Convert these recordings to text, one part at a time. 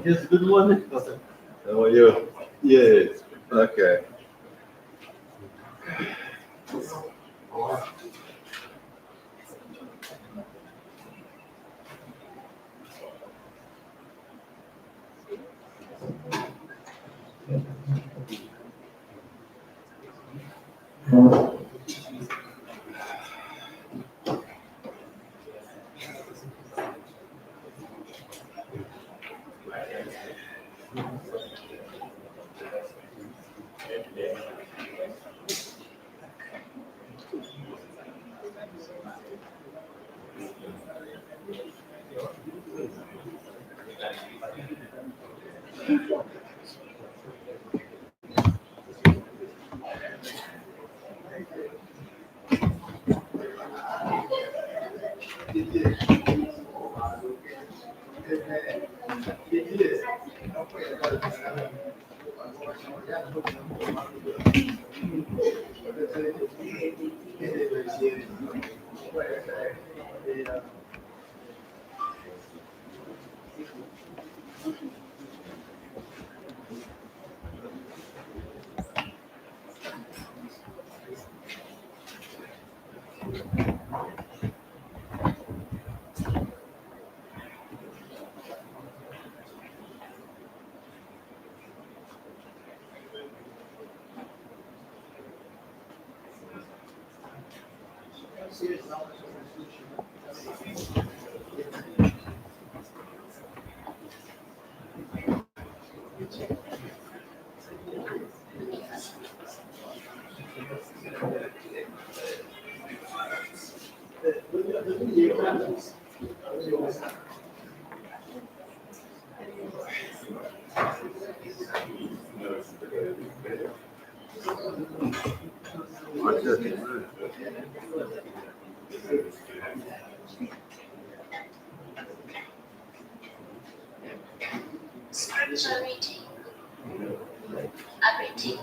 Here's a good one. Oh, yeah. Yeah. Okay. Spiritual meeting. A meeting.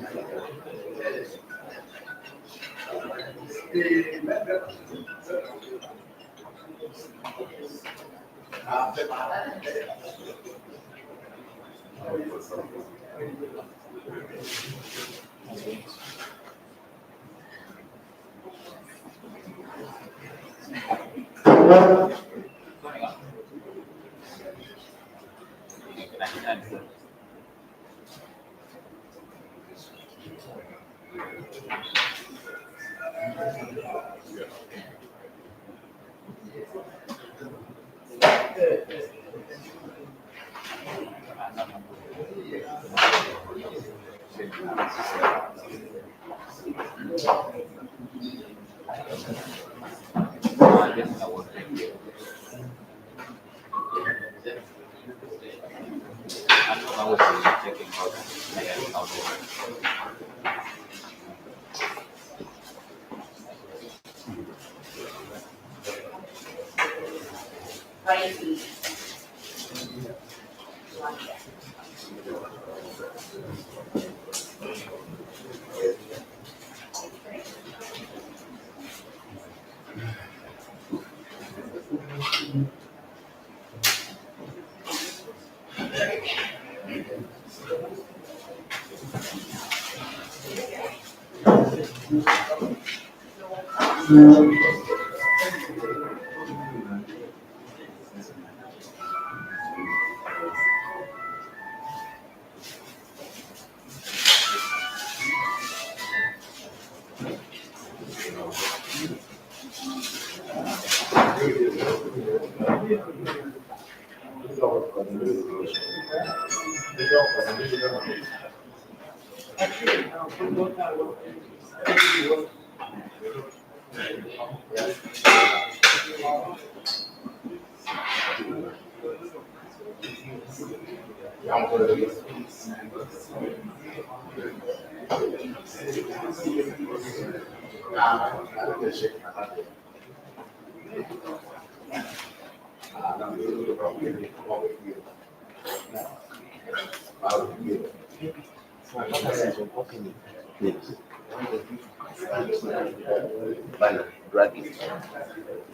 Banner, drag it.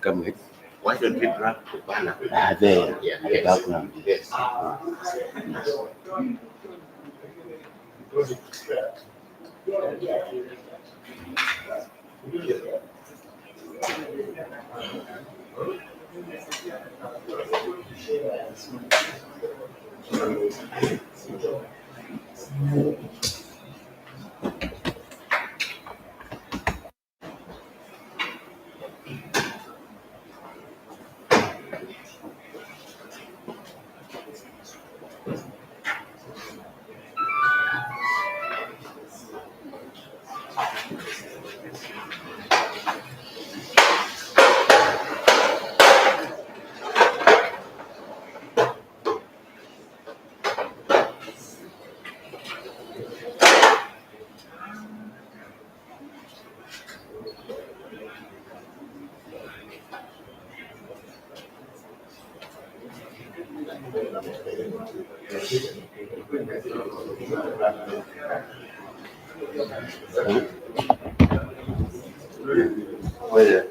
Come here. Why don't we drag the banner? There, yeah, at the background. Yes. Where?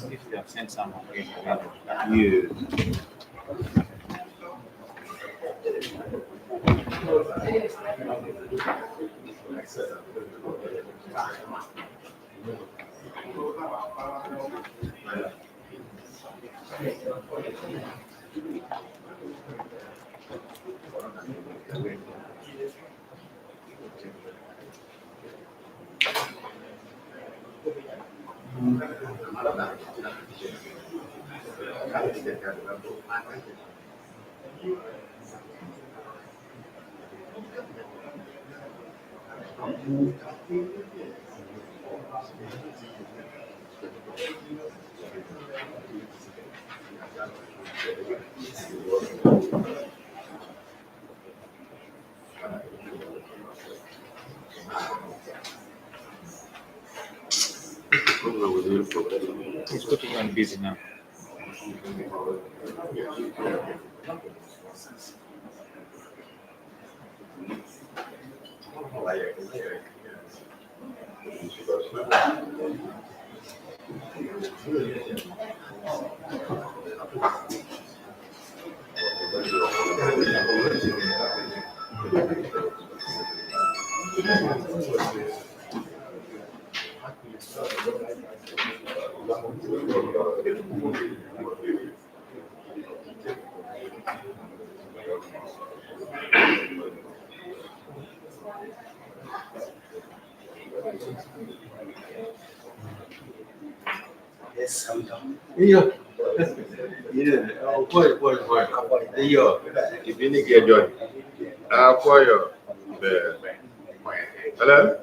If they have sent someone, yeah. Yeah. He's putting you on busy now. Hiyo hiyo kipindi kia John kwayo hello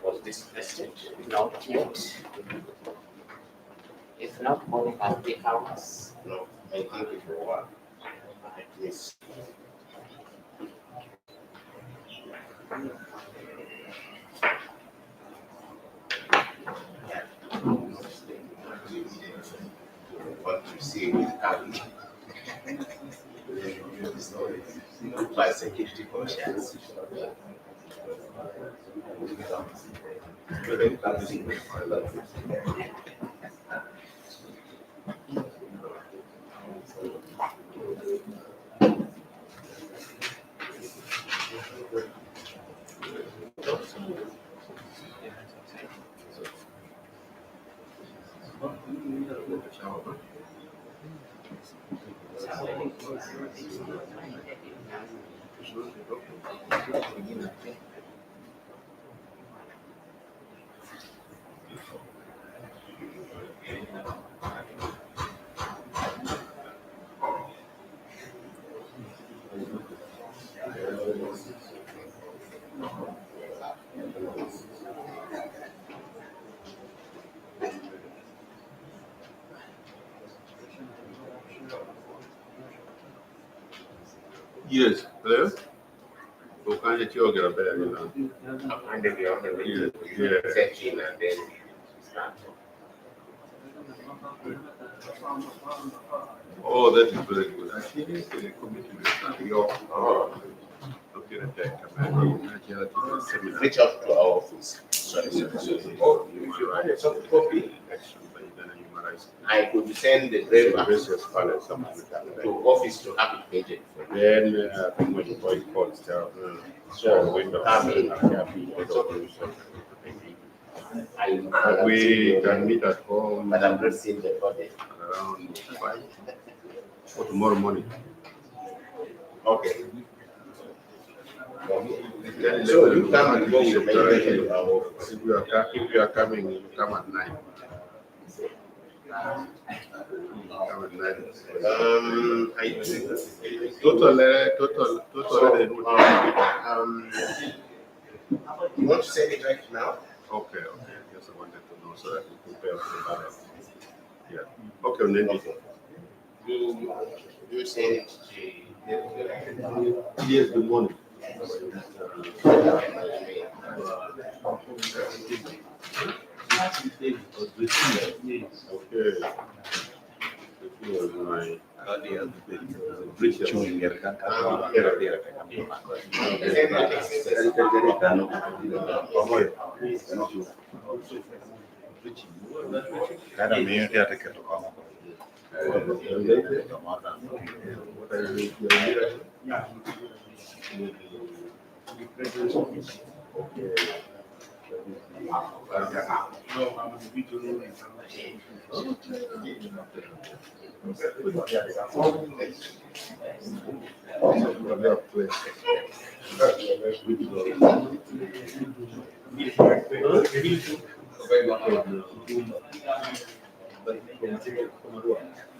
Was this tested? Not yet. If not, only 30 hours. No, I think it will work. At least. What you see with having by security conscience. Yes, hello? Ukanje chiogera bere na. And then you're on the way to Yeah. set in and then start. Oh, that is very good. I think it's a committee with your okay, Reach out to our office. Sorry. Oh, if you had a soft copy, I could send the driver to office to have it painted for you. Then what you call it, So come in. we can meet at home But I'm not seeing the body. around 5 or tomorrow morning. Okay. So you come and go with my person to our office. If you are coming, you come at 9. I think Total. You want to send it right now? Okay. Yes, I wanted to know so that we prepare for the balance. Yeah. Okay, then You send it yes, good morning. Okay. Cada meio dia tem que tocar uma coisa.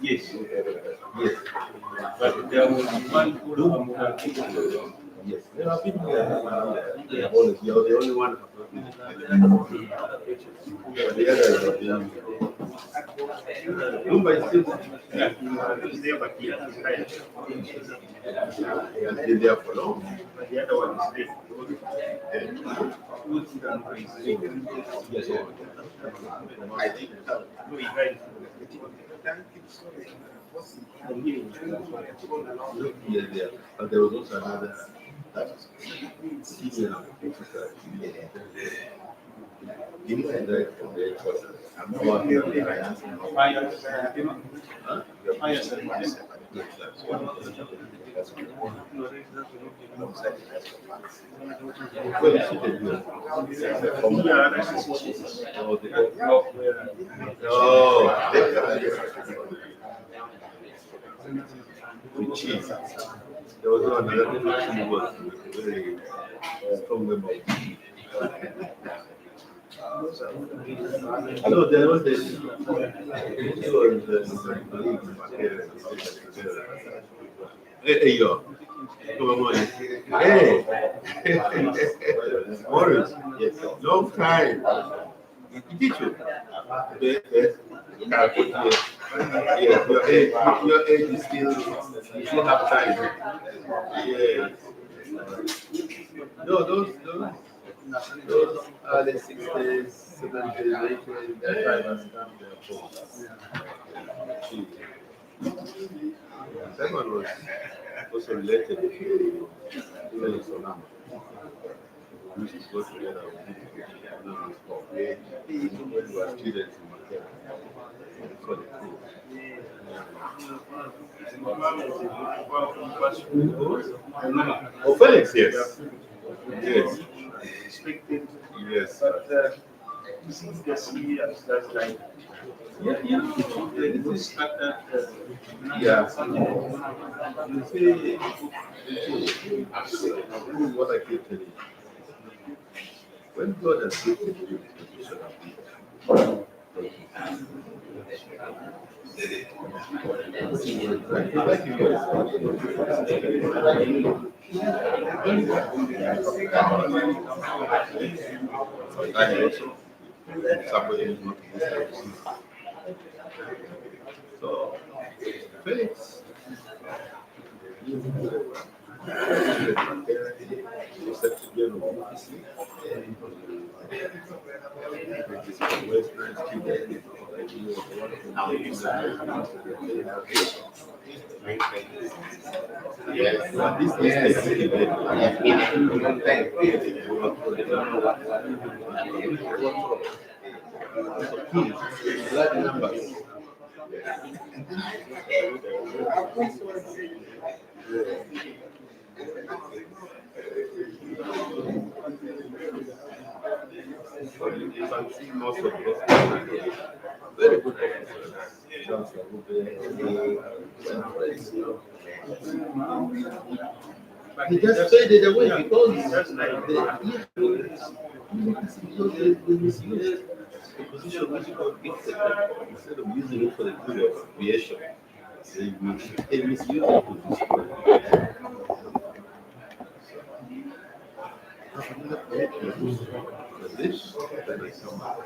Yes. But there was one yes. There are people that you're the only one who has not been. But the others have been. Lumba is still there, but he has been there for long. But the other one is there. Yes, I think yeah. But there was also another senior officer. Which is there was another person who was very strong member. No, there was this. Hey, yo. Come on. Hey. Morris. Yes. Long time. Did you? Yes, your age is still, you still have time. Yes. No, those early 60s, 70s, 80s, that time has come there for. That one was also related to Felix Onama. We used to go together with when we were students in Makera. For the crew. Oh, Felix, yes. Yes. Yes. But this is the serious, that's like, this is yeah. What I keep telling you. When God has given you, you should have been. Somebody is not so Felix Very good. But he just faded away because they misused the position which God gifted them. Instead of using it for the good of creation, they misused it to destroy. This, then I come back.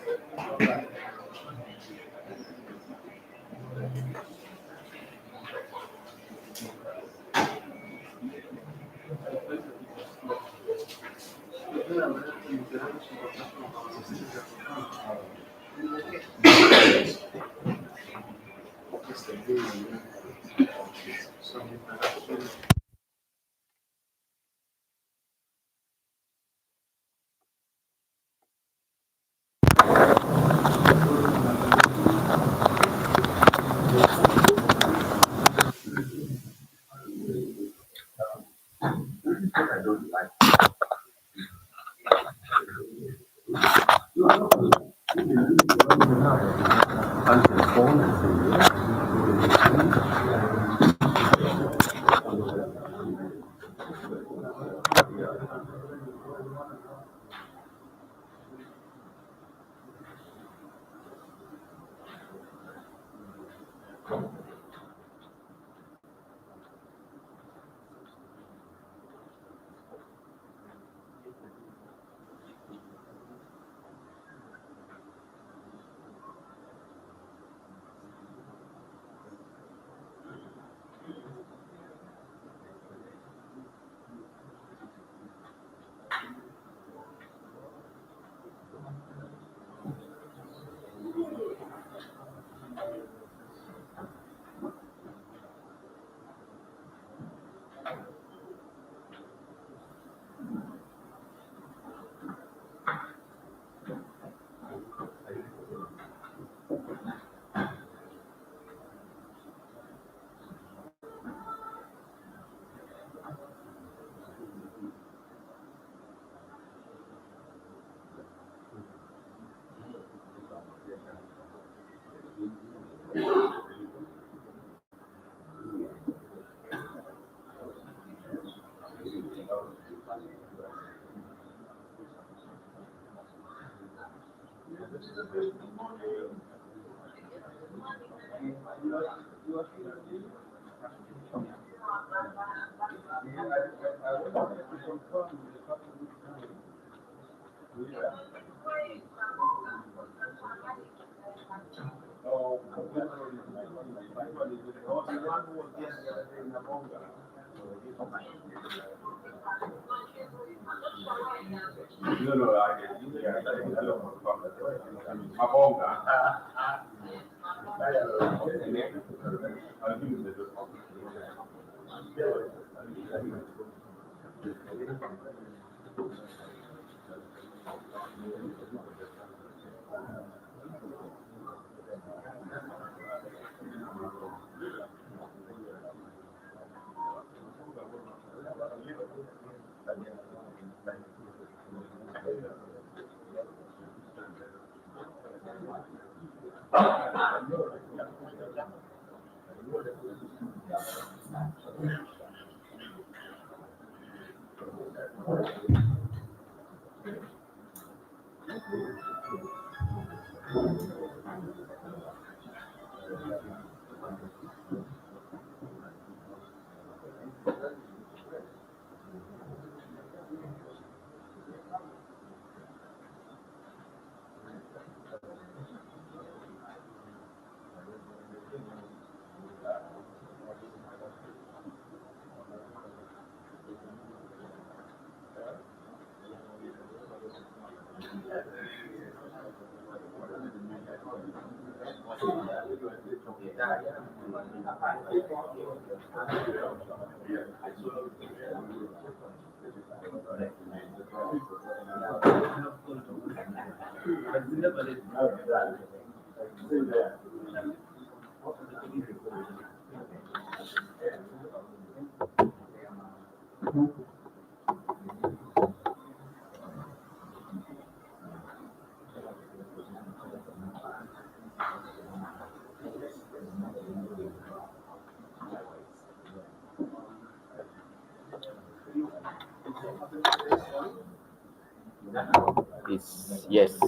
Yes.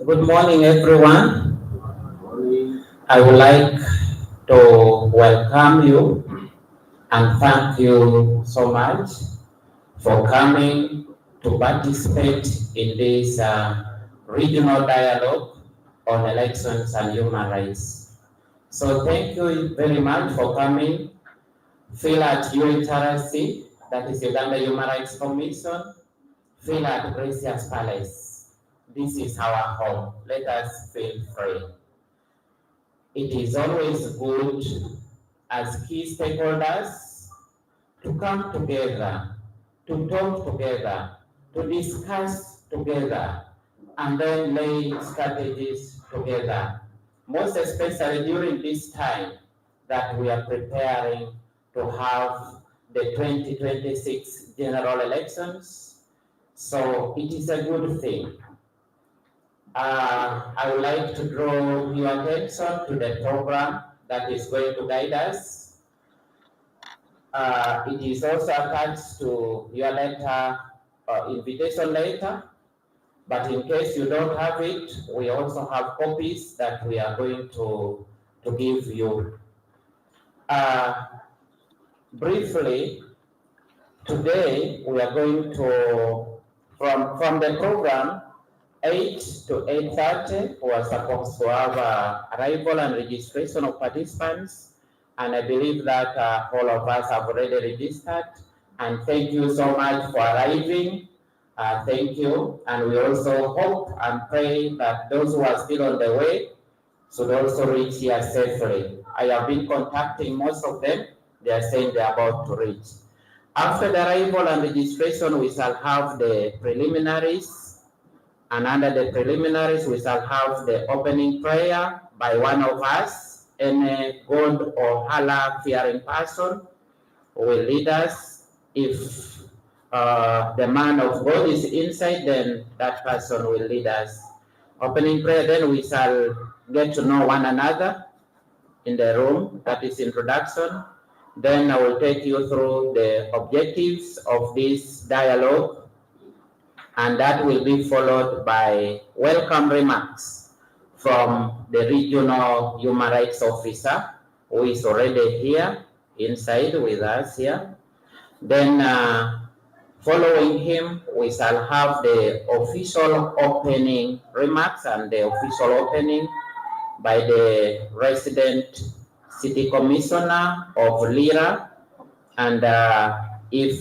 Good morning, everyone. I would like to welcome you and thank you so much for coming to participate in this regional dialogue on elections and human rights. So thank you very much for coming. Feel at UHRC, that is Uganda Human Rights Commission. Feel at Gracious Palace. This is our home. Let us feel free. It is always good as key stakeholders to come together, to talk together, to discuss together, and then lay strategies together. Most especially during this time that we are preparing to have the 2026 general elections. So it is a good thing. I would like to draw your attention to the program that is going to guide us. It is also attached to your letter, invitation letter, but in case you don't have it, we also have copies that we are going to give you. Briefly, today we are going to, from the program, 8 to 8:30, we are supposed to have arrival and registration of participants. And I believe that all of us have already registered. And thank you so much for arriving. Thank you. And we also hope and pray that those who are still on the way should also reach here safely. I have been contacting most of them. They are saying they are about to reach. After the arrival and registration, we shall have the preliminaries. And under the preliminaries, we shall have the opening prayer by one of us, any God or Allah fearing person who will lead us. If the man of God is inside, then that person will lead us. Opening prayer, then we shall get to know one another in the room. That is introduction. Then I will take you through the objectives of this dialogue, and that will be followed by welcome remarks from the regional human rights officer, who is already here inside with us here. Then following him, we shall have the official opening remarks and the official opening by the resident city commissioner of Lira. And if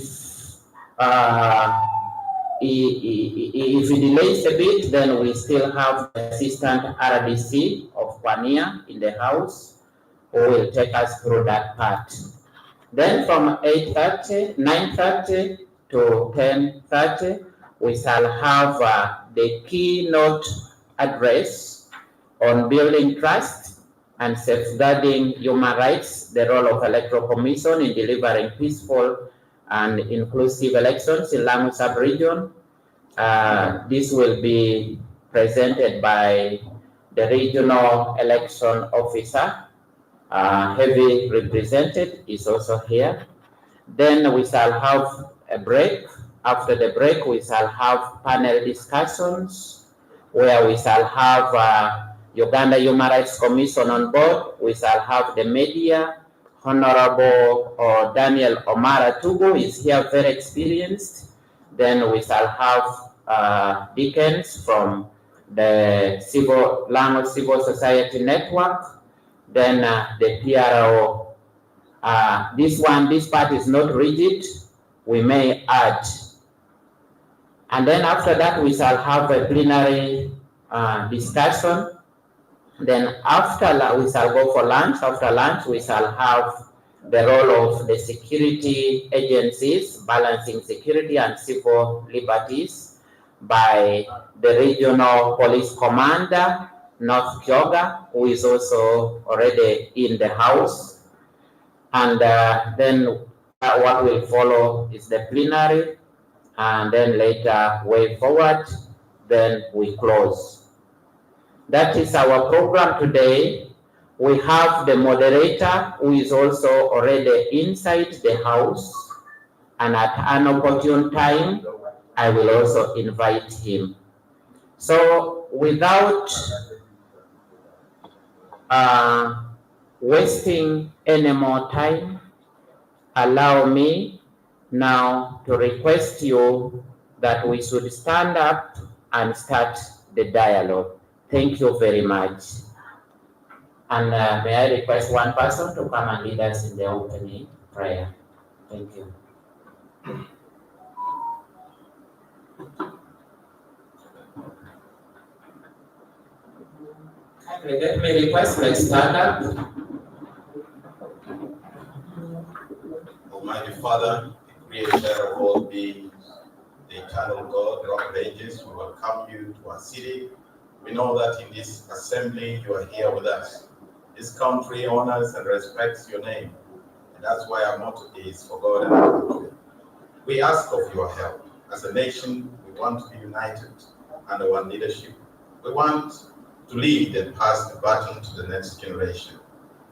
it delays a bit, then we still have the assistant RDC of Kwania in the house who will take us through that part. Then from 8:30, 9:30 to 10:30, we shall have the keynote address on building trust and safeguarding human rights, the role of Electoral Commission in delivering peaceful and inclusive elections in Lamu sub-region. This will be presented by the regional election officer. Heavy represented is also here. Then we shall have a break. After the break, we shall have panel discussions where we shall have Uganda Human Rights Commission on board. We shall have the media. Honorable Daniel Omara Tugu is here, very experienced. Then we shall have Dickens from the Language Civil Society Network. Then the PRO This part is not rigid, we may add. And then after that, we shall have a plenary discussion. Then after we shall go for lunch. After lunch, we shall have the role of the security agencies, balancing security and civil liberties by the regional police commander, North Kyoga, who is also already in the house. And then what will follow is the plenary, and then later way forward, then we close. That is our program today. We have the moderator who is also already inside the house, and at an opportune time, I will also invite him. So without wasting any more time, allow me now to request you that we should stand up and start the dialogue. Thank you very much. And may I request one person to come and lead us in the opening prayer. Thank you. Let me request, let's stand up. Almighty Father, the creator of all beings, the eternal God, Rock of Ages, we welcome you to our city. We know that in this assembly you are here with us. This country honors and respects your name, and that's why our motto is for God and our country. We ask of your help. As a nation, we want to be united under one leadership. We want to lead and pass the baton to the next generation.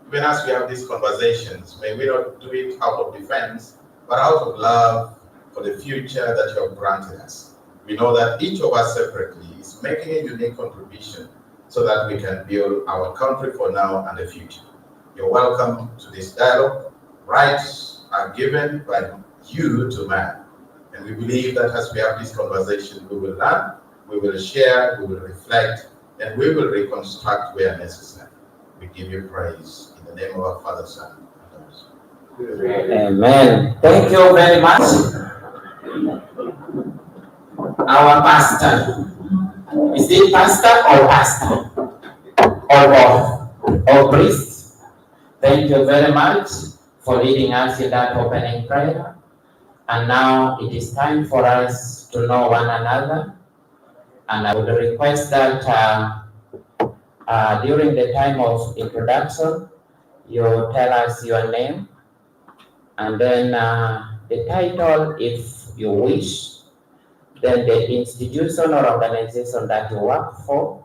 Even as we have these conversations, may we not do it out of defense, but out of love for the future that you have granted us. We know that each of us separately is making a unique contribution so that we can build our country for now and the future. You're welcome to this dialogue. Rights are given by you to man. And we believe that as we have this conversation, we will learn, we will share, we will reflect, and we will reconstruct where necessary. We give you praise in the name of our Father, Son, and Holy Spirit. Amen. Thank you very much. Our pastor. Is it pastor or pastor? Or both? Or priest? Thank you very much for leading us in that opening prayer. And now it is time for us to know one another. And I would request that during the time of introduction, you tell us your name, and then the title, if you wish, then the institution or organization that you work for,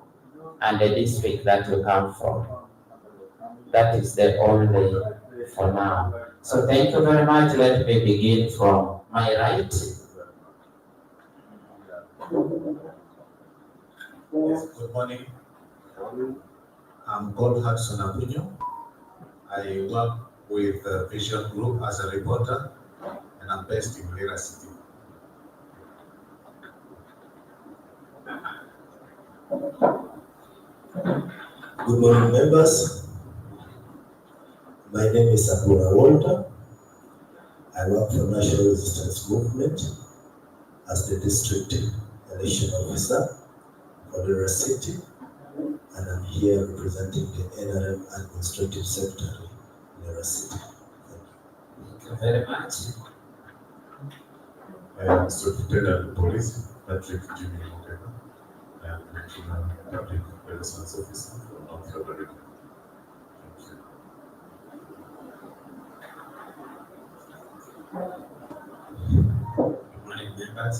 and the district that you come from. That is the only for now. So thank you very much. Let me begin from my right. Yes, good morning. I'm God Hudson Abunyo. I work with Vision Group as a reporter, and I'm based in Lira City. Good morning, members. My name is Abura Walter. I work for National Resistance Movement as the District Election Officer for Lira City, and I'm here representing the NRM Administrative Secretary in Lira City. Thank you very much. I am Superintendent of Police, Patrick Jimmy Mokeba. I am Regional Public Relations Officer for North Florida. Thank you. Good morning, members.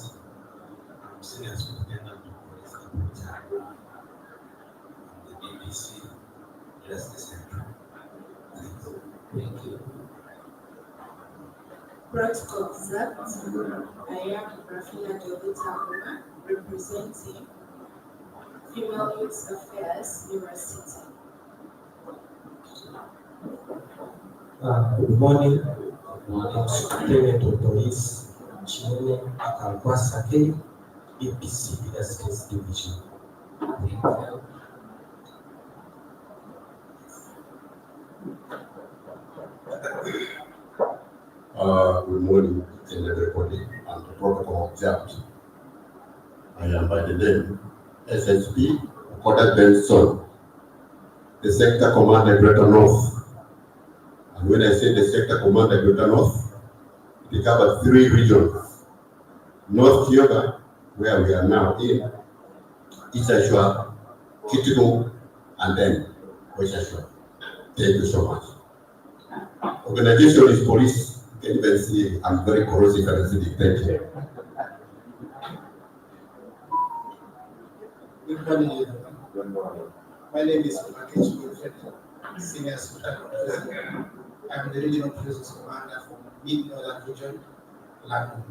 I'm Senior Superintendent of Police from the BBC Justice Center. Thank you. Protocol observed. I am Rafina Jovita, representing Female Youth Affairs, Lira City. Good morning. I'm Superintendent of Police, Chinene Akalkwasake, APC Justice Division. Thank you. Good morning to everybody and the protocol observed. I am by the name SSP Okoda Benson, the sector commander Greater North. And when I say the sector commander Greater North, it covers 3 regions. North Kyoga, where we are now in, East Ashwa, Kitimu, and then West Ashwa. Thank you so much. Organization is police. You can even see I'm very corrosive and acidic. Thank you. Good morning, everyone. My name is Makesh Wilfred, Senior Secretary Officer. I am the Regional Operations Commander for Mid-Northern Region, London.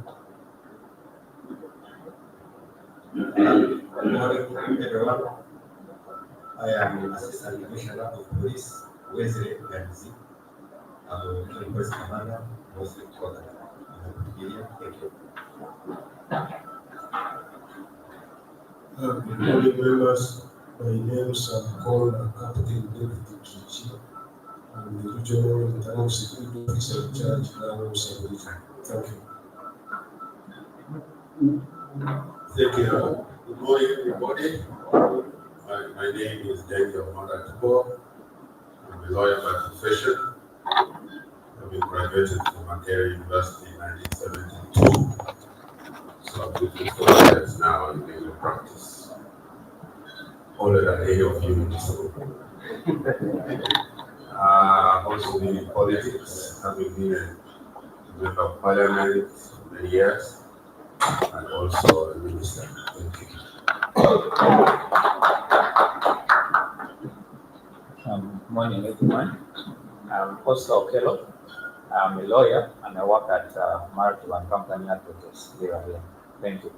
Good morning, everyone. I am Assistant Commissioner of Police, Wesley Ganzi. I'm the Regional Police Commander, Wesley Koda. Thank you. Good morning, members. My name is called Captain David Kichi. I'm the Regional Internal Security Officer in charge of Lagos Sub-Region. Thank you. Thank you. Good morning, everybody. My name is Daniel Maratubo. I'm a lawyer by profession. I've been graduated from Makerere University in 1972. So I've been 4 years now in legal practice. Older than any of you in this room. Also been in politics, having been a member of parliament for many years, and also a minister. Thank you. Morning, everyone. I'm Oscar Okello. I'm a lawyer and I work at Maritime and Company Advocates Lira here. Thank you.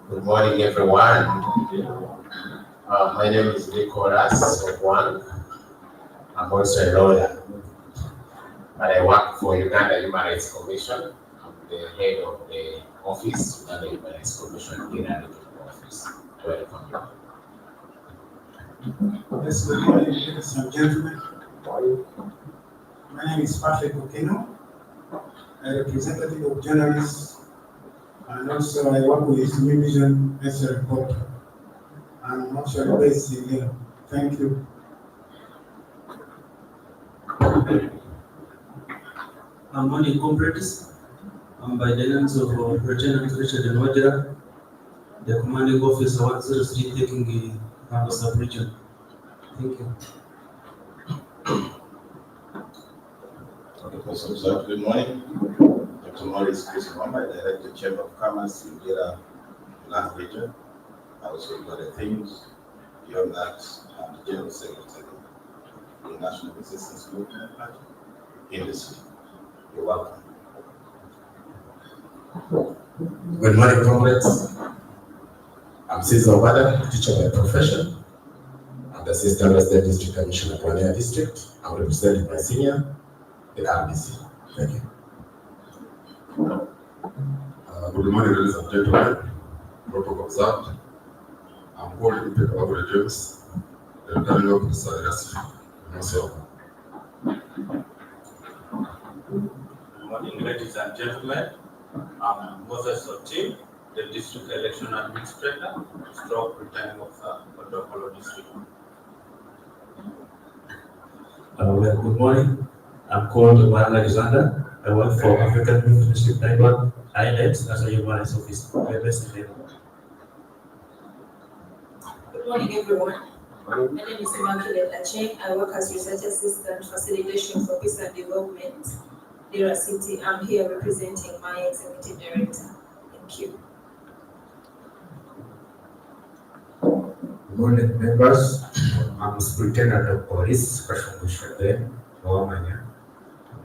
Good morning, everyone. My name is Nicholas Ogwang. I'm also a lawyer, but I work for Uganda Human Rights Commission. I'm the head of the office, Uganda Human Rights Commission, Lira office. Welcome. Yes, good morning, ladies and gentlemen. My name is Patrick Okeno, a representative of journalists, and also I work with New Vision as a reporter. I'm actually based in here. Thank you. I'm morning, comrades. I'm by the names of Lieutenant Richard Nwajira, the commanding officer 103 taking the Lagos Sub-Region. Thank you. Good morning. Dr. Maurice Chris Mamba, Director Chamber of Commerce in Lira Land Region. I also got the things beyond that. I'm the General Secretary of the National Resistance Movement Party Industry. You're welcome. Good morning, comrades. I'm Cesar Obada, teacher by profession. I'm the Assistant State District Commissioner for Lira District. I'm representing my senior, the RBC. Thank you. Good morning, ladies and gentlemen. Protocol observed. I'm called Peter Wabure James, the returning officer of the district. Good morning, ladies and gentlemen. I'm Moses Oti, the District Election Administrator, stroke returning officer for the Okolo District. Well, good morning. I'm called Juan Alexander. I work for African Youth District Network, INET, as a human rights officer. We are based in Lagos. Good morning, everyone. My name is Immaculate Acheng. I work as Research Assistant Facilitation for Peace and Development, Lira City. I'm here representing my Executive Director. Thank you. Good morning, members. I'm Superintendent of Police, Kashmir Bushra, Wamanya,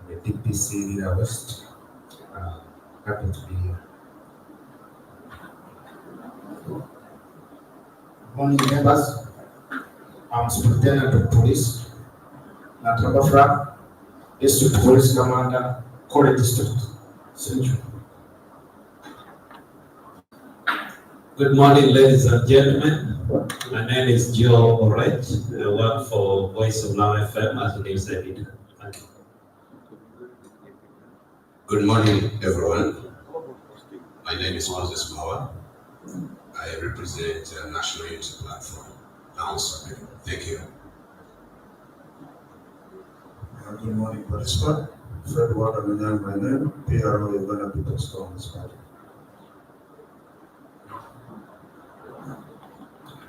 the DPC Lira West. Happy to be here. Good morning, members. I'm Superintendent of Police, Natrabafra, District Police Commander, Kore District, Central. Good morning, ladies and gentlemen. My name is Joe Oret. I work for Voice of Now FM as a news editor. Thank you. Good morning, everyone. My name is Moses Mawa. I represent the National Unity Platform. Thank you. Good morning, participant. Fred Waterman, my name, PRO Uganda People's Congress Party.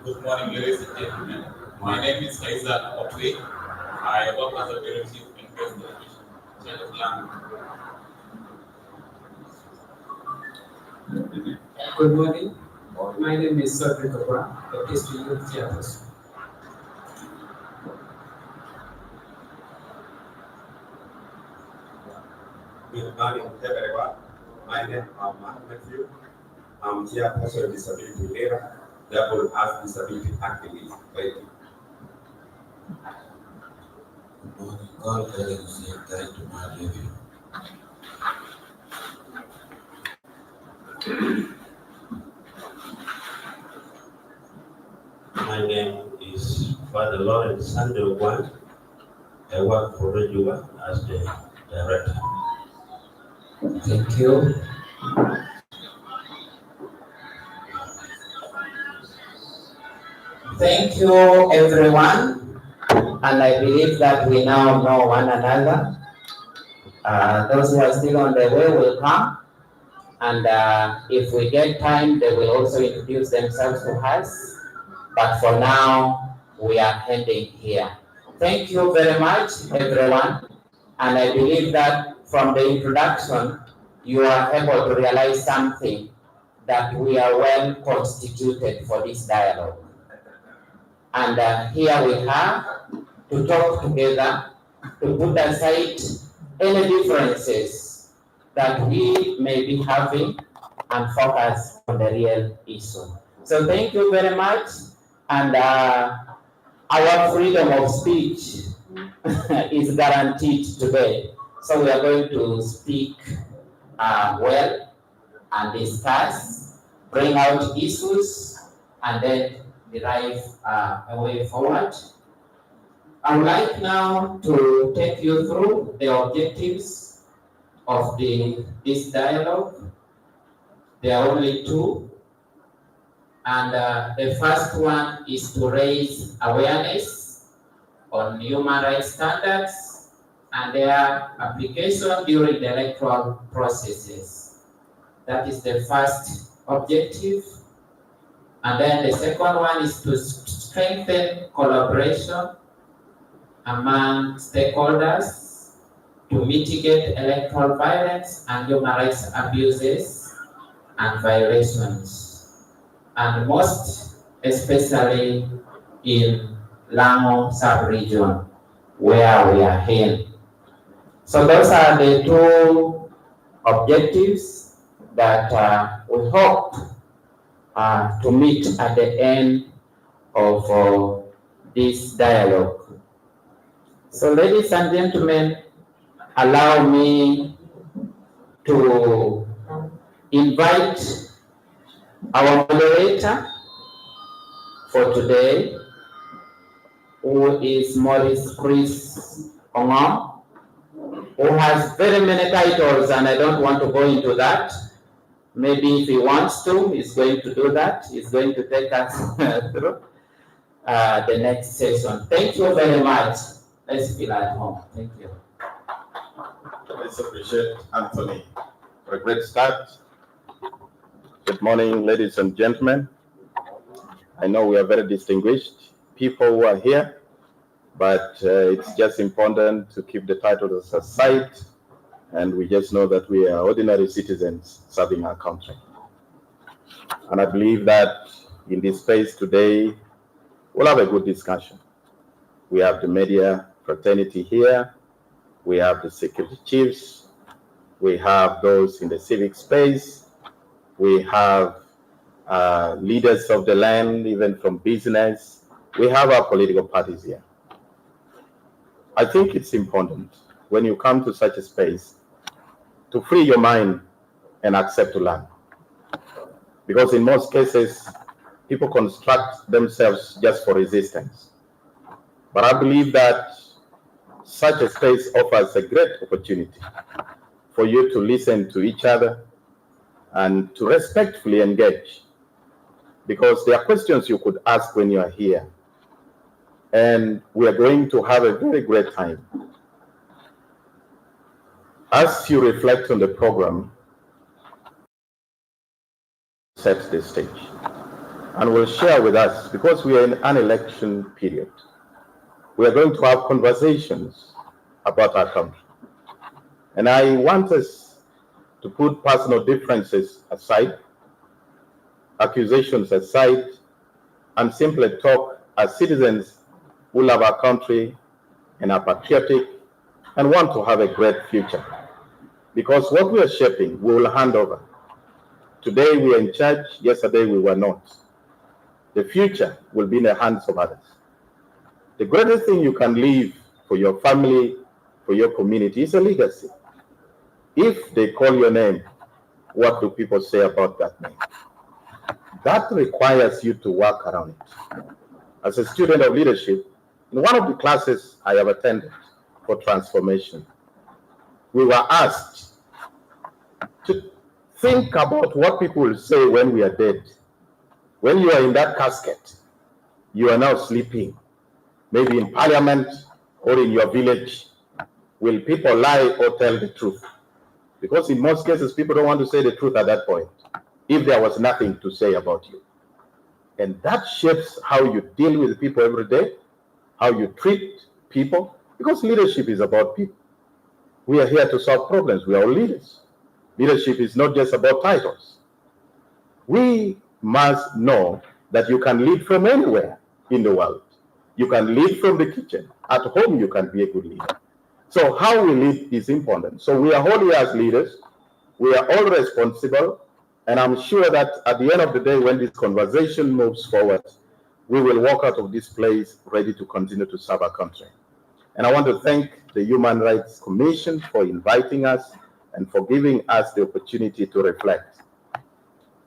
Good morning, ladies and gentlemen. My name is Isaac Otwe. I work as a bureau chief in President of Land. Good morning. My name is Cedric Obra, the District Youth Chairperson. Good morning, everyone. My name is Matthew. I'm Chairperson of Disability Lira, therefore as disability activist. Thank you. Good morning. God guidance and guide to my living. My name is Father Lawrence Sandro. I work for Rejuva as the director. Thank you. Thank you, everyone. And I believe that we now know one another. Those who are still on the way will come. And if we get time, they will also introduce themselves to us. But for now, we are ending here. Thank you very much, everyone. And I believe that from the introduction, you are able to realize something, that we are well constituted for this dialogue. And here we have to talk together, to put aside any differences that we may be having and focus on the real issue. So thank you very much. And our freedom of speech is guaranteed today. So we are going to speak well and discuss, bring out issues, and then derive a way forward. I would like now to take you through the objectives of this dialogue. There are only two. And the first one is to raise awareness on human rights standards and their application during the electoral processes. That is the first objective. And then the second one is to strengthen collaboration among stakeholders to mitigate electoral violence and human rights abuses and violations, and most especially in Lamu sub-region where we are in. So those are the two objectives that we hope to meet at the end of this dialogue. So ladies and gentlemen, allow me to invite our moderator for today, who is Maurice Chris Ongom, who has very many titles, and I don't want to go into that. Maybe if he wants to, he's going to do that. He's going to take us through the next session. Thank you very much. Let's feel at home. Thank you. Let's appreciate Anthony for a great start. Good morning, ladies and gentlemen. I know we are very distinguished people who are here, but it's just important to keep the titles aside, and we just know that we are ordinary citizens serving our country. And I believe that in this space today, we'll have a good discussion. We have the media fraternity here, we have the security chiefs, we have those in the civic space, we have leaders of the land, even from business. We have our political parties here. I think it's important when you come to such a space to free your mind and accept to learn. because in most cases, people construct themselves just for resistance. But I believe that such a space offers a great opportunity for you to listen to each other and to respectfully engage, because there are questions you could ask when you are here. And we are going to have a very great time. As you reflect on the program, set the stage and will share with us, because we are in an election period. We are going to have conversations about our country. And I want us to put personal differences aside, accusations aside, and simply talk as citizens who love our country and are patriotic and want to have a great future. Because what we are shaping, we will hand over. Today we are in charge, yesterday we were not. The future will be in the hands of others. The greatest thing you can leave for your family, for your community, is a legacy. If they call your name, what do people say about that name? That requires you to work around it. As a student of leadership, in one of the classes I have attended for transformation, we were asked to think about what people will say when we are dead. When you are in that casket, you are now sleeping, maybe in parliament or in your village. Will people lie or tell the truth? Because in most cases, people don't want to say the truth at that point, if there was nothing to say about you. And that shapes how you deal with people every day, how you treat people, because leadership is about people. We are here to solve problems. We are all leaders. Leadership is not just about titles. We must know that you can lead from anywhere in the world. You can lead from the kitchen. At home, you can be a good leader. So how we lead is important. So we are all here as leaders. We are all responsible. And I'm sure that at the end of the day, when this conversation moves forward, we will walk out of this place ready to continue to serve our country. And I want to thank the Human Rights Commission for inviting us and for giving us the opportunity to reflect.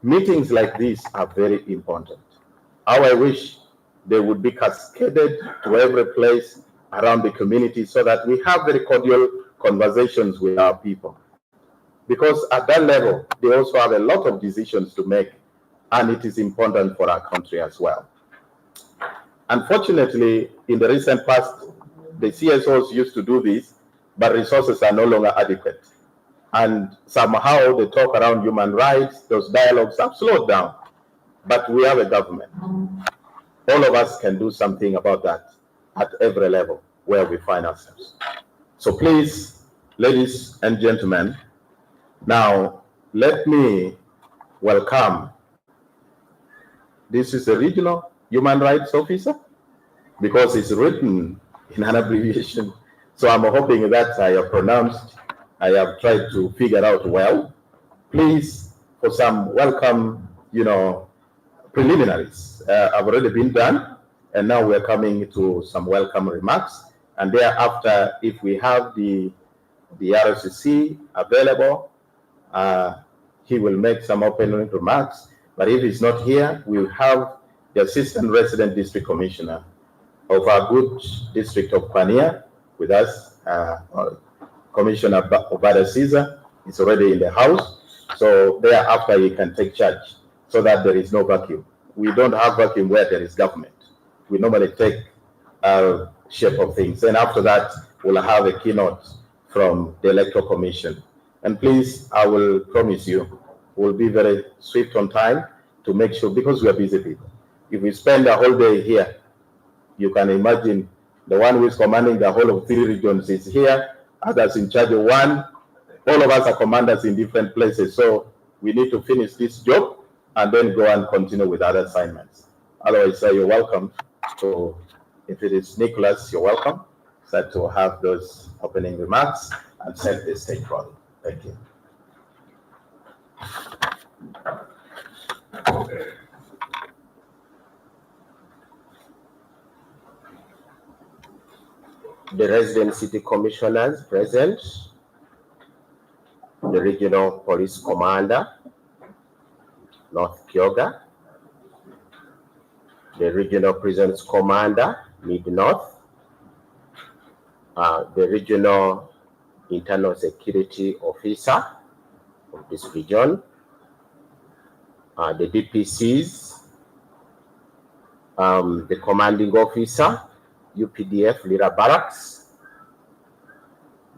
Meetings like these are very important. How I wish they would be cascaded to every place around the community so that we have very cordial conversations with our people. Because at that level, they also have a lot of decisions to make, and it is important for our country as well. Unfortunately, in the recent past, the CSOs used to do this, but resources are no longer adequate. And somehow the talk around human rights, those dialogues have slowed down. But we have a government. All of us can do something about that at every level where we find ourselves. So please, ladies and gentlemen, now let me welcome. This is a regional human rights officer, because it's written in an abbreviation. So I'm hoping that I have pronounced, I have tried to figure out well. Please, for some welcome, preliminaries have already been done, and now we're coming to some welcome remarks. And thereafter, if we have the RSCC available, he will make some opening remarks. But if he's not here, we'll have the Assistant Resident District Commissioner of our good district of Pania with us, Commissioner Obada Caesar is already in the house. So thereafter, he can take charge so that there is no vacuum. We don't have vacuum where there is government. We normally take shape of things. And after that, we'll have a keynote from the Electoral Commission. And please, I will promise you, we'll be very swift on time to make sure, because we are busy people. If we spend a whole day here, you can imagine the one who is commanding the whole of 3 regions is here, others in charge of one. All of us are commanders in different places. So we need to finish this job and then go and continue with other assignments. Otherwise, you're welcome to, if it is Nicholas, you're welcome to have those opening remarks and set the stage for you. Thank you. The resident city commissioners present, the regional police commander, North Kyoga, the Regional Prisons Commander, Mid-North, the Regional Internal Security Officer of this region, the DPCs, the Commanding Officer, UPDF, Lira Barracks,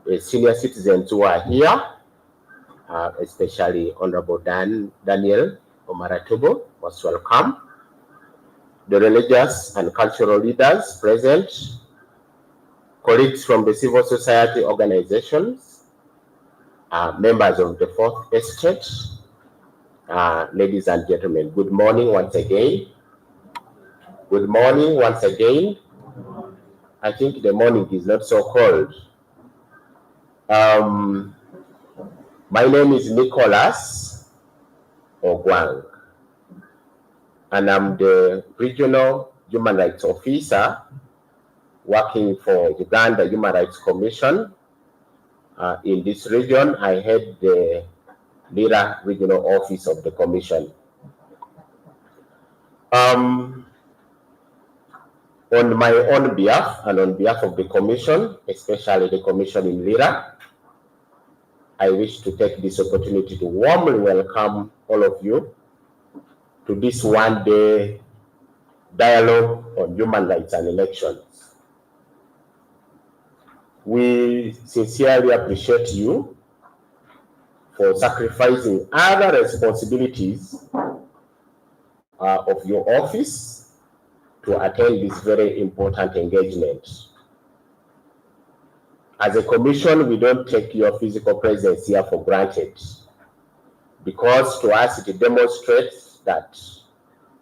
the senior citizens who are here, especially Honorable Daniel Omaratubo, most welcome. The religious and cultural leaders present, colleagues from the civil society organizations, members of the Fourth Estate, ladies and gentlemen, good morning once again. Good morning once again. I think the morning is not so cold. My name is Nicholas Ogwang, and I'm the Regional Human Rights Officer working for Uganda Human Rights Commission. In this region, I head the Lira Regional Office of the Commission. On my own behalf and on behalf of the Commission, especially the Commission in Lira, I wish to take this opportunity to warmly welcome all of you to this one-day dialogue on human rights and elections. We sincerely appreciate you for sacrificing other responsibilities of your office to attend this very important engagement. As a commission, we don't take your physical presence here for granted, because to us it demonstrates that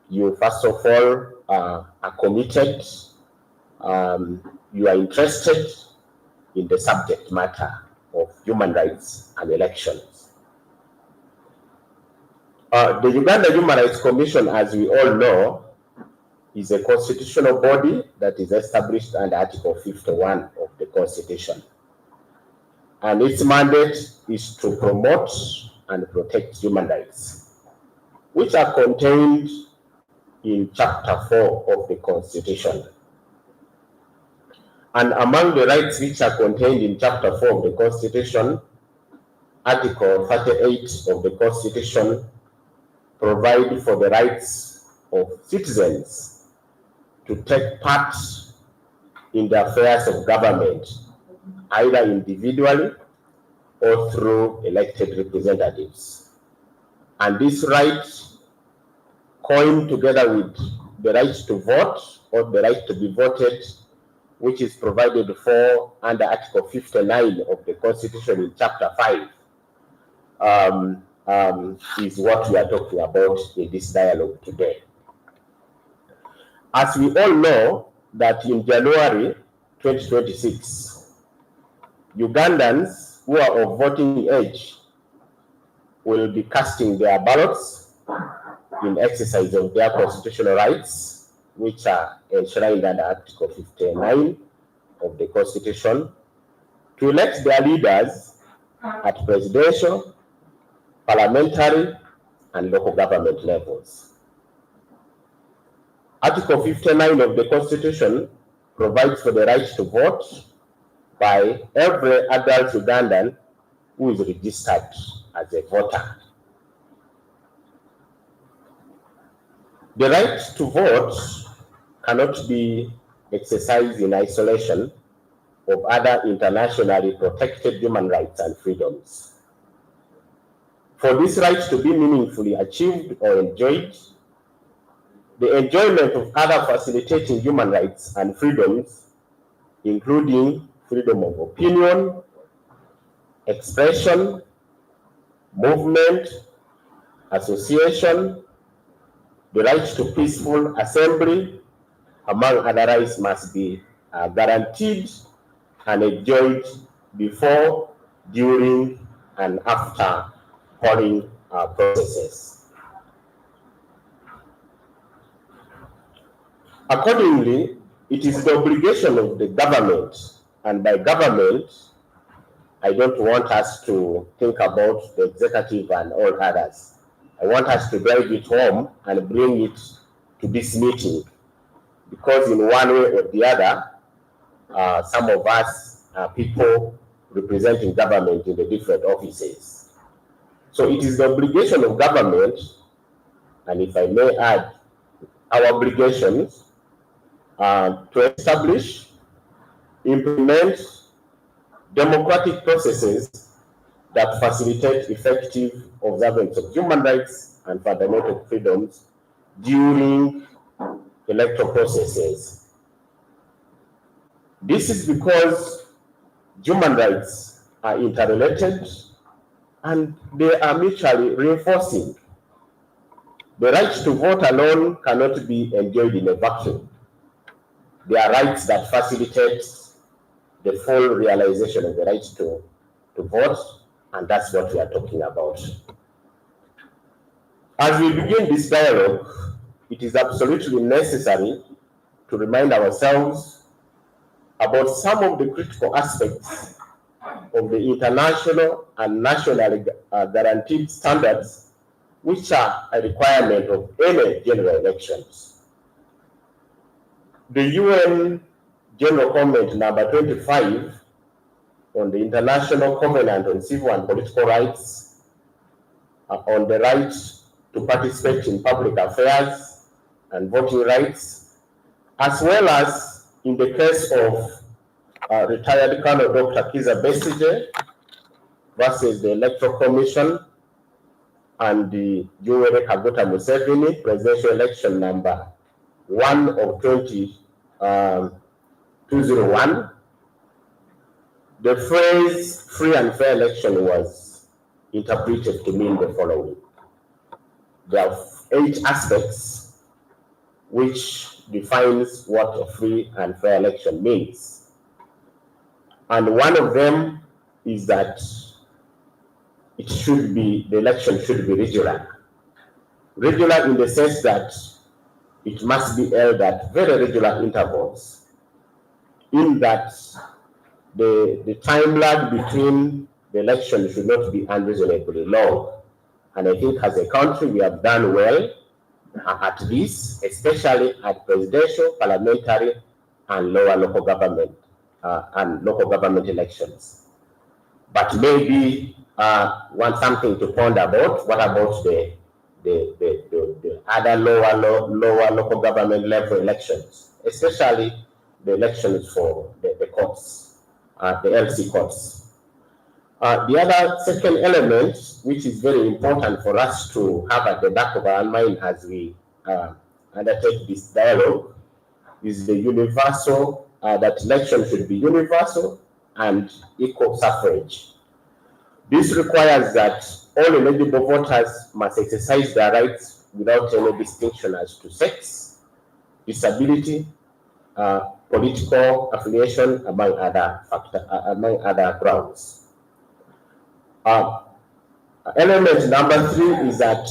you, first of all, are committed, you are interested in the subject matter of human rights and elections. The Uganda Human Rights Commission, as we all know, is a constitutional body that is established under Article 51 of the Constitution. And its mandate is to promote and protect human rights, which are contained in Chapter 4 of the Constitution. And among the rights which are contained in Chapter 4 of the Constitution, Article 38 of the Constitution provides for the rights of citizens to take part in the affairs of government, either individually or through elected representatives. And this right, coined together with the right to vote or the right to be voted, which is provided for under Article 59 of the Constitution in Chapter 5, is what we are talking about in this dialogue today. As we all know that in January 2026, Ugandans who are of voting age will be casting their ballots in exercise of their constitutional rights, which are enshrined under Article 59 of the Constitution, to elect their leaders at presidential, parliamentary, and local government levels. Article 59 of the Constitution provides for the right to vote by every adult Ugandan who is registered as a voter. The right to vote cannot be exercised in isolation of other internationally protected human rights and freedoms. For this right to be meaningfully achieved or enjoyed, the enjoyment of other facilitating human rights and freedoms, including freedom of opinion, expression, movement, association, the right to peaceful assembly, among other rights, must be guaranteed and enjoyed before, during, and after polling processes. Accordingly, it is the obligation of the government, and by government, I don't want us to think about the executive and all others. I want us to drive it home and bring it to this meeting, because in one way or the other, some of us are people representing government in the different offices. So it is the obligation of government, and if I may add, our obligations to establish, implement democratic processes that facilitate effective observance of human rights and fundamental freedoms during electoral processes. This is because human rights are interrelated and they are mutually reinforcing. The right to vote alone cannot be enjoyed in a vacuum. They are rights that facilitate the full realization of the right to vote, and that's what we are talking about. As we begin this dialogue, it is absolutely necessary to remind ourselves about some of the critical aspects of the international and nationally guaranteed standards which are a requirement of any general elections. The UN General Comment number 25 on the International Covenant on Civil and Political Rights, on the right to participate in public affairs and voting rights, as well as in the case of retired Colonel Dr. Kiza Besigye versus the Electoral Commission and the Yoweri Kaguta Museveni presidential election number 1 of 2001, the phrase free and fair election was interpreted to mean the following. There are 8 aspects which defines what a free and fair election means. And one of them is that the election should be regular. Regular in the sense that it must be held at very regular intervals, in that the time lag between the election should not be unreasonably long. And I think as a country we have done well at this, especially at presidential, parliamentary, and lower local government elections. But maybe want something to ponder about. What about the other lower local government level elections, especially the elections for the courts, the LC courts? The other second element, which is very important for us to have at the back of our mind as we undertake this dialogue, is the universal, that elections should be universal and equal suffrage. This requires that all eligible voters must exercise their rights without any distinction as to sex, disability, political affiliation, among other grounds. Element number 3 is that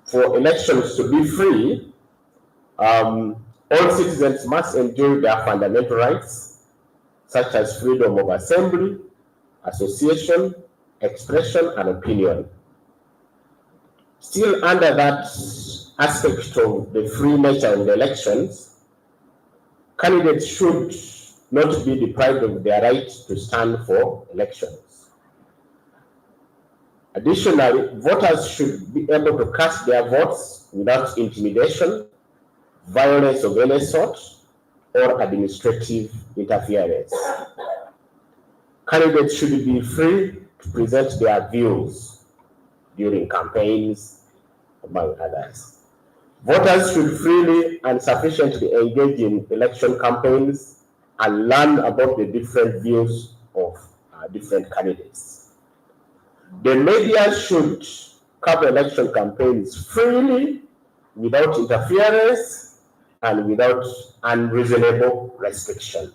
for elections to be free, all citizens must enjoy their fundamental rights, such as freedom of assembly, association, expression, and opinion. Still, under that aspect of the free nature of the elections, candidates should not be deprived of their right to stand for elections. Additionally, voters should be able to cast their votes without intimidation, violence of any sort, or administrative interference. Candidates should be free to present their views during campaigns, among others. Voters should freely and sufficiently engage in election campaigns and learn about the different views of different candidates. The media should cover election campaigns freely, without interference, and without unreasonable restriction.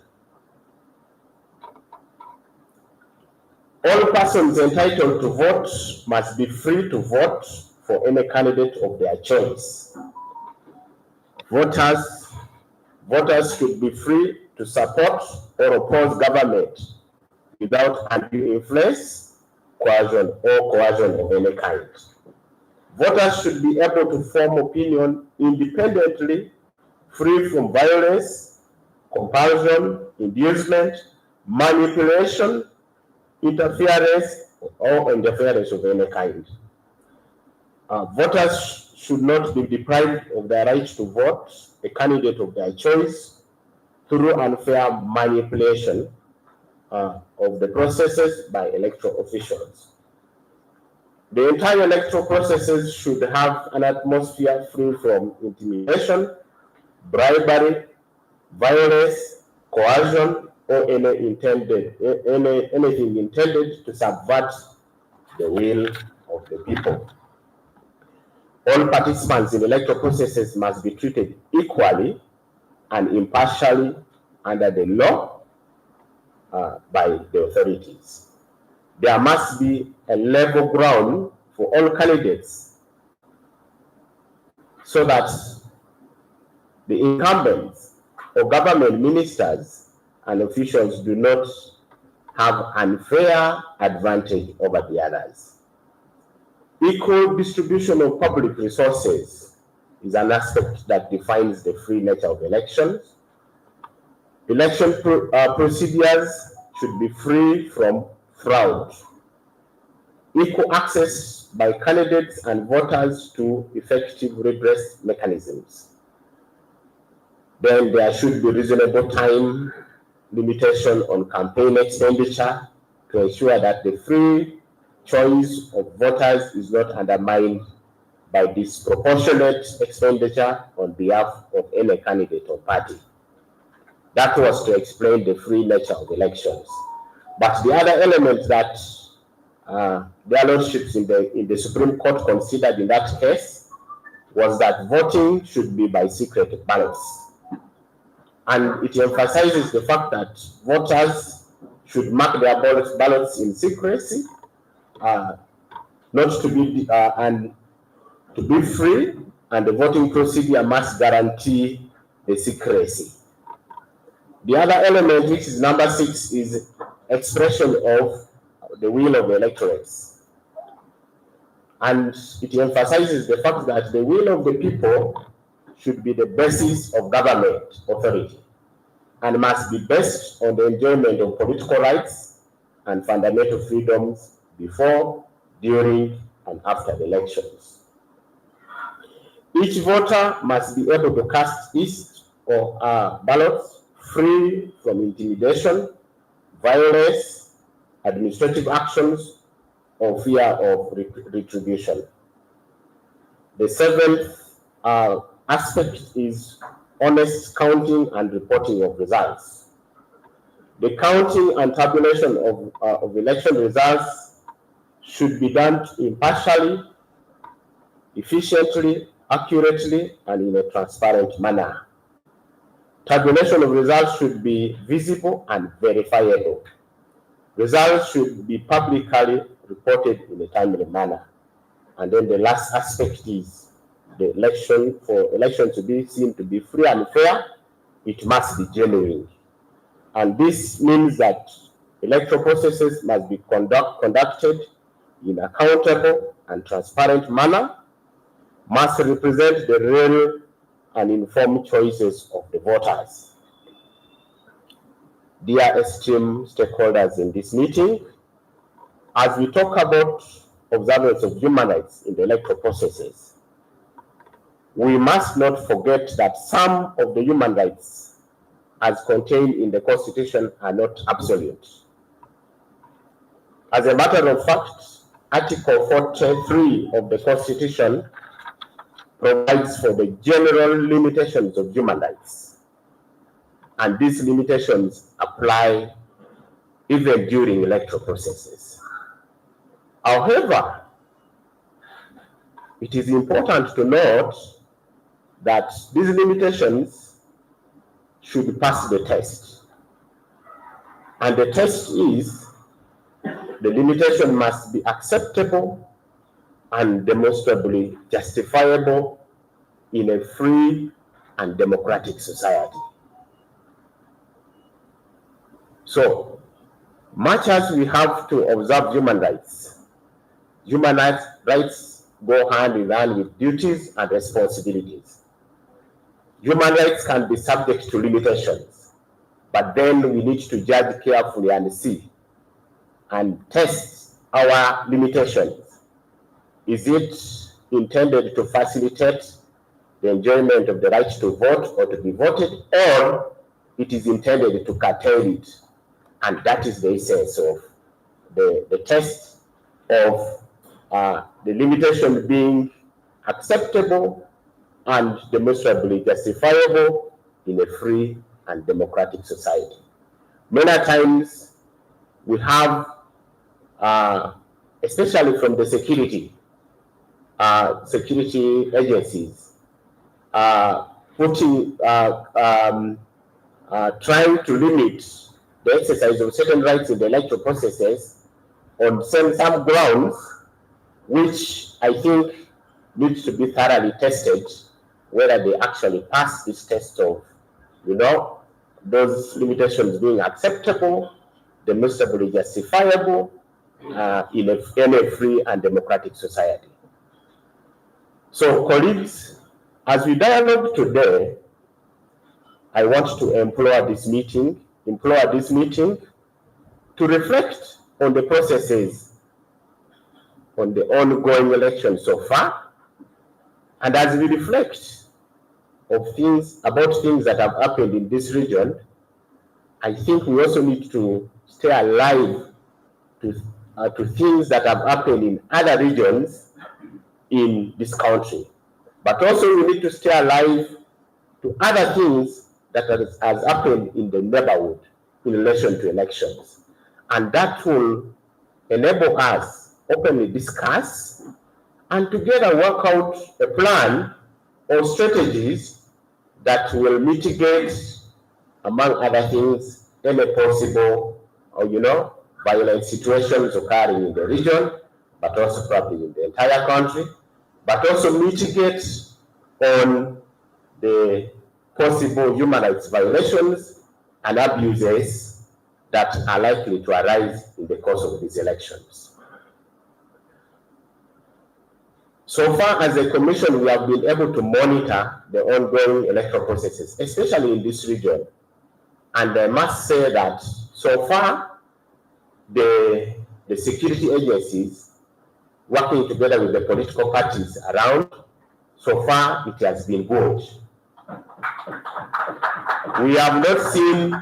All persons entitled to vote must be free to vote for any candidate of their choice. Voters should be free to support or oppose government without undue influence, coercion of any kind. Voters should be able to form opinion independently, free from violence, compulsion, inducement, manipulation, interference, or interference of any kind. Voters should not be deprived of their right to vote a candidate of their choice through unfair manipulation of the processes by electoral officials. The entire electoral processes should have an atmosphere free from intimidation, bribery, violence, coercion, or anything intended to subvert the will of the people. All participants in electoral processes must be treated equally and impartially under the law by the authorities. There must be a level ground for all candidates so that the incumbents or government ministers and officials do not have unfair advantage over the others. Equal distribution of public resources is an aspect that defines the free nature of elections. Election procedures should be free from fraud. Equal access by candidates and voters to effective redress mechanisms. Then there should be reasonable time limitation on campaign expenditure to ensure that the free choice of voters is not undermined by disproportionate expenditure on behalf of any candidate or party. That was to explain the free nature of elections. But the other element that their lordships in the Supreme Court considered in that case was that voting should be by secret ballots. And it emphasizes the fact that voters should mark their ballots in secrecy, not to be and to be free, and the voting procedure must guarantee the secrecy. The other element, which is number 6, is expression of the will of the electorates. And it emphasizes the fact that the will of the people should be the basis of government authority and must be based on the enjoyment of political rights and fundamental freedoms before, during, and after the elections. Each voter must be able to cast his or her ballots free from intimidation, violence, administrative actions, or fear of retribution. The 7th aspect is honest counting and reporting of results. The counting and tabulation of election results should be done impartially, efficiently, accurately, and in a transparent manner. Tabulation of results should be visible and verifiable. Results should be publicly reported in a timely manner. And then the last aspect is the election. For election to be seen to be free and fair, it must be genuine. And this means that electoral processes must be conducted in accountable and transparent manner, must represent the real and informed choices of the voters. Dear esteemed stakeholders in this meeting, as we talk about observance of human rights in the electoral processes, we must not forget that some of the human rights as contained in the Constitution are not absolute. As a matter of fact, Article 43 of the Constitution provides for the general limitations of human rights. And these limitations apply even during electoral processes. However, it is important to note that these limitations should pass the test. And the test is the limitation must be acceptable and demonstrably justifiable in a free and democratic society. So, much as we have to observe human rights go hand in hand with duties and responsibilities. Human rights can be subject to limitations, but then we need to judge carefully and see and test our limitations. Is it intended to facilitate the enjoyment of the right to vote or to be voted, or it is intended to curtail it? And that is the essence of the test of the limitation being acceptable and demonstrably justifiable in a free and democratic society. Many times we have, especially from the security agencies, trying to limit the exercise of certain rights in the electoral processes on some grounds, which I think needs to be thoroughly tested, whether they actually pass this test of, those limitations being acceptable, demonstrably justifiable in a free and democratic society. So, colleagues, as we dialogue today, I want to implore this meeting to reflect on the processes, on the ongoing election so far, and as we reflect about things that have happened in this region, I think we also need to stay alive to things that have happened in other regions in this country. But also we need to stay alive to other things that has happened in the neighborhood in relation to elections. And that will enable us openly discuss and together work out a plan or strategies that will mitigate, among other things, any possible, violent situations occurring in the region, but also probably in the entire country, but also mitigate on the possible human rights violations and abuses that are likely to arise in the course of these elections. So far as a commission, we have been able to monitor the ongoing electoral processes, especially in this region. And I must say that so far, the security agencies working together with the political parties around, so far it has been good. We have not seen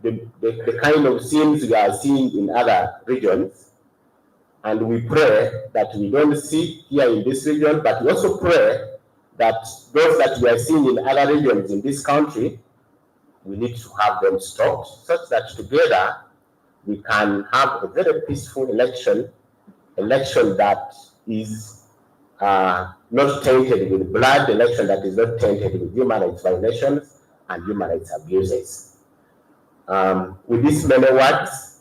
the kind of scenes we are seeing in other regions, and we pray that we don't see here in this region, but we also pray that those that we are seeing in other regions in this country, we need to have them stopped such that together we can have a very peaceful election that is not tainted with blood, election that is not tainted with human rights violations and human rights abuses. With these many words,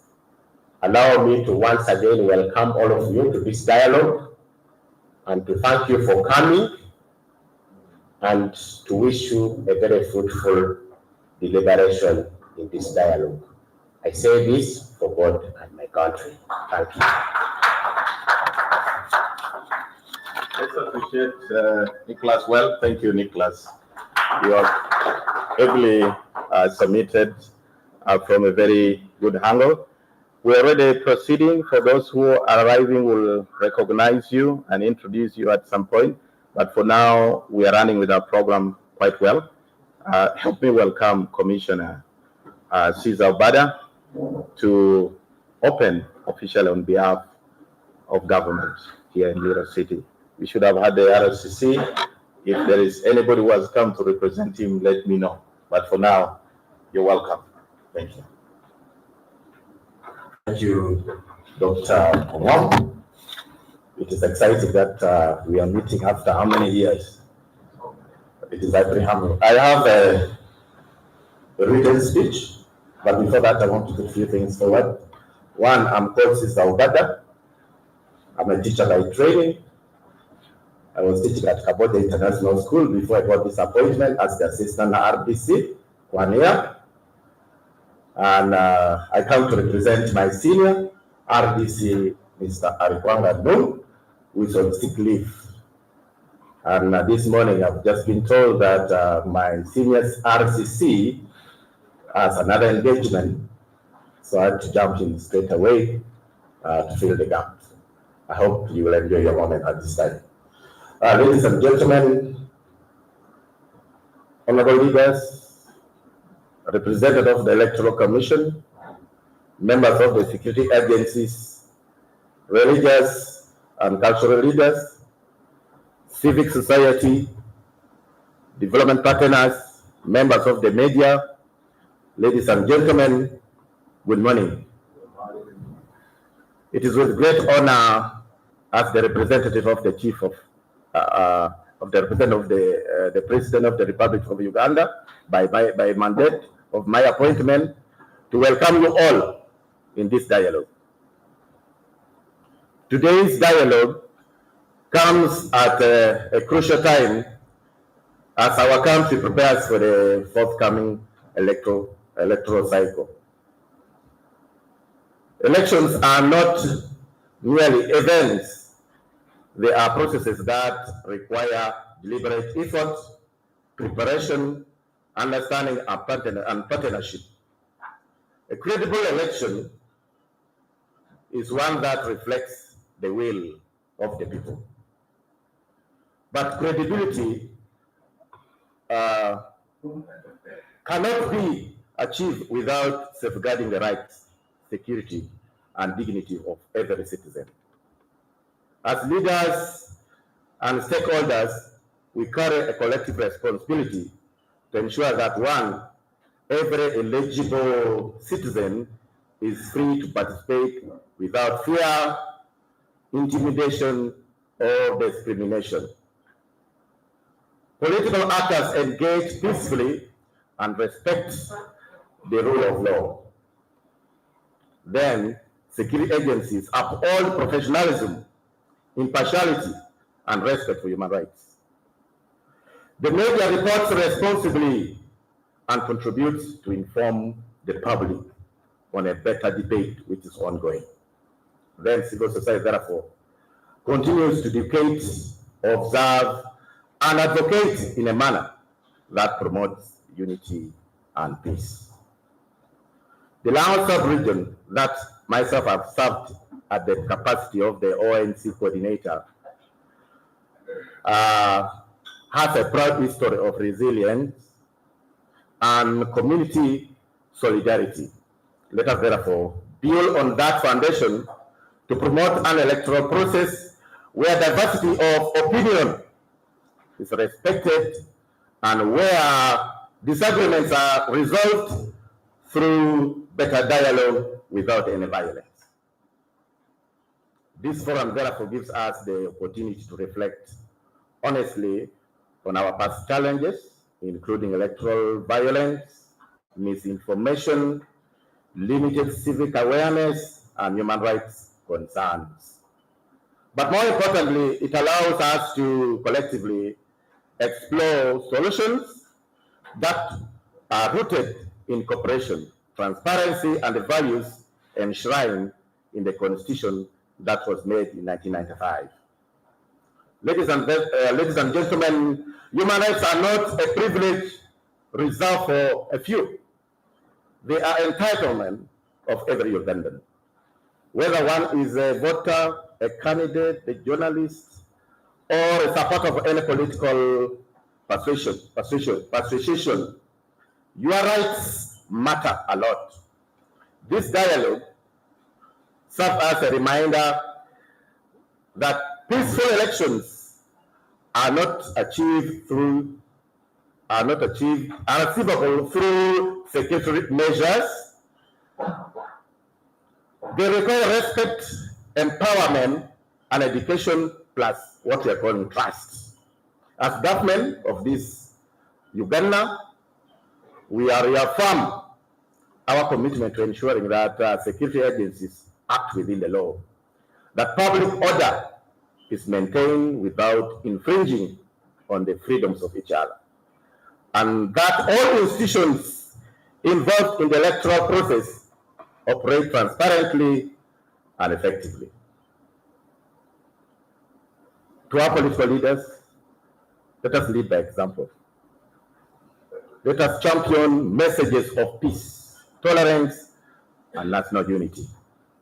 allow me to once again welcome all of you to this dialogue and to thank you for coming and to wish you a very fruitful deliberation in this dialogue. I say this for God and my country. Thank you. Let's appreciate Nicholas well. Thank you, Nicholas. You have ably submitted from a very good angle. We're already proceeding. For those who are arriving, we'll recognize you and introduce you at some point. But for now, we are running with our program quite well. Help me welcome Commissioner Cesar Bada to open officially on behalf of government here in Lira City. We should have had the RCC. If there is anybody who has come to represent him, let me know. But for now, you're welcome. Thank you. Thank you, Dr. Omar. It is exciting that we are meeting after how many years? It is very humble. I have a written speech, but before that, I want to put a few things forward. One, I'm called Cesar Bada. I'm a teacher by training. I was teaching at Kabode International School before I got this appointment as the assistant RDC, 1 year. And I come to represent my senior RDC, Mr. Arikwanga Noon, who is on sick leave. And this morning I've just been told that my senior RCC has another engagement, so I had to jump in straight away to fill the gap. I hope you will enjoy your moment at this time. Ladies and gentlemen, honorable leaders, representatives of the Electoral Commission, members of the security agencies, religious and cultural leaders, civic society, development partners, members of the media, ladies and gentlemen, good morning. It is with great honor as the representative of the chief of the representative of the President of the Republic of Uganda by mandate of my appointment to welcome you all in this dialogue. Today's dialogue comes at a crucial time as our country prepares for the forthcoming electoral cycle. Elections are not merely events, they are processes that require deliberate effort, preparation, understanding, and partnership. A credible election is one that reflects the will of the people. But credibility cannot be achieved without safeguarding the rights, security, and dignity of every citizen. As leaders and stakeholders, we carry a collective responsibility to ensure that every eligible citizen is free to participate without fear, intimidation, or discrimination. Political actors engage peacefully and respect the rule of law. Then, security agencies uphold professionalism, impartiality, and respect for human rights. The media reports responsibly and contributes to inform the public on a better debate which is ongoing. Then civil society, therefore, continues to educate, observe, and advocate in a manner that promotes unity and peace. The Laos sub-region that myself have served at the capacity of the ONC coordinator has a proud history of resilience and community solidarity. Let us therefore build on that foundation to promote an electoral process where diversity of opinion is respected and where disagreements are resolved through better dialogue without any violence. This forum therefore gives us the opportunity to reflect honestly on our past challenges, including electoral violence, misinformation, limited civic awareness, and human rights concerns. But more importantly, it allows us to collectively explore solutions that are rooted in cooperation, transparency, and the values enshrined in the Constitution that was made in 1995. Ladies and gentlemen, human rights are not a privilege reserved for a few. They are entitlement of every Ugandan. Whether one is a voter, a candidate, a journalist, or a supporter of any political persuasion, your rights matter a lot. This dialogue serves as a reminder that peaceful elections are achievable through security measures. They require respect, empowerment, and education, plus what we are calling trust. As government of this Uganda, we are reaffirm our commitment to ensuring that security agencies act within the law, that public order is maintained without infringing on the freedoms of each other, and that all institutions involved in the electoral process operate transparently and effectively. To our political leaders, let us lead by example. Let us champion messages of peace, tolerance, and national unity.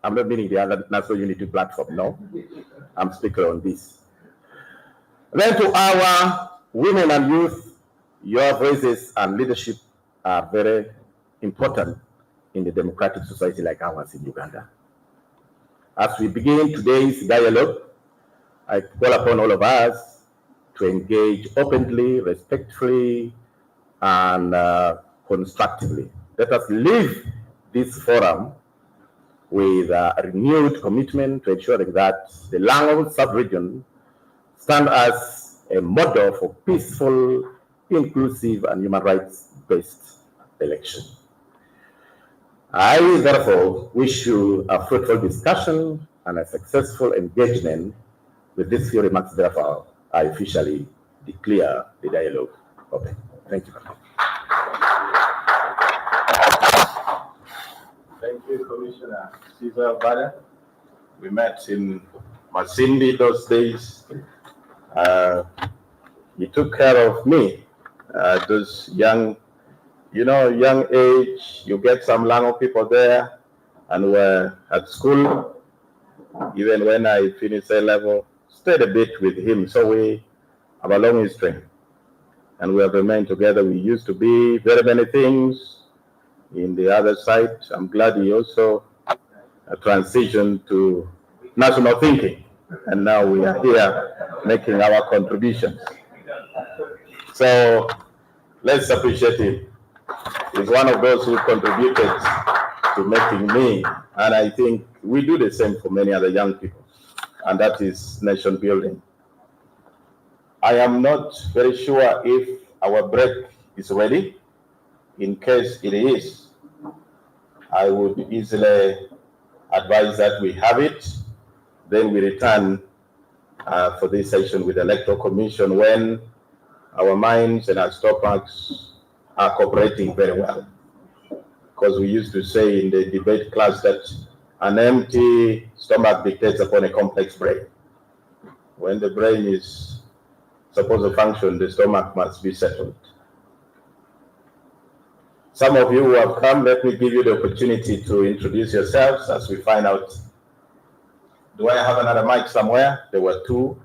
I'm not meaning the other national unity platform, no. I'm speaking on this. Then to our women and youth, your voices and leadership are very important in the democratic society like ours in Uganda. As we begin today's dialogue, I call upon all of us to engage openly, respectfully, and constructively. Let us leave this forum with a renewed commitment to ensuring that the Lango sub-region stand as a model for peaceful, inclusive, and human rights-based election. I therefore wish you a fruitful discussion and a successful engagement. With these few remarks, therefore, I officially declare the dialogue open. Thank you. Thank you, Commissioner Caesar Bada. We met in Masindi those days. He took care of me. Those young age, you get some Lango people there, and we're at school. Even when I finished A level, stayed a bit with him. So we have a long history, and we have remained together. We used to be very many things in the other side. I'm glad he also transitioned to national thinking, and now we are here making our contributions. So let's appreciate him. He's one of those who contributed to making me, and I think we do the same for many other young people, and that is nation building. I am not very sure if our break is ready. In case it is, I would easily advise that we have it. Then we return for this session with the Electoral Commission when our minds and our stomachs are cooperating very well. Because we used to say in the debate class that an empty stomach dictates upon a complex brain. When the brain is supposed to function, the stomach must be settled. Some of you who have come, let me give you the opportunity to introduce yourselves as we find out. Do I have another mic somewhere? There were two.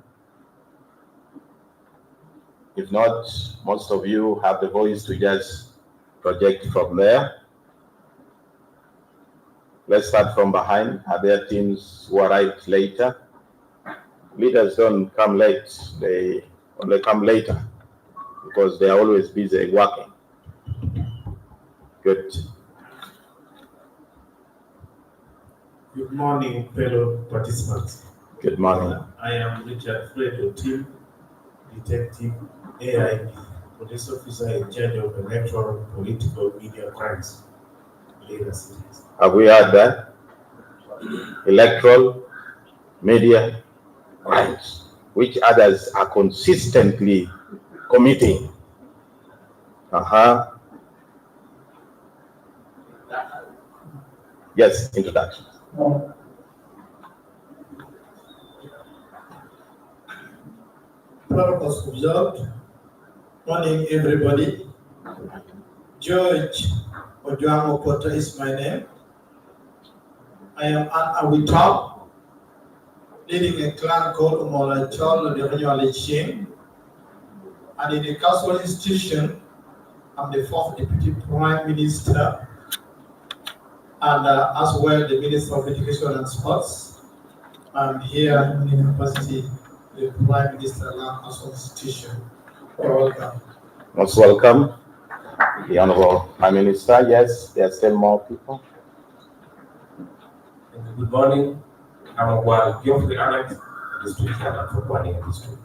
If not, most of you have the voice to just project from there. Let's start from behind. Are there teams who arrived later? Leaders don't come late, they only come later because they are always busy working. Good. Good morning, fellow participants. Good morning. I am Richard Fredo Tim, Detective AIP, Police Officer in charge of Electoral Political Media Crimes, Lira City. Have we heard that? Electoral media crimes, which others are consistently committing. Yes, introduction. Protocols observed. Morning, everybody. George Ojuango Potter is my name. I am an Awitop, leading a clan called Umola Chol, the Renewal Chain. And in the cultural institution, I'm the fourth Deputy Prime Minister, and as well the Minister of Education and Sports. I'm here in the capacity of the Prime Minister Council Institution. You're welcome. Most welcome. The Honorable Prime Minister. Yes, there are still more people. Good morning. I'm Geoffrey Alex, District Chairman for Planning District.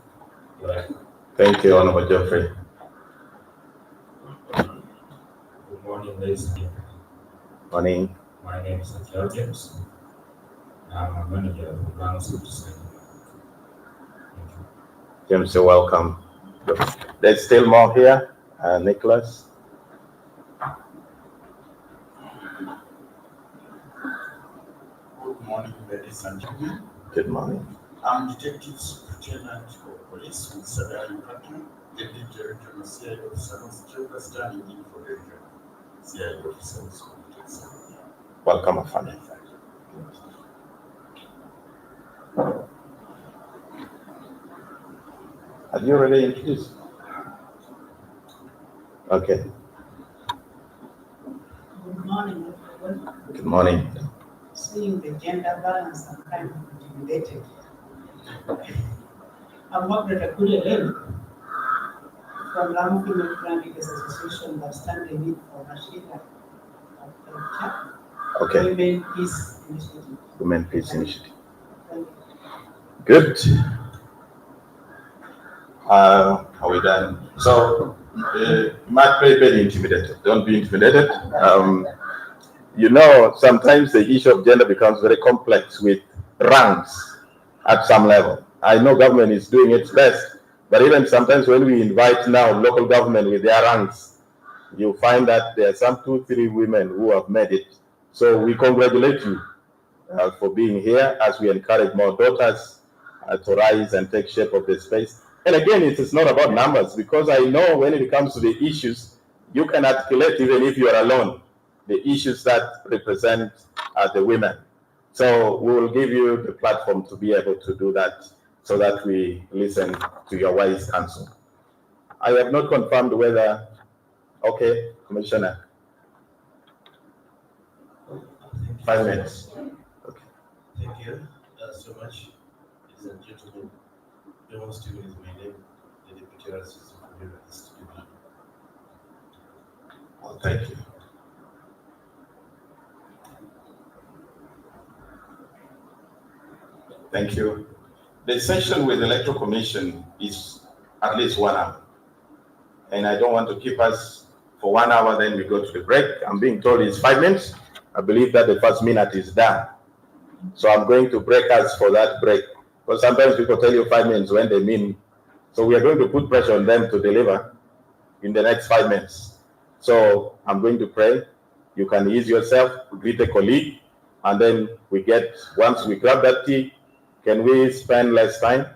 Thank you, Honorable Geoffrey. Good morning, ladies and gentlemen. Morning. My name is Akil James. I'm a manager of Uganda City. James, you're welcome. There's still more here. Nicholas. Good morning, ladies and gentlemen. Good morning. I'm Detective Superintendent of Police with Sagara, Uganda, Deputy Director of CI Officer Concentrator, standing in for the region. CI Officer was committed. Welcome, Afani. Have you already introduced? Okay. Good morning, everyone. Good morning. Seeing the gender balance, I'm kind of intimidated. I'm Margaret Akule from Lamu Female Crime Leaders Association that stand in need for Rashida. Okay. Women Peace Initiative. Women Peace Initiative. Good. Are we done? So, you might be very intimidated. Don't be intimidated. You know, sometimes the issue of gender becomes very complex with ranks at some level. I know government is doing its best, but even sometimes when we invite now local government with their ranks, you find that there are some 2-3 women who have made it. So we congratulate you for being here as we encourage more daughters to rise and take shape of the space. And again, it is not about numbers, because I know when it comes to the issues, you can articulate even if you are alone, the issues that represent the women. So we will give you the platform to be able to do that so that we listen to your wise counsel. I have not confirmed whether, okay, Commissioner. 5 minutes. Okay. Thank you so much, ladies and gentlemen. John Stephen is my name, the Deputy RCC for Lira East Uganda. Well, thank you. Thank you. The session with the Electoral Commission is at least 1 hour. And I don't want to keep us for 1 hour, then we go to the break. I'm being told it's 5 minutes. I believe that the first minute is done. So I'm going to break us for that break. Because sometimes people tell you 5 minutes when they mean. So we are going to put pressure on them to deliver in the next 5 minutes. So I'm going to pray. You can ease yourself, greet a colleague, and then once we grab that tea, can we spend less time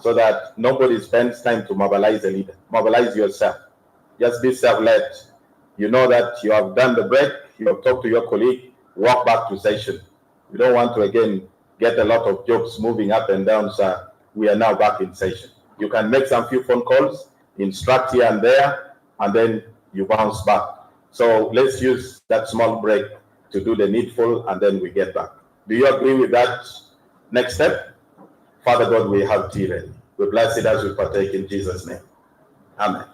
so that nobody spends time to mobilize a leader? Mobilize yourself. Just be self-led. You know that you have done the break, you have talked to your colleague, walk back to session. We don't want to, again, get a lot of jokes moving up and down, so we are now back in session. You can make some few phone calls, instruct here and there, and then you bounce back. So let's use that small break to do the needful, and then we get back. Do you agree with that next step? Father God, we have tea ready. We bless it as we partake in Jesus' name. Amen.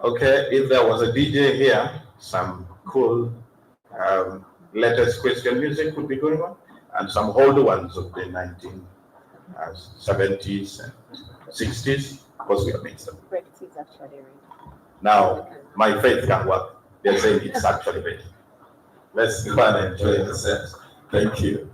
Okay, if there was a DJ here, some cool latest Christian music would be going on, and some old ones of the 1970s and 60s, of course we have mixed them. Now, my faith can work. They're saying it's actually ready. Let's go and enjoy ourselves. Thank you.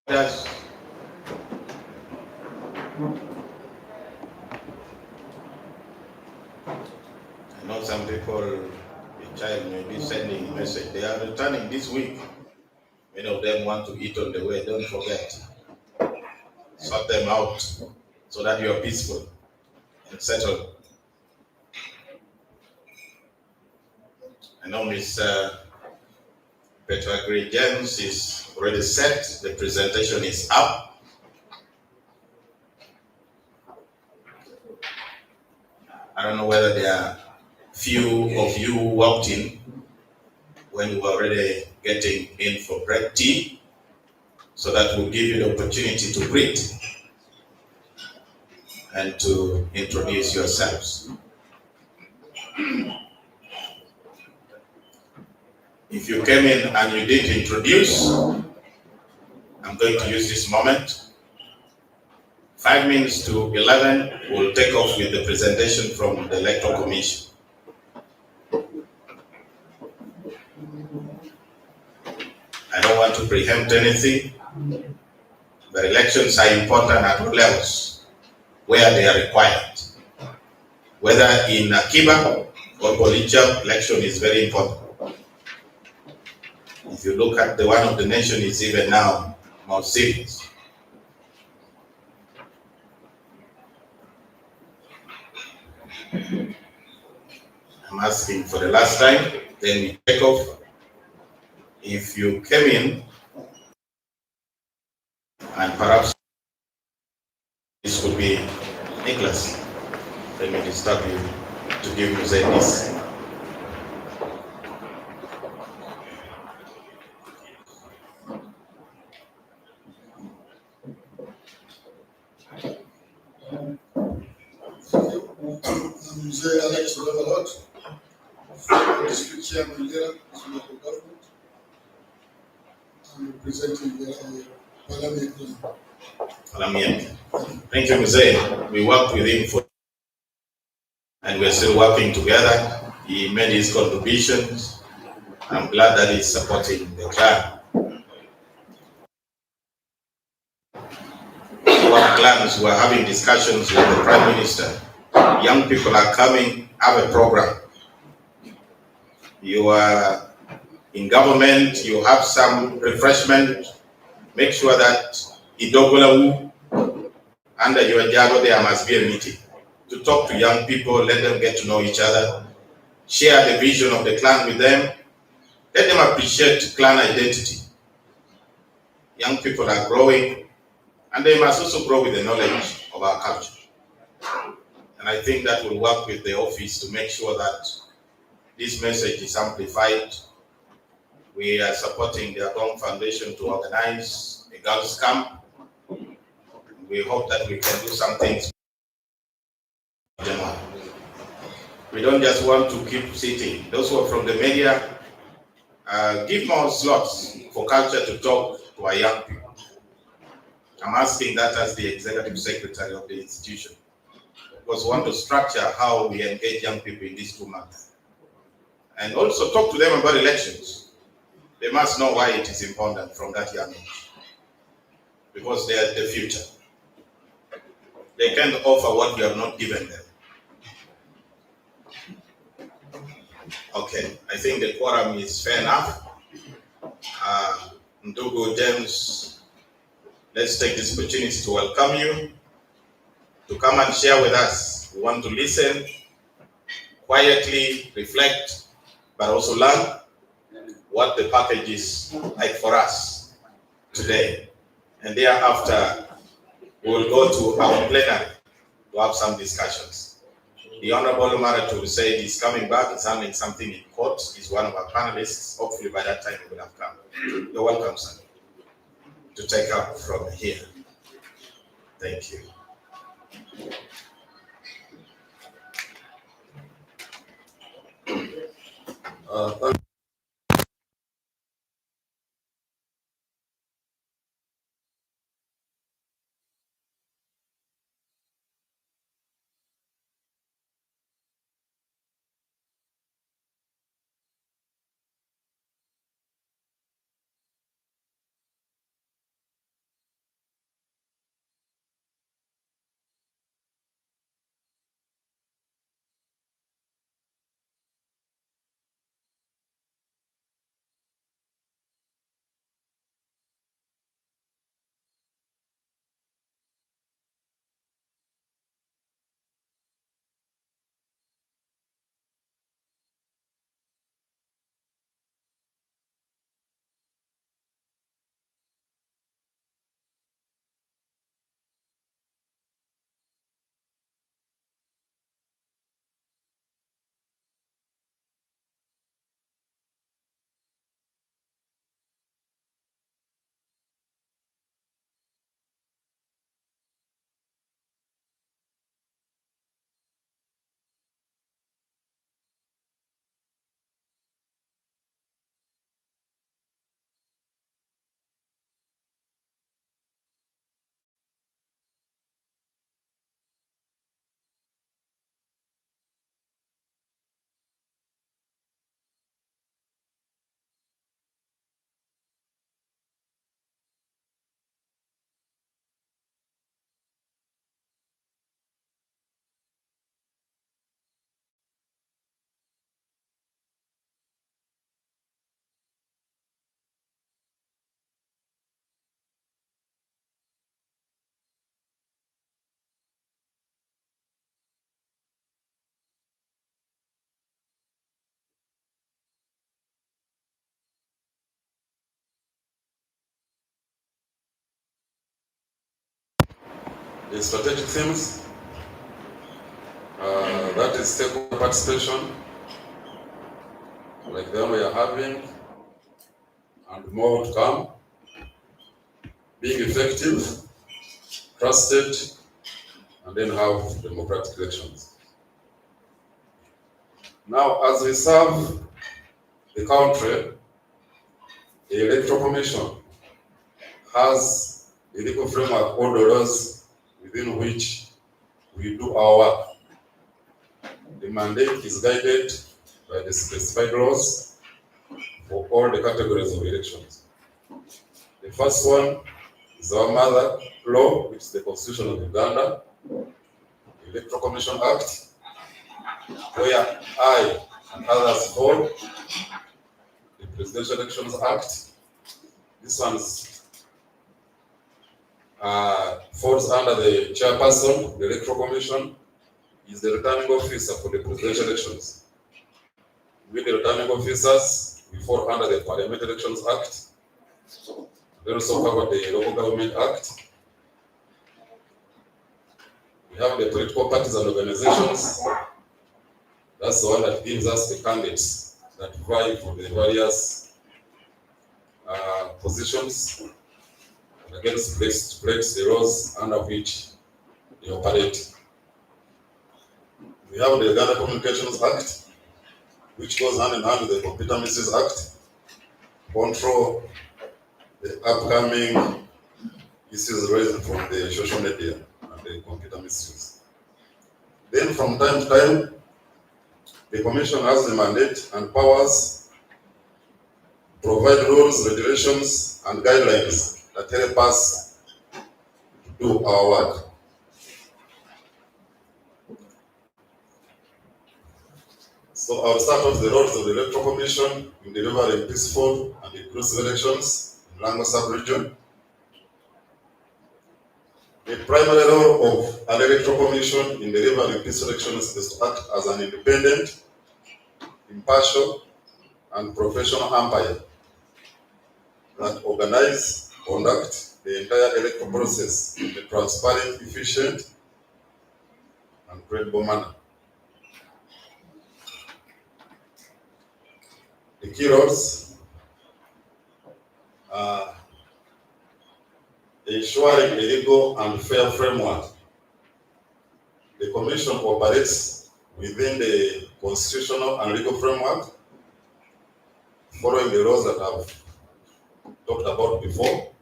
Yes. I know some people, a child may be sending a message. They are returning this week. Many of them want to eat on the way. Don't forget. Sort them out so that you are peaceful and settled. I know Miss Petra Gray James is already set. The presentation is up. I don't know whether there are few of you who walked in when we were already getting in for break tea, so that will give you the opportunity to greet and to introduce yourselves. If you came in and you didn't introduce, I'm going to use this moment. 5 minutes to 11, we'll take off with the presentation from the Electoral Commission. I don't want to preempt anything, but elections are important at all levels where they are required. Whether in Akiba or Bolivia, election is very important. If you look at the one of the nation, is even now more serious. I'm asking for the last time, then we take off. If you came in, and perhaps this could be Nicholas, let me disturb you to give you this. I'm Mzee Alex Olavalot, District Chairman Lira, local government. I'm representing the Parliament. Thank you, Mzee. We worked with him and we're still working together. He made his contributions. I'm glad that he's supporting the clan. Our clans were having discussions with the Prime Minister. Young people are coming, have a program. You are in government, you have some refreshment. Make sure that Idogolawu, under your jago, there must be a meeting to talk to young people, let them get to know each other, share the vision of the clan with them, let them appreciate clan identity. Young people are growing, and they must also grow with the knowledge of our culture. And I think that will work with the office to make sure that this message is amplified. We are supporting the Agong Foundation to organize a girls' camp. We hope that we can do some things. We don't just want to keep sitting. Those who are from the media, give more slots for culture to talk to our young people. I'm asking that as the executive secretary of the institution, because we want to structure how we engage young people in these 2 months. And also talk to them about elections. They must know why it is important from that young age, because they are the future. They can't offer what you have not given them. Okay, I think the quorum is fair enough. Ndugu James, let's take this opportunity to welcome you to come and share with us. We want to listen, quietly reflect, but also learn what the package is like for us today. And thereafter, we will go to our plenary to have some discussions. The Honorable Maratul said he's coming back, he's handling something in court. He's one of our panelists. Hopefully by that time he will have come. You're welcome, sir, to take up from here. Thank you. the strategic themes, that is stakeholder participation, like the one we are having, and more to come, being effective, trusted, and then have democratic elections. Now, as we serve the country, the Electoral Commission has a legal framework or the laws within which we do our work. The mandate is guided by the specified laws for all the categories of elections. The first one is our mother law, which is the Constitution of Uganda, the Electoral Commission Act, where I and others fall, the Presidential Elections Act. This one falls under the chairperson. The Electoral Commission is the returning officer for the presidential elections. With the returning officers, we fall under the Parliamentary Elections Act. We also cover the Local Government Act. We have the political parties and organizations. That's the one that gives us the candidates that vie for the various positions and against place the laws under which they operate. We have the Uganda Communications Act, which goes hand in hand with the Computer Misuse Act, control the upcoming issues raised from the social media and the computer misuse. Then from time to time, the Commission has the mandate and powers to provide rules, regulations, and guidelines that help us do our work. So I'll start off the roles of the Electoral Commission in delivering peaceful and inclusive elections in Lango sub-region. The primary role of an Electoral Commission in delivering peaceful elections is to act as an independent, impartial, and professional umpire that organize, conduct the entire electoral process in a transparent, efficient, and credible manner. The key roles are ensuring a legal and fair framework. The Commission operates within the constitutional and legal framework, following the laws that I've talked about before,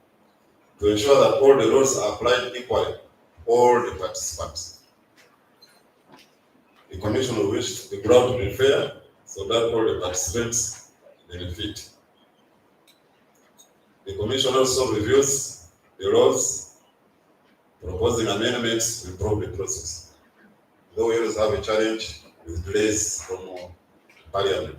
to ensure that all the laws are applied equally to all the participants. The Commission will wish the ground to be fair so that all the participants benefit. The Commission also reviews the laws, proposing amendments to improve the process. Though we always have a challenge with delays from Parliament.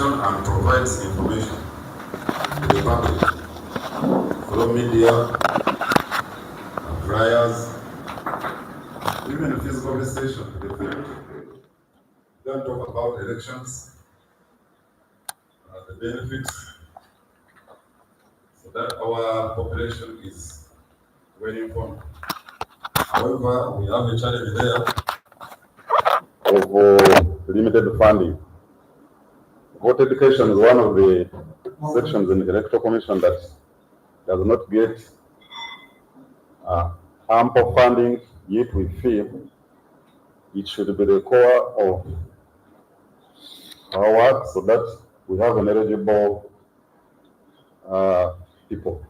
And provides information to the public through media, flyers, even physical visitation to the field. We don't talk about elections, the benefits, so that our population is well informed. However, we have a challenge there of limited funding. Voter education is one of the sections in the Electoral Commission that does not get ample funding, yet we feel it should be the core of our work so that we have an eligible people.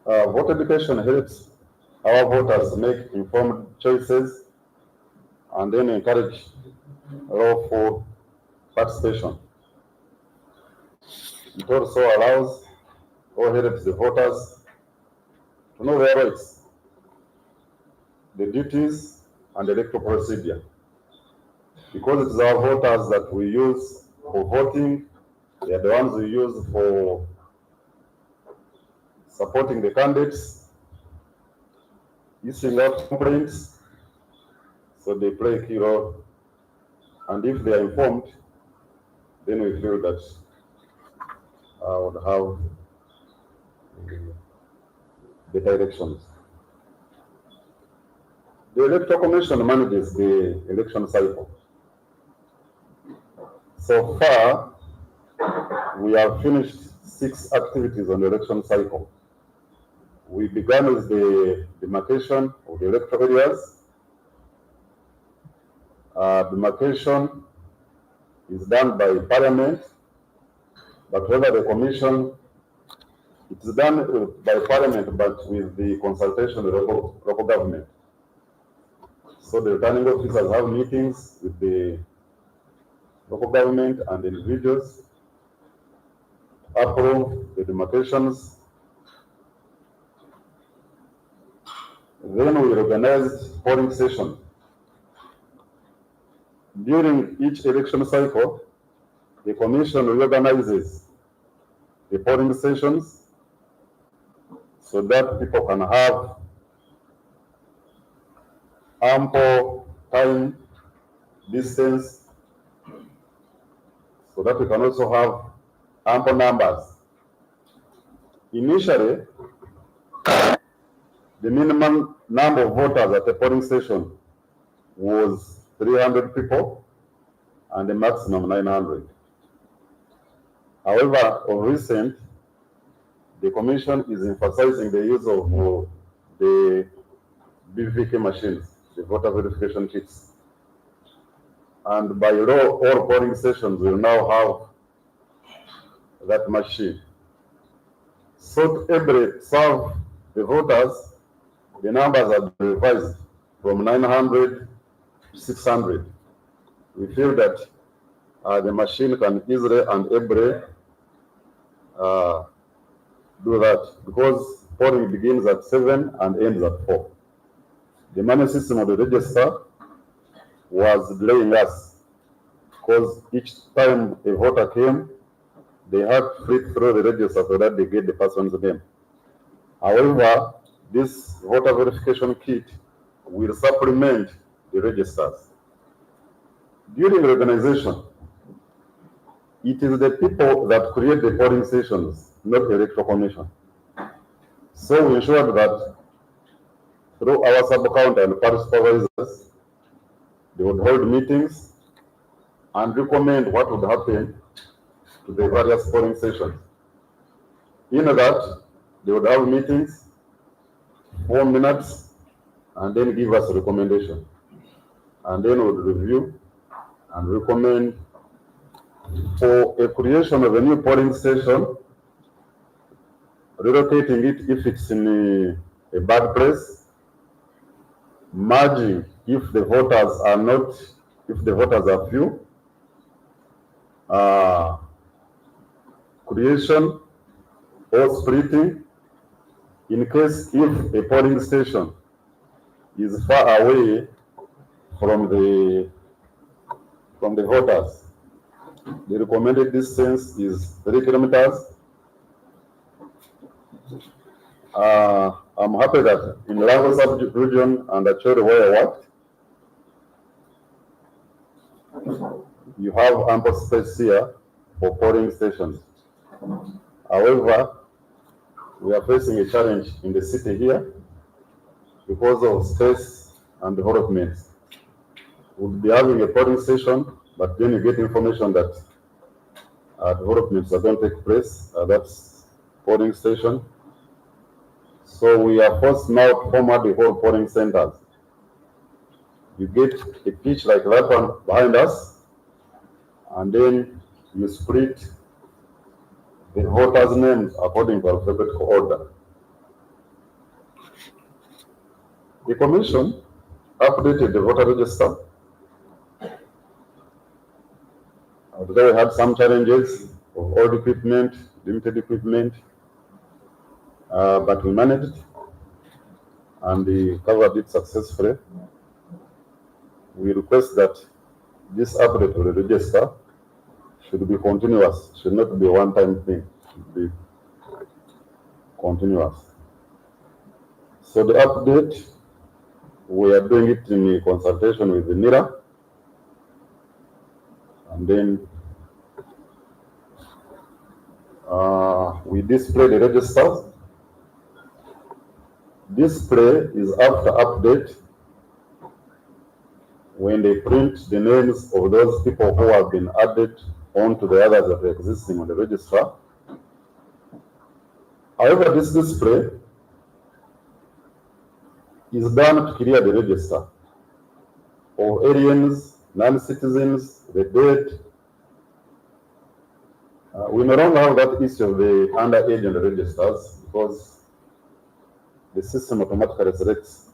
Voter education helps our voters make informed choices and then encourage lawful participation. It also allows or helps the voters to know their rights, the duties, and the electoral procedure. Because it's our voters that we use for voting, they are the ones we use for supporting the candidates, issuing out complaints, so they play a key role And if they are informed, then we feel that I would have the directions. The Electoral Commission manages the election cycle. So far, we have finished 6 activities on the election cycle. We began with the demarcation of the electoral areas. Demarcation is done by Parliament, but whether the Commission, it is done by Parliament, but with the consultation of the local government. So the returning officers have meetings with the local government and individuals, approve the demarcations. Then we organized polling sessions. During each election cycle, the Commission reorganizes the polling sessions so that people can have ample time, distance, so that we can also have ample numbers. Initially, the minimum number of voters at a polling station was 300 people and the maximum 900. However, of recent, the Commission is emphasizing the use of the BVK machines, the voter verification kits. And by law, all polling stations will now have that machine. So to every serve the voters, the numbers are revised from 900 to 600. We feel that the machine can easily and every do that because polling begins at 7 and ends at 4. The manual system of the register was delaying us because each time a voter came, they had to flip through the register so that they get the person's name. However, this voter verification kit will supplement the registers. During the organization, it is the people that create the polling stations, not the Electoral Commission. So we ensured that through our sub-counter and party supervisors, they would hold meetings and recommend what would happen to the various polling stations. In that, they would have meetings, 4 minutes, and then give us a recommendation. And then we would review and recommend for a creation of a new polling station, relocating it if it's in a bad place, merging if the voters are not, if the voters are few, creation or splitting in case if a polling station is far away from the voters. The recommended distance is 3 kilometers. I'm happy that in Lago sub-region and Acholi where I worked, you have ample space here for polling stations. However, we are facing a challenge in the city here because of space and developments. We'll be having a polling station, but then you get information that developments are going to take place at that polling station. So we are forced now to format the whole polling centers. You get a pitch like that one behind us, and then you split the voters' names according to alphabetical order. The Commission updated the voter register. Although we had some challenges of old equipment, limited equipment, but we managed and we covered it successfully. We request that this update of the register should be continuous, should not be a one-time thing, should be continuous. So the update, we are doing it in consultation with the Lira. And then we display the registers. Display is after update, when they print the names of those people who have been added onto the others that are existing on the register. However, this display is done to clear the register of aliens, non-citizens, the dead. We no longer have that issue of the underage on the registers because the system automatically selects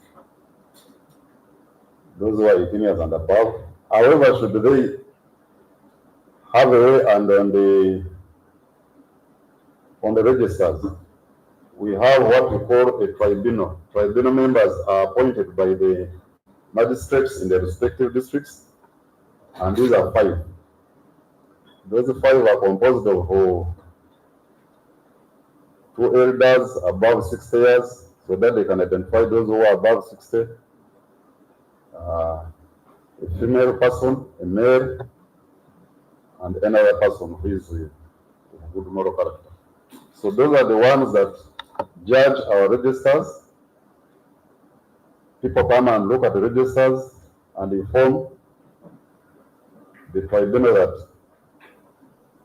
those who are 18 years and above. However, should they have a way and on the registers, we have what we call a tribunal. Tribunal members are appointed by the magistrates in their respective districts, and these are 5. Those 5 are composed of 2 elders above 60 years, so that they can identify those who are above 60, a female person, a male, and another person who is with good moral character. So those are the ones that judge our registers. People come and look at the registers and inform the tribunal that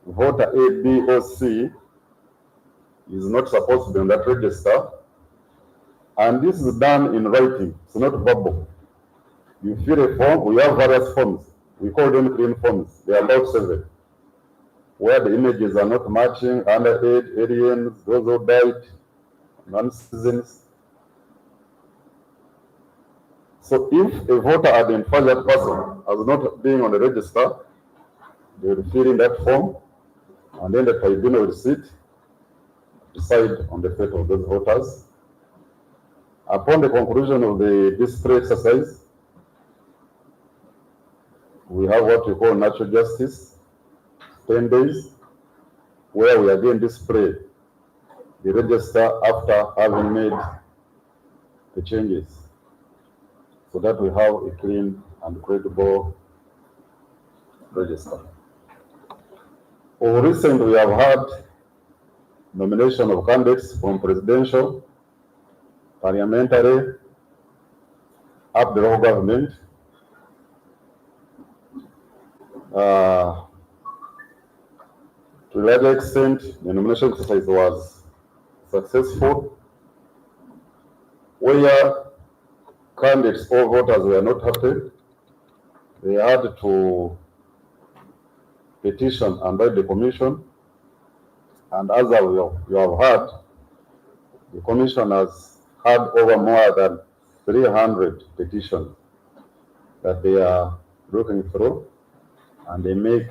voter A, B, or C is not supposed to be on that register. And this is done in writing, it's not verbal. You fill a form, we have various forms. We call them green forms. They are about 7. Where the images are not matching, underage, aliens, those who died, non-citizens. So if a voter identifies that person as not being on the register, they will fill in that form, and then the tribunal will sit, decide on the fate of those voters. Upon the conclusion of the display exercise, we have what we call natural justice, 10 days, where we again display the register after having made the changes, so that we have a clean and credible register. Of recent, we have had nomination of candidates from presidential, parliamentary, up the local government. To a large extent, the nomination exercise was successful, where candidates or voters were not happy. They had to petition under the commission, and as you have heard, the commission has had over more than 300 petitions that they are looking through, and they make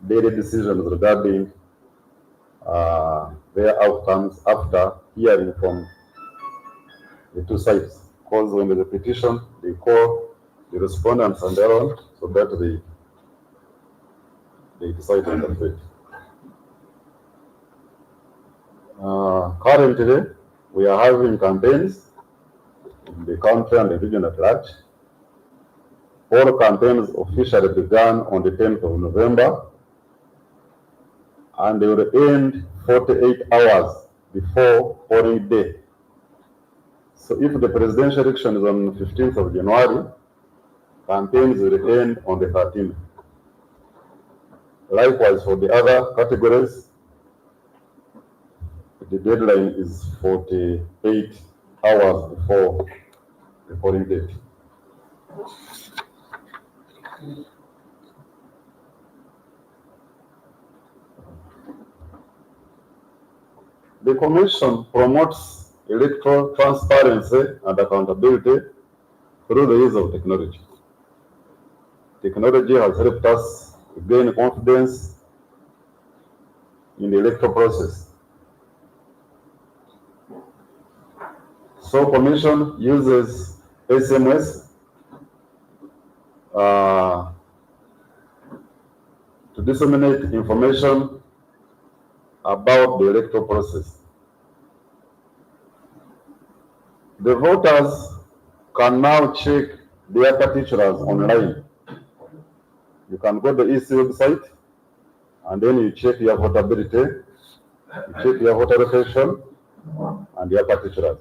daily decisions regarding their outcomes after hearing from the 2 sides. Because when there's a petition, they call the respondents and their own, so that they decide on the fate. Currently, we are having campaigns in the country and the region at large. All campaigns officially began on the 10th of November, and they will end 48 hours before polling day. So if the presidential election is on the 15th of January, campaigns will end on the 13th. Likewise, for the other categories, the deadline is 48 hours before the polling date. The Commission promotes electoral transparency and accountability through the use of technology. Technology has helped us gain confidence in the electoral process. So Commission uses SMS to disseminate information about the electoral process. The voters can now check their particulars online You can go to the EC website and then you check your votability, you check your voter location and your particulars.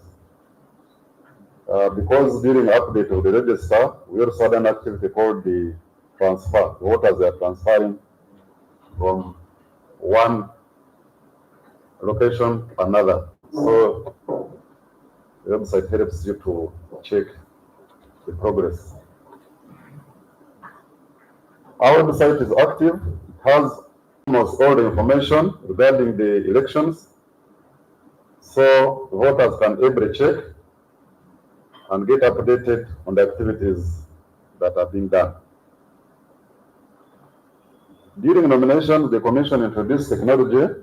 Because during update of the register, we also had an activity called the transfer. The voters are transferring from one location to another. So the website helps you to check the progress. Our website is active. It has almost all the information regarding the elections. So voters can able check and get updated on the activities that are being done. During nominations, the Commission introduced technology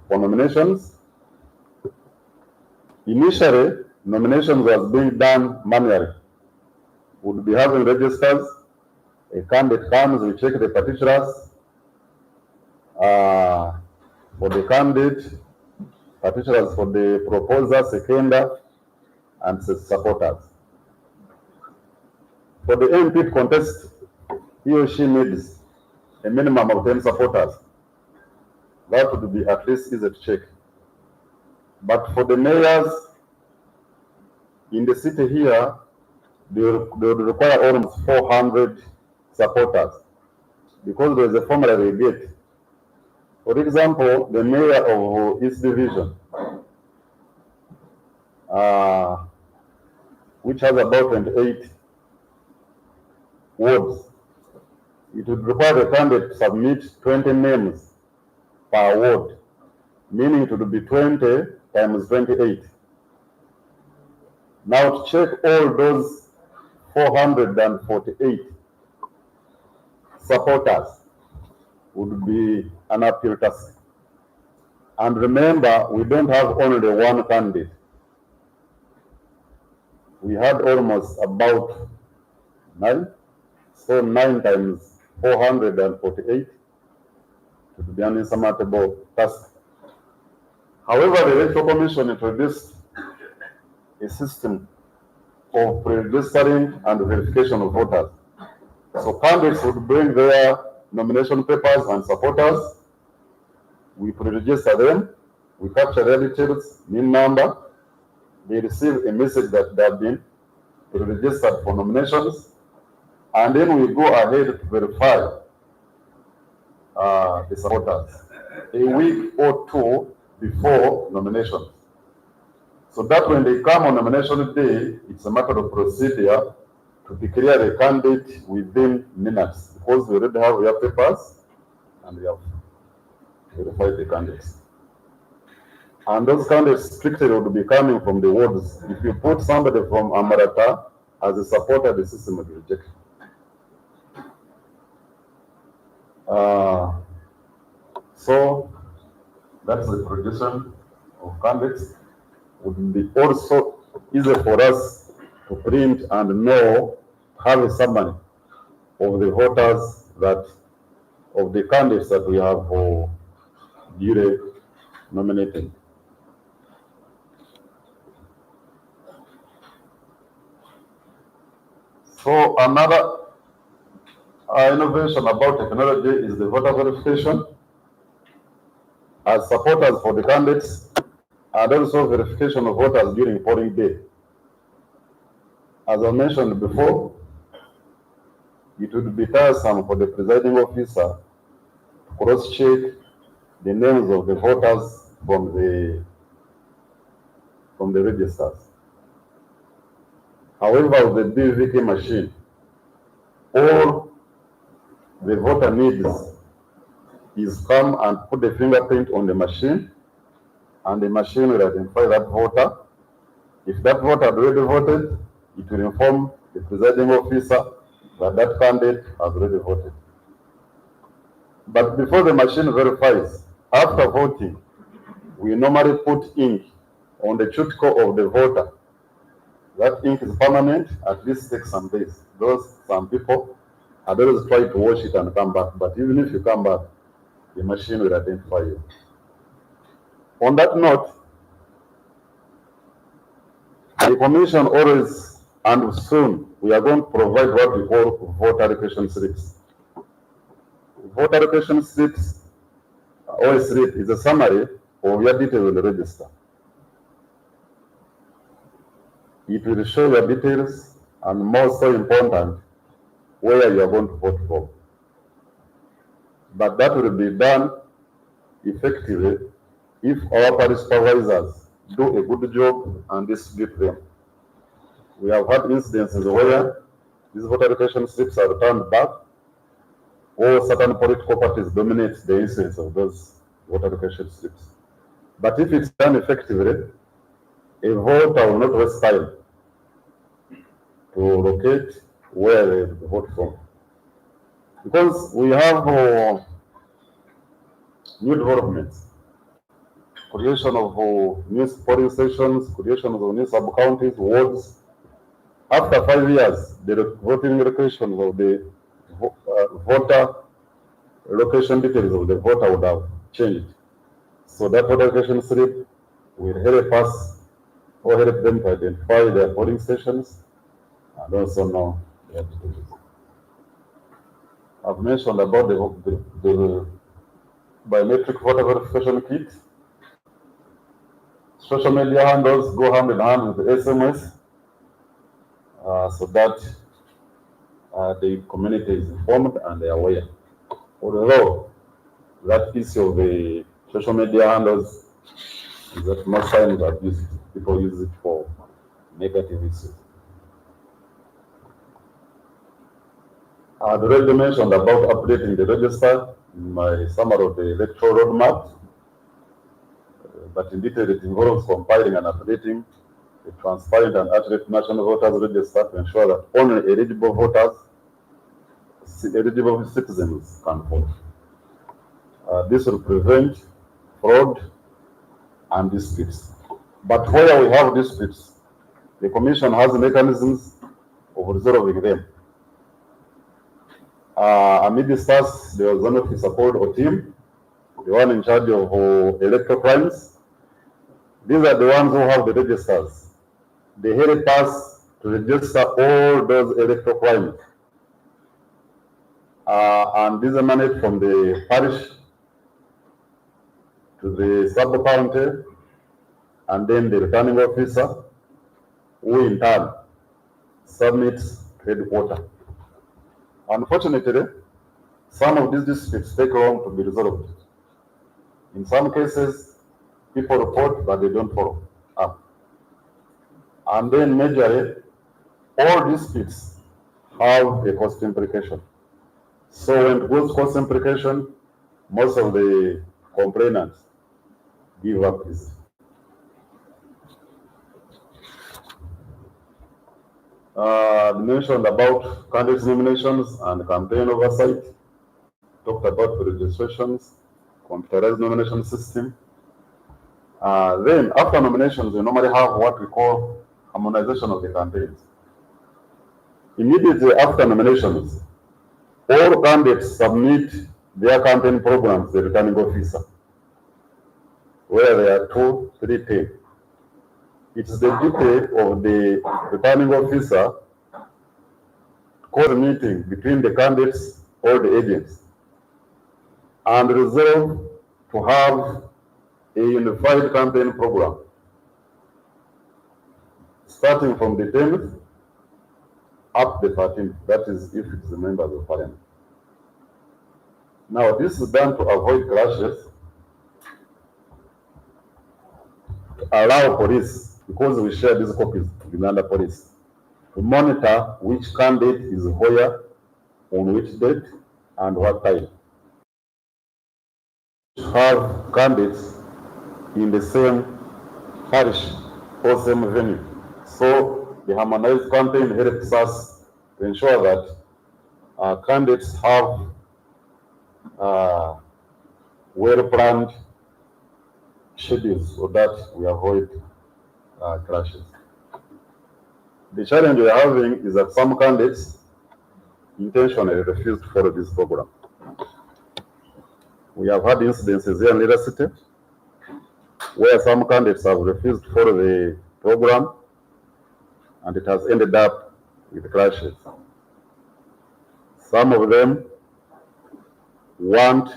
for nominations. Initially, nominations was being done manually. We'll be having registers. A candidate comes, we check the particulars for the candidate, particulars for the proposer, seconder, and supporters. For the MP contest, he or she needs a minimum of 10 supporters. That would be at least easy to check. But for the mayors in the city here, they would require almost 400 supporters because there is a formula they get. For example, the mayor of East Division, which has about 28 wards, it would require the candidate to submit 20 names per ward, meaning it would be 20 times 28. Now to check all those 448 supporters would be an uphill task. And remember, we don't have only one candidate. We had almost about 9. So 9 times 448 would be an insurmountable task. However, the Electoral Commission introduced a system of pre-registering and verification of voters. So candidates would bring their nomination papers and supporters. We pre-register them. We capture their details, NIN number. They receive a message that they have been pre-registered for nominations. And then we go ahead to verify the supporters a week or two before nominations. So that when they come on nomination day, it's a matter of procedure to declare the candidate within minutes because we already have your papers and we have verified the candidates. And those candidates strictly would be coming from the wards. If you put somebody from Amarata as a supporter, the system will reject. So that's the production of candidates. Would be also easy for us to print and know, have a summary of the voters that, of the candidates that we have duly nominated. So another innovation about technology is the voter verification as supporters for the candidates and also verification of voters during polling day. As I mentioned before, it would be tiresome for the presiding officer to cross-check the names of the voters from the registers. However, with the BVK machine, all the voter needs is come and put the fingerprint on the machine, and the machine will identify that voter. If that voter had already voted, it will inform the presiding officer that that candidate has already voted. But before the machine verifies, after voting, we normally put ink on the cuticle of the voter. That ink is permanent, at least takes some days. Some people had always tried to wash it and come back, but even if you come back, the machine will identify you. On that note, the Commission always and soon we are going to provide what we call voter education slips. voter allocation slips or a slip is a summary of your details on the register. It will show your details and, more so important, where you are going to vote for. But that will be done effectively if our parish supervisors do a good job and distribute them. We have had incidences where these voter allocation slips are returned back, or certain political parties dominate the incidence of those voter allocation slips. But if it's done effectively, a voter will not waste time to locate where they vote from. Because we have new developments, creation of new polling stations, creation of new sub-counties, wards. After 5 years, the voting locations of the voter location details of the voter would have changed. So that voter location slip will help us or help them to identify their polling stations and also know their details. I've mentioned about the biometric voter verification kit. Social media handles go hand in hand with the SMS so that the community is informed and they are aware. Although that issue of the social media handles is that most times people use it for negative issues. I've already mentioned about updating the register in my summary of the electoral roadmap, but in detail it involves compiling and updating a transparent and accurate national voters register to ensure that only eligible voters, eligible citizens can vote. This will prevent fraud and disputes. But where we have disputes, the Commission has mechanisms of resolving them. Amidst us, there was one officer called OTIM, the one in charge of electoral crimes. These are the ones who have the registers. They help us to register all those electoral crimes. And these emanate from the parish to the sub-county and then the returning officer, who in turn submits to headquarters. Unfortunately, some of these disputes take long to be resolved. In some cases, people report but they don't follow up. And then majorly, all disputes have a cost implication. So when it goes cost implication, most of the complainants give up easily. Mentioned about candidate nominations and campaign oversight, talked about the registrations, computerized nomination system. Then after nominations, we normally have what we call harmonization of the campaigns. Immediately after nominations, all candidates submit their campaign programs to the returning officer, where there are 2, 3, 10. It is the duty of the returning officer to call a meeting between the candidates or the agents and resolve to have a unified campaign program starting from the 10th up the 13th, that is if it's the members of parliament. Now this is done to avoid clashes, to allow police, because we share these copies with Uganda police, to monitor which candidate is where, on which date, and what time. Have candidates in the same parish or same venue. So the harmonized campaign helps us to ensure that candidates have well-planned schedules so that we avoid clashes. The challenge we are having is that some candidates intentionally refuse to follow this program. We have had incidences here in Lira City where some candidates have refused to follow the program and it has ended up with clashes. Some of them want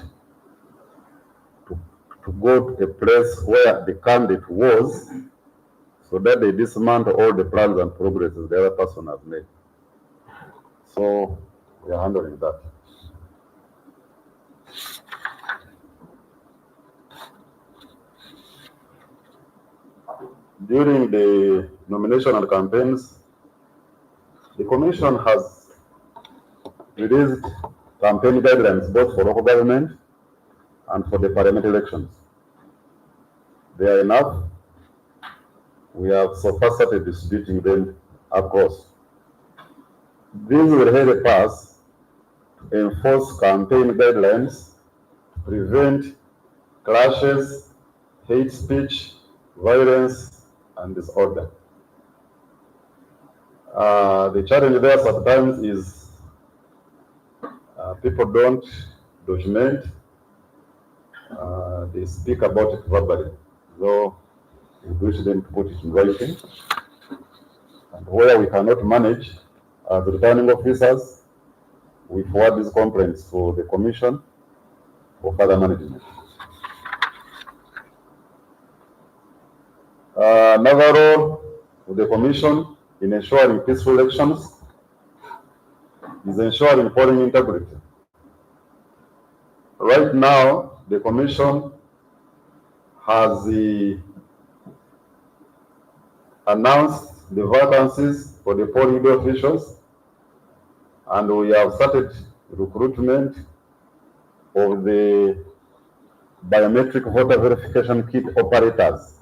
to go to a place where the candidate was, so that they dismantle all the plans and progresses the other person has made. So we are handling that. During the nomination and campaigns, the Commission has released campaign guidelines both for local government and for the parliament elections. They are enough. We have so far started distributing them across. These will help us to enforce campaign guidelines, prevent clashes, hate speech, violence, and disorder. The challenge there sometimes is people don't document, they speak about it verbally. So we wish them to put it in writing. And where we cannot manage, as returning officers, we forward these complaints to the Commission for further management. Another role of the Commission in ensuring peaceful elections is ensuring polling integrity. Right now, the Commission has announced the vacancies for the polling day officials, and we have started recruitment of the biometric voter verification kit operators.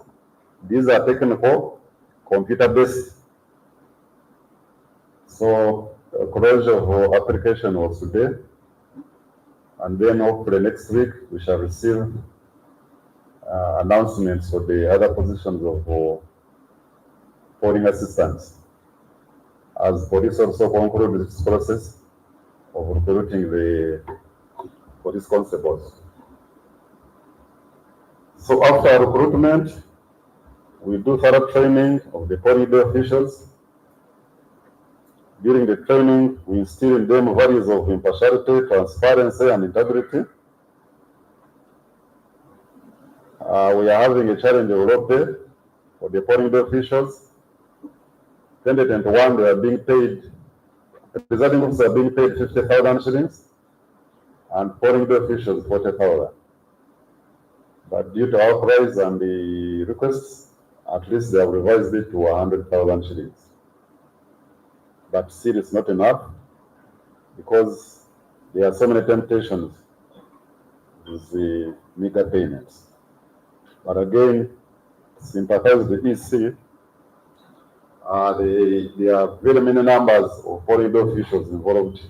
These are technical, computer-based. So closure of application was today, and then hopefully next week we shall receive announcements for the other positions of polling assistants, as police also conclude this process of recruiting the police constables. So after recruitment, we do thorough training of the polling day officials. During the training, we instill in them values of impartiality, transparency, and integrity. We are having a challenge of low pay for the polling day officials. 2021, they are being paid, the presiding officers are being paid 50,000 shillings, and polling day officials 40,000. But due to our price and the requests, at least they have revised it to 100,000 shillings. But still, it's not enough because there are so many temptations with the meager payments. But again, sympathize with the EC. There are very many numbers of polling officials involved.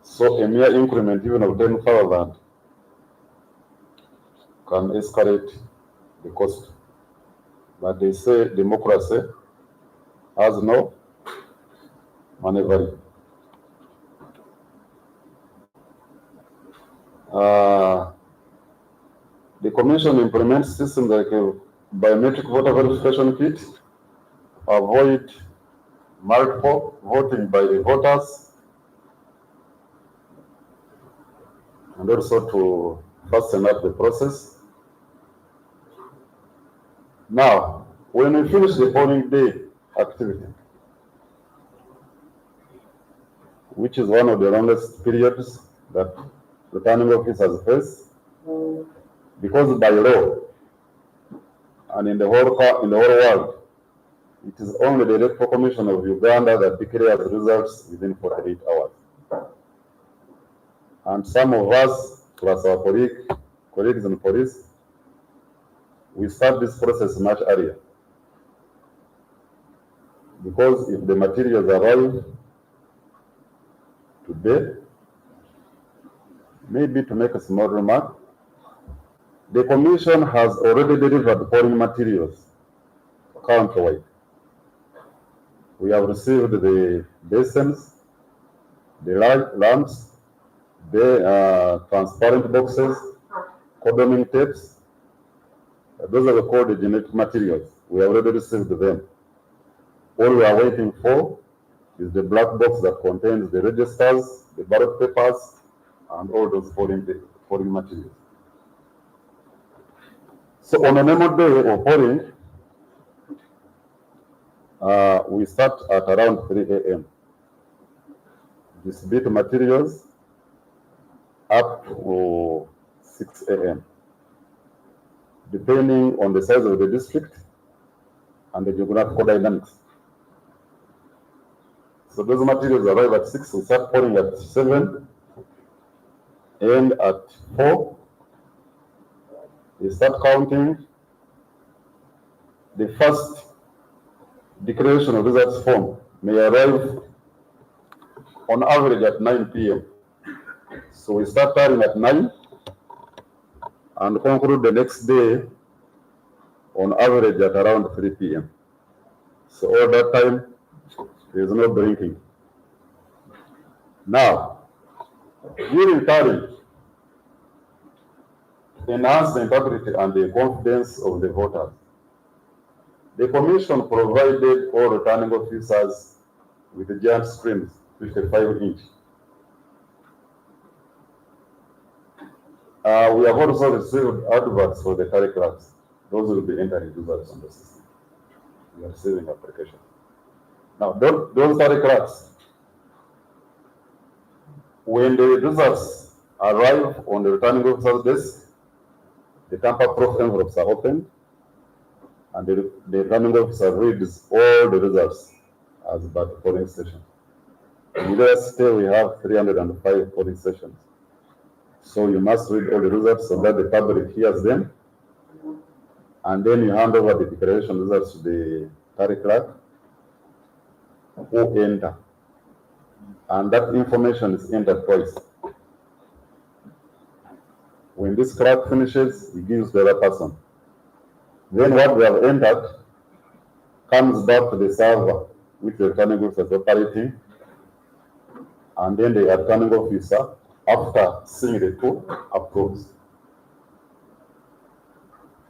So a mere increment, even of 10,000, can escalate the cost. But they say democracy has no maneuvering. The Commission implements systems like a biometric voter verification kit, avoid multiple voting by the voters, and also to fasten up the process. Now, when we finish the polling day activity, which is one of the longest periods that returning officers face, because by law and in the whole world, it is only the Electoral Commission of Uganda that declares results within 48 hours. And some of us, plus our colleagues in police, we start this process much earlier. Because if the materials arrive today, maybe to make a small remark, the Commission has already delivered polling materials countrywide. We have received the basins, the lamps, the transparent boxes, cordoning tapes. Those are called the genetic materials. We already received them. All we are waiting for is the black box that contains the registers, the ballot papers, and all those polling materials. So on a normal day of polling, we start at around 3 a.m. Distribute materials up to 6 a.m. depending on the size of the district and the geographical dynamics. So those materials arrive at 6, we start pouring at 7, and at 4, we start counting. The first declaration of results form may arrive on average at 9 p.m. So we start tallying at 9 and conclude the next day on average at around 3 p.m. So all that time, there is no drinking. Now, during tallying, enhance the integrity and the confidence of the voters. The Commission provided all returning officers with giant screens, 55-inch. We have also received adverts for the tally clerks. Those will be entering results on the system. We are receiving applications. Now, those tally clerks, when the results arrive on the returning officer's desk, the tamper-proof envelopes are opened, and the returning officer reads all the results as per the polling station. In Lira State, we have 305 polling stations. So you must read all the results so that the public hears them, and then you hand over the declaration results to the tally clerk who enter. And that information is entered twice. When this clerk finishes, he gives the other person. Then what we have entered comes back to the server, which the returning officer is operating, and then the returning officer, after seeing the two, approves.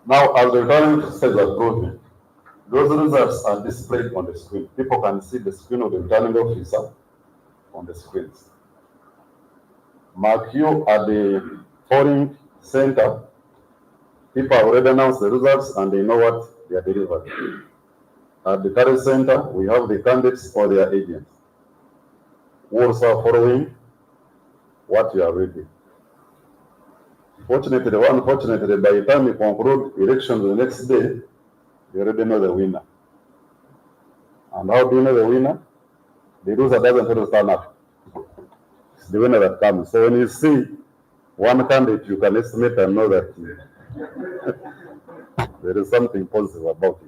Now, as the returning officer is approving, those results are displayed on the screen. People can see the screen of the returning officer on the screens. Mark you at the polling center. People have already announced the results and they know what they are delivering. At the tally center, we have the candidates or their agents who also are following what you are reading. Fortunately or unfortunately, by the time we conclude elections the next day, you already know the winner. And how do you know the winner? The loser doesn't have to stand up. It's the winner that comes. So when you see one candidate, you can estimate and know that there is something positive about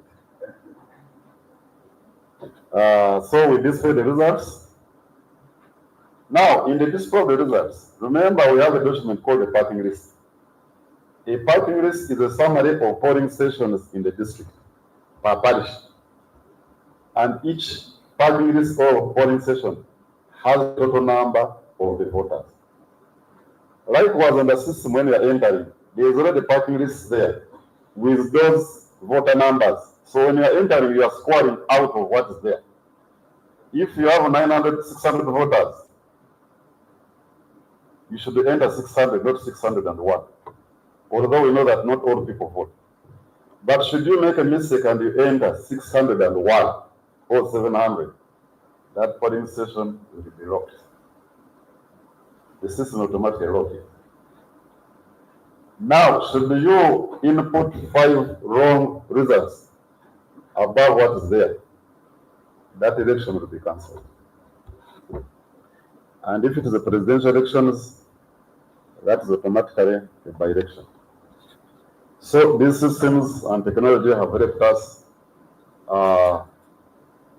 it. So we display the results. Now, in the display of the results, remember we have a document called the parking list. A parking list is a summary of polling stations in the district per parish. And each parking list or polling station has a total number of the voters. Likewise, on the system when you are entering, there is already parking lists there with those voter numbers. So when you are entering, you are scoring out of what is there. If you have 900, 600 voters, you should enter 600, not 601. Although we know that not all people vote. But should you make a mistake and you enter 601 or 700, that polling station will be locked. The system automatically locks it. Now, should you input 5 wrong results above what is there, that election will be cancelled. And if it is a presidential elections, that is automatically a by-election. So these systems and technology have helped us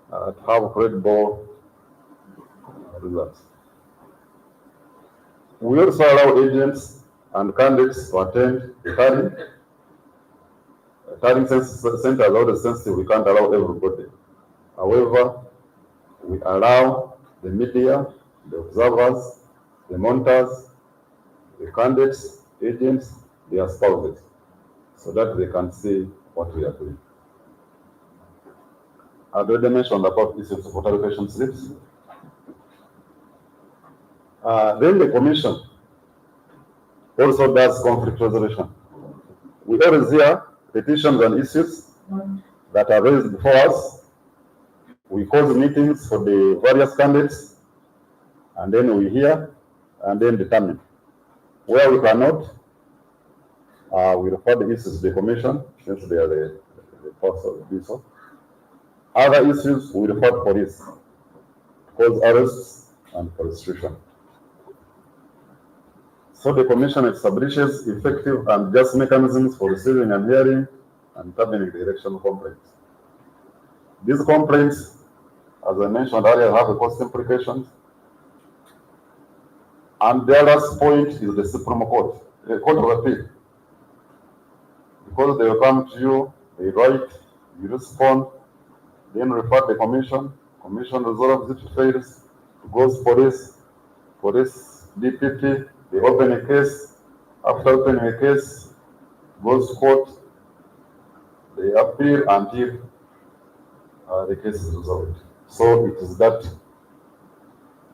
have credible results. We also allow agents and candidates to attend the tallying. Tallying centers are always sensitive, we can't allow everybody. However, we allow the media, the observers, the monitors, the candidates, agents, their spouses, so that they can see what we are doing. I've already mentioned about issues of voter allocation slips. Then the commission also does conflict resolution. We always hear petitions and issues that are raised before us. We cause meetings for the various candidates, and then we hear and then determine. Where we cannot, we refer the issues to the commission, since they are the force of do so. Other issues we refer to police, cause arrests and prosecution. So the commission establishes effective and just mechanisms for receiving and hearing and determining the election complaints. These complaints, as I mentioned earlier, have a cost implications. And the last point is the Supreme Court, the Court of Appeal. Because they will come to you, they write, you respond, then refer to the commission resolves it, fails, goes police, DPP, they open a case, after opening a case, goes to court, they appeal until the case is resolved. So it is that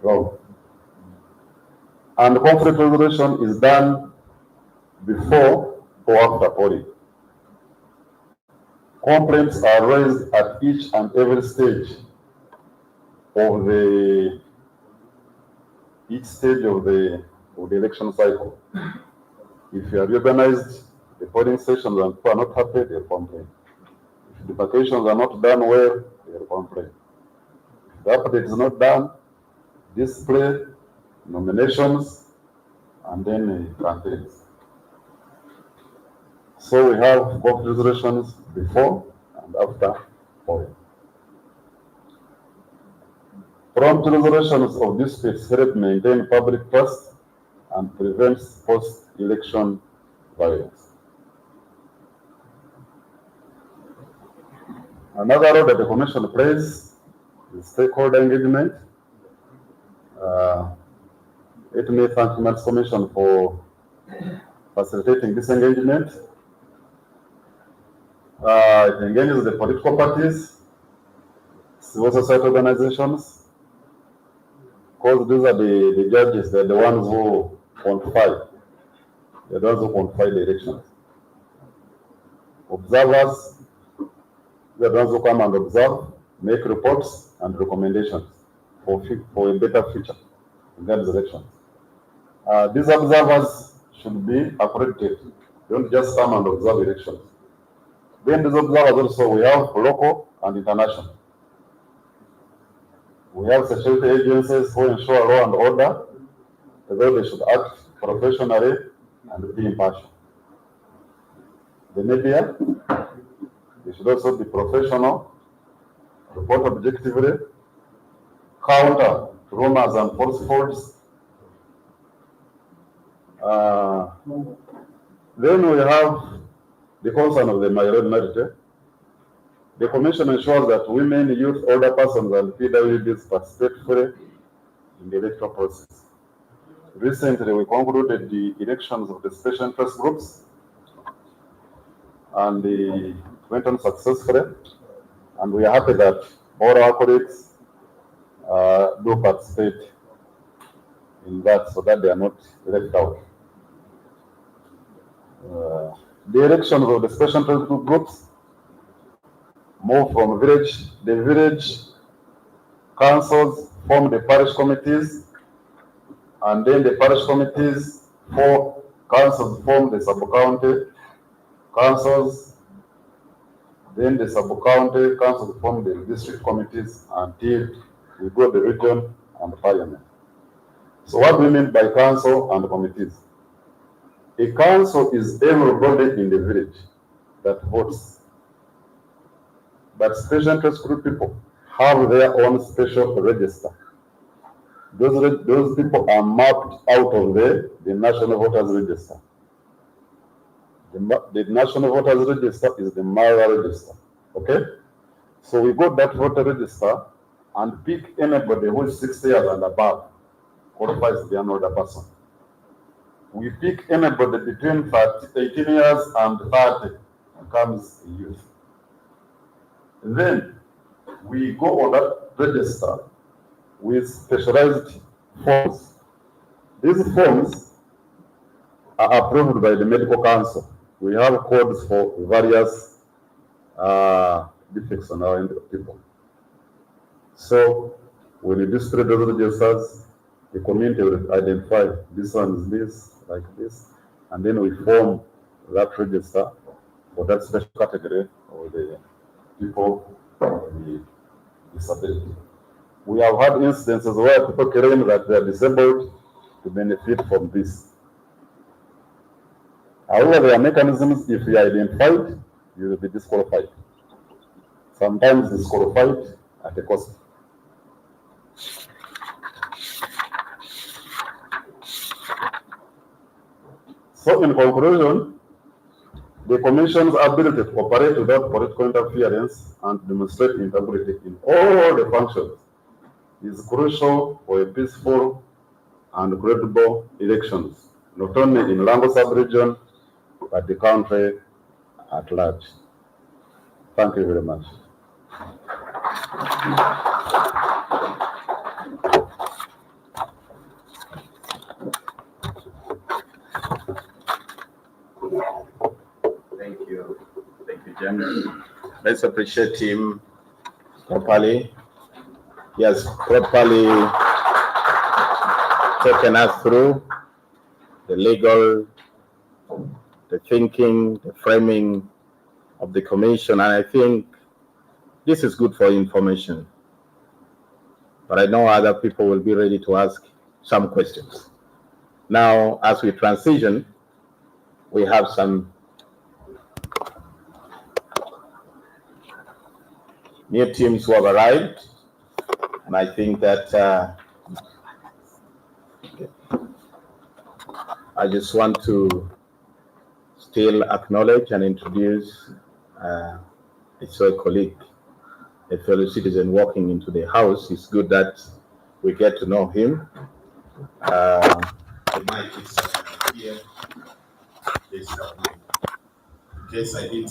wrong. And conflict resolution is done before or after polling. Complaints are raised at each and every stage of the election cycle. If you are reorganized, the polling sessions and people are not happy, they complain. If the vacations are not done well, they complain. If the update is not done, display, nominations, and then campaigns. So we have conflict resolutions before and after polling. Prompt resolutions of disputes help maintain public trust and prevents post-election violence. Another role that the Commission plays is stakeholder engagement. Let me thank the Commission for facilitating this engagement. It engages the political parties, civil society organizations, because these are the judges, they're the ones who quantify. They're the ones who quantify the elections. Observers, they're the ones who come and observe, make reports and recommendations for a better future in those elections. These observers should be accredited. They don't just come and observe elections. Then these observers also, we have local and international. We have security agencies who ensure law and order, although they should act professionally and be impartial. The media, they should also be professional, report objectively, counter rumors and falsehoods. Then we have the concern of the minority. The Commission ensures that women, youth, older persons, and PWDs participate fully in the electoral process. Recently, we concluded the elections of the special interest groups, and they went on successfully. And we are happy that all our colleagues do participate in that, so that they are not left out. The elections of the special interest groups move from the village councils form the parish committees, and then the parish committees councils form the sub-county councils, then the sub-county councils form the district committees until we go to the region and the parliament. So what do we mean by council and committees? A council is everybody in the village that votes. But special interest group people have their own special register. Those people are mapped out of the National Voters Register. The National Voters Register is the Mara Register. Okay? So we got that voter register and pick anybody who is 60 years and above, qualifies to be an older person. We pick anybody between 18 years and 30 becomes a youth. Then we go on that register with specialized forms. These forms are approved by the medical council. We have codes for various defects on our end of people. So when you distribute those registers, the community will identify this one is this, like this, and then we form that register for that special category of the people with disability. We have had instances where people claim that they are disabled to benefit from this. However, there are mechanisms. If you are identified, you will be disqualified. Sometimes disqualified at a cost. So in conclusion, the Commission's ability to operate without political interference and demonstrate integrity in all the functions is crucial for a peaceful and credible elections, not only in Lango sub-region, but the country at large. Thank you very much. Thank you. Thank you, James. Let's appreciate him properly. He has properly taken us through the legal, the thinking, the framing of the commission, and I think this is good for information. But I know other people will be ready to ask some questions. Now, as we transition, we have some new teams who have arrived, and I think that I just want to still acknowledge and introduce a colleague, a fellow citizen walking into the house. It's good that we get to know him. The mic is here. Please help me. In case I did.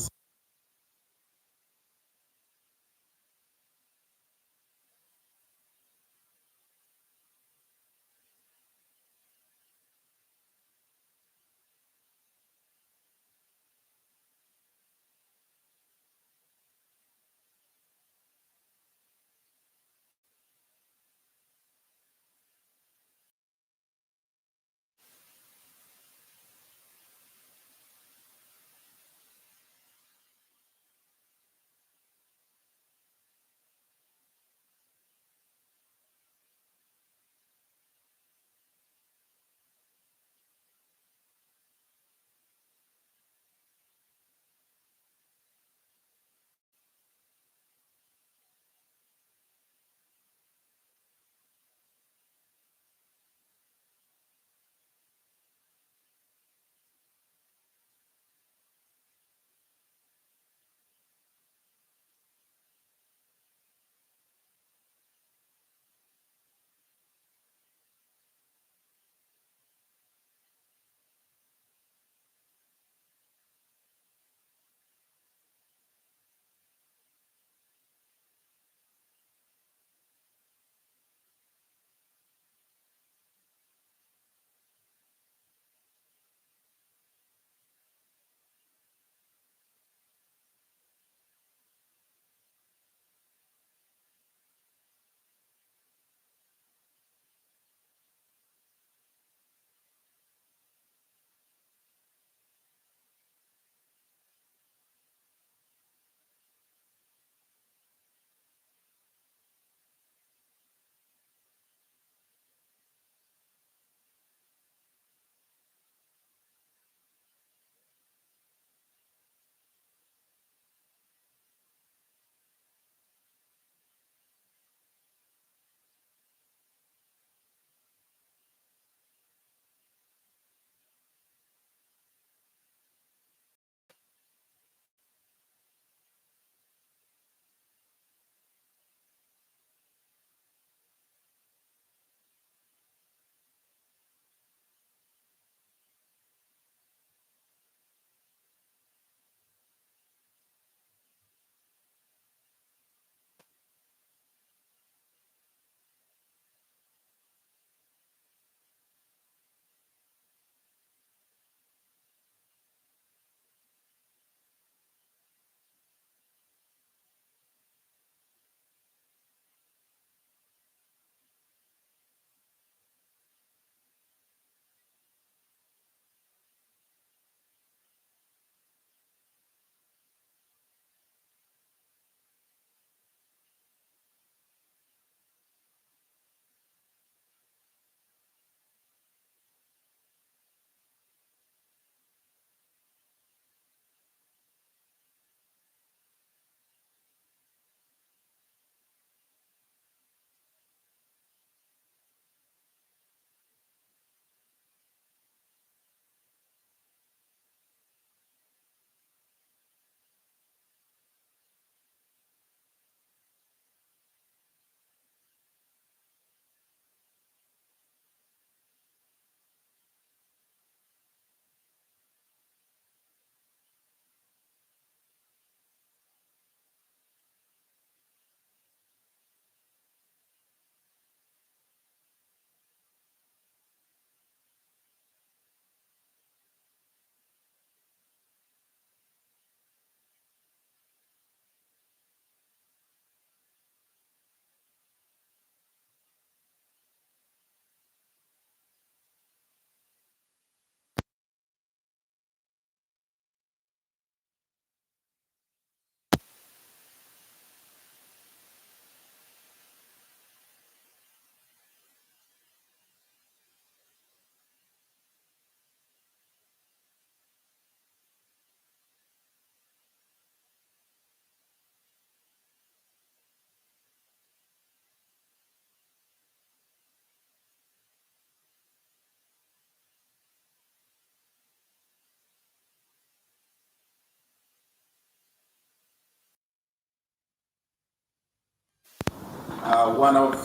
one of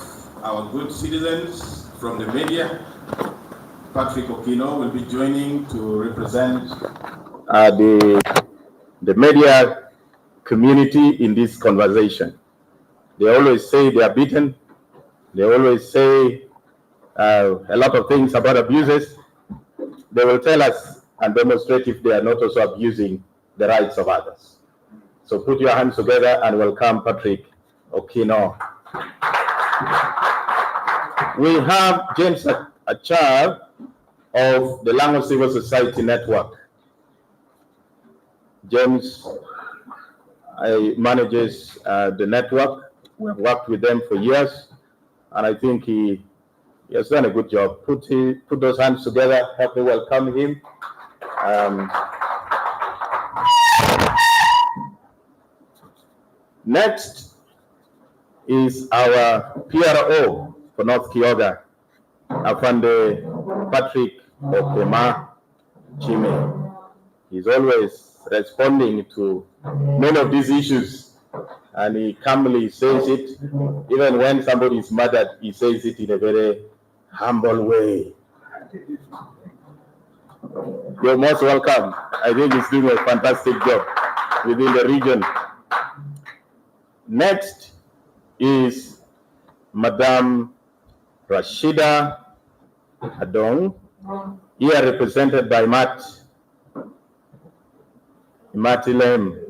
our good citizens from the media, Patrick Okino, will be joining to represent the media community in this conversation. They always say they are beaten. They always say a lot of things about abuses. They will tell us and demonstrate if they are not also abusing the rights of others. So put your hands together and welcome Patrick Okino. We have James Achar of the Lango Civil Society Network. James manages the network. We have worked with them for years, and I think he has done a good job. Put those hands together. Help me welcome him. Next is our PRO for North Kyoga, Afande Patrick Okema Chime. He's always responding to many of these issues, and he calmly says it. Even when somebody is murdered, he says it in a very humble way. You're most welcome. I think he's doing a fantastic job within the region. Next is Madame Rashida Adong, here represented by Mati Lem.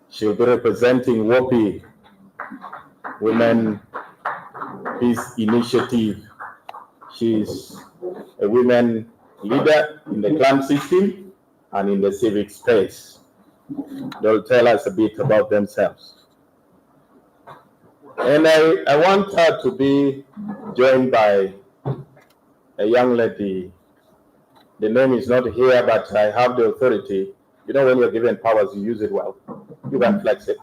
She'll be representing WOPI, Women Peace Initiative. She's a women leader in the clan system and in the civic space. They'll tell us a bit about themselves. And I want her to be joined by a young lady. The name is not here, but I have the authority. You know, when you're given powers, you use it well. You can flex it.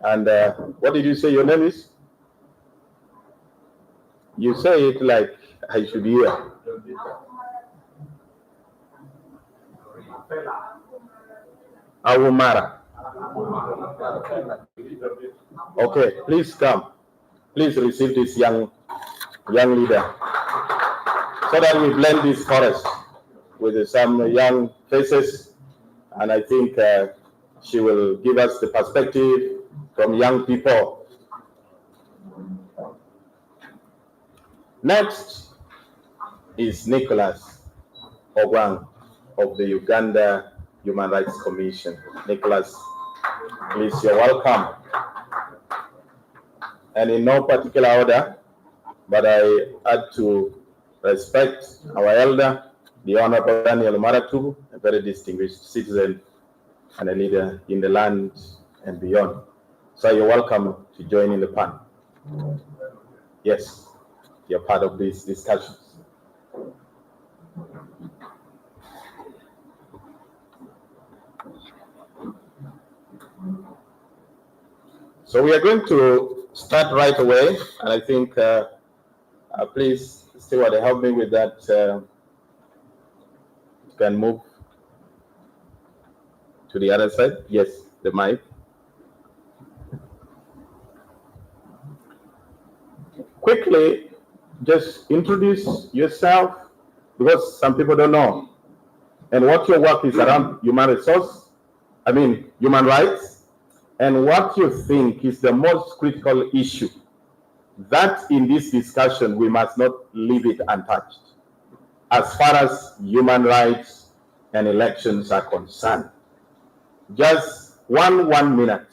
And what did you say your name is? You say it like I should hear. Awumara. Okay, please come. Please receive this young leader, so that we blend this forest with some young faces, and I think she will give us the perspective from young people. Next is Nicholas Ogwang of the Uganda Human Rights Commission. Nicholas, please, you're welcome. And in no particular order, but I had to respect our elder, the Honorable Daniel Maratu, a very distinguished citizen and a leader in the land and beyond. So you're welcome to join in the panel. Yes, you're part of these discussions. So we are going to start right away, and I think, please, Stewart, help me with that. You can move to the other side. Yes, the mic. Quickly, just introduce yourself, because some people don't know, and what your work is around human rights, and what you think is the most critical issue that in this discussion we must not leave it untouched as far as human rights and elections are concerned. Just one minute.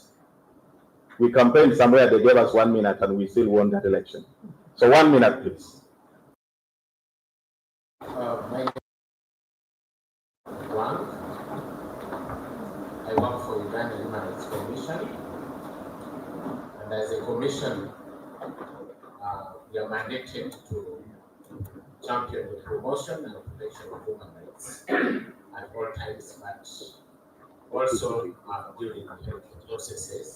We campaigned somewhere, they gave us 1 minute and we still won that election. So 1 minute, please. My name is Wang. I work for Uganda Human Rights Commission, and as a commission, we are mandated to champion the promotion and protection of human rights at all times, but also during the processes.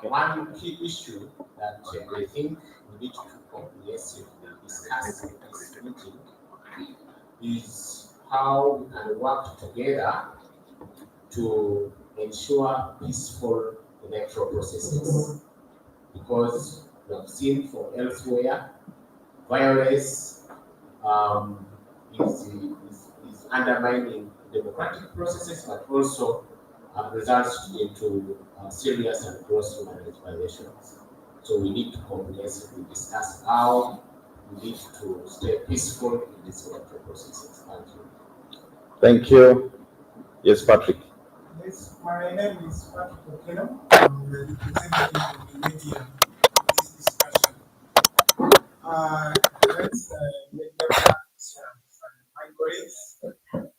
One key issue that I think we need to comprehensively discuss in this meeting is how we can work together to ensure peaceful electoral processes. because we have seen for elsewhere, violence is undermining democratic processes, but also results into serious and gross human rights violations. So we need to comprehensively discuss how we need to stay peaceful in these electoral processes. Thank you. Thank you. Yes, Patrick. Yes, my name is Patrick Okeno. I'm the representative of the media in this discussion. Let's make them my colleagues.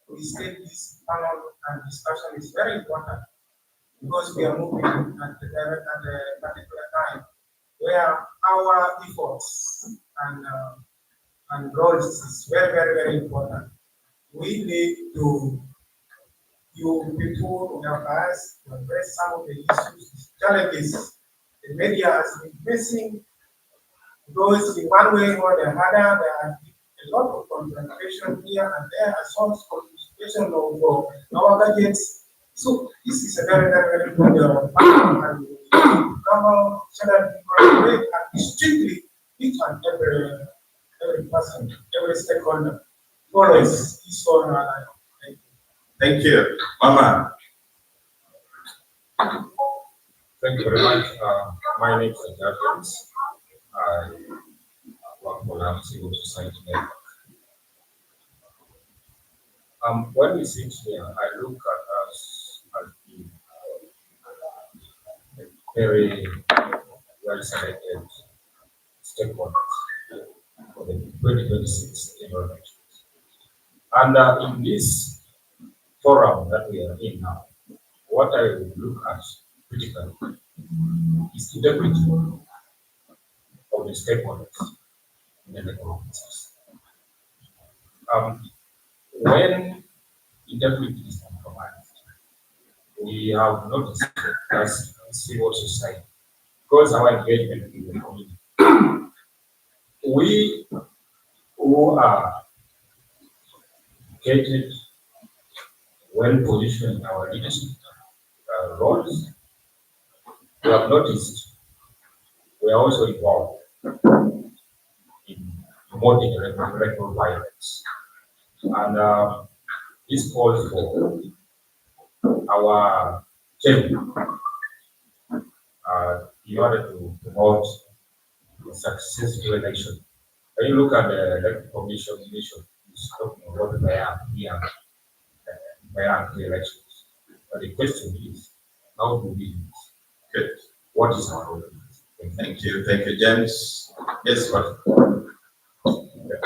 We said this panel and discussion is very important because we are moving at a particular time where our efforts and roles is very, very, very important. We need to, you people in our past, to address some of the issues, challenges the media has been facing, because in one way or the other, there are a lot of concentration here and there, and some concentration of our budgets. So this is a very, very, very good panel, and we cover so that we collaborate and strictly each and every person, every stakeholder follows his or her line. Thank you. Mama. Thank you very much. My name is James. I work for our civil society network. When we sit here, I look at us as being a very well selected stakeholders for the 2026 general elections. And in this forum that we are in now, what I would look at critically is integrity of the stakeholders in the electoral process. When integrity is compromised, we have noticed as civil society, because our engagement in the community, we who are educated, well positioned in our leadership roles, we have noticed we are also involved in promoting electoral violence. And this calls for our team in order to promote a successful election. When you look at the electoral commission mission, it's talking about the elections. But the question is, how do we do this? Good. What is our role? Thank you. Thank you, James. Yes, what?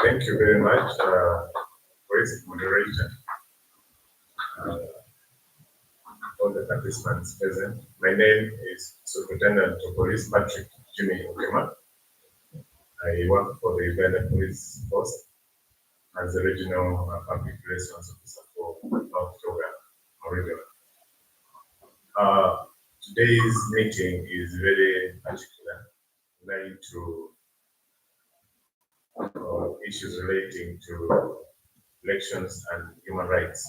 Thank you very much, Vice Moderator. All the participants present. My name is Superintendent of Police Patrick Jimmy Okema. I work for the Uganda Police Force as the Regional Public Relations Officer for North Uganda. Today's meeting is very particular, related to issues relating to elections and human rights.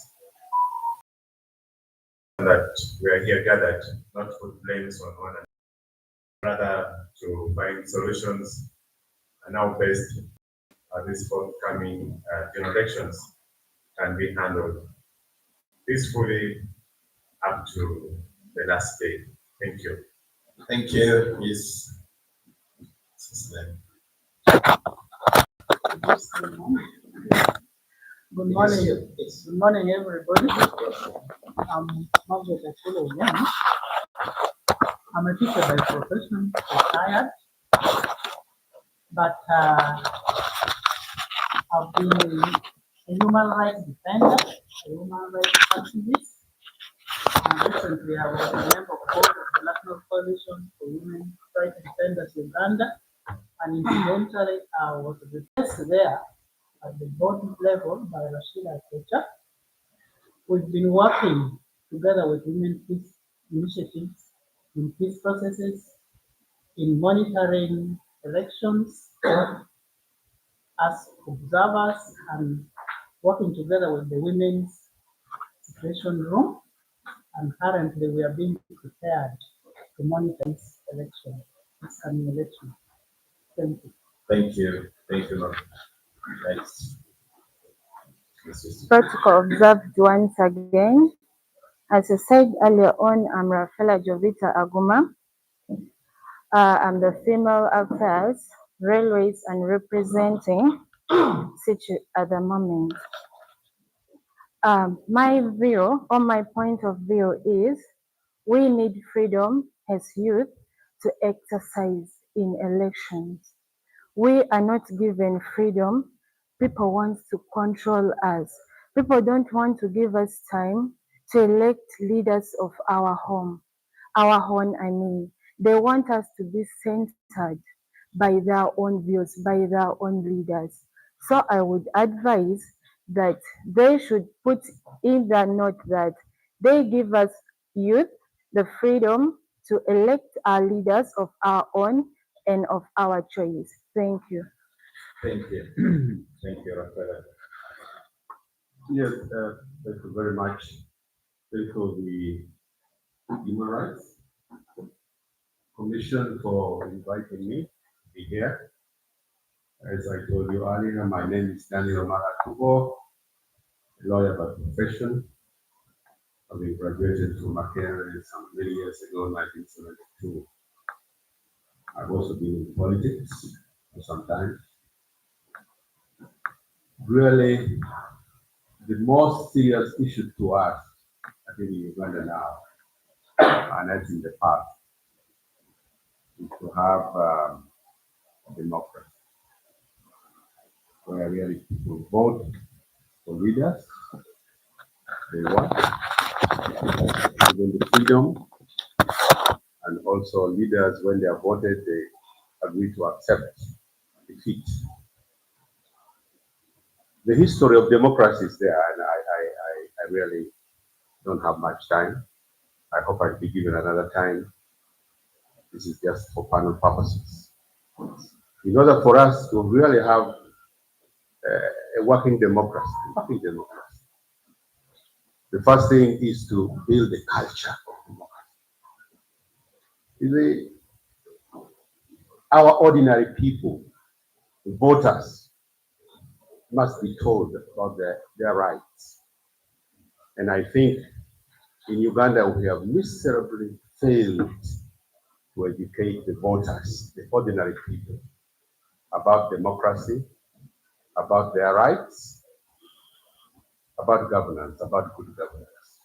That we are here gathered not to put blames on one another, rather to find solutions and how best these forthcoming general elections can be handled peacefully up to the last day. Thank you. Thank you. Yes. Good morning. Good morning, everybody. I'm Margaret Akolo Young. I'm a teacher by profession, retired, but I've been a human rights defender, a human rights activist, and recently I was a member of board of the National Coalition for Women Rights Defenders Uganda, and incidentally I was replaced there at the board level by Rashida Kocha. We've been working together with women peace initiatives in peace processes, in monitoring elections as observers, and working together with the Women's Situation Room. And currently we are being prepared to monitor this election. this coming election. Thank you. Thank you. Thank you, Lord. Next. Protocol observed once again. As I said earlier on, I'm Rafaela Jovita Aguma. I'm the Female Affairs, Railways and Representing Situ at the moment. My view, or my point of view is, we need freedom as youth to exercise in elections. We are not given freedom. People want to control us. People don't want to give us time to elect leaders of our home. Our own, I mean. They want us to be centered by their own views, by their own leaders. So I would advise that they should put in the note that they give us youth the freedom to elect our leaders of our own and of our choice. Thank you. Thank you. Thank you, Rafaela. Yes, thank you very much. Thank you, the Human Rights Commission, for inviting me to be here. As I told you earlier, my name is Daniel Maratubo, a lawyer by profession. Having graduated from Makerere some many years ago, 1972. I've also been in politics for some time. Really, the most serious issue to us, I think, in Uganda now, and that's in the past, is to have democracy, where really people vote for leaders they want, given the freedom, and also leaders, when they are voted, they agree to accept defeat. The history of democracy is there, and I really don't have much time. I hope I'll be given another time. This is just for panel purposes. In order for us to really have a working democracy, the first thing is to build a culture of democracy. Our ordinary people, the voters, must be told about their rights. And I think in Uganda we have miserably failed to educate the voters, the ordinary people, about democracy, about their rights, about governance, about good governance.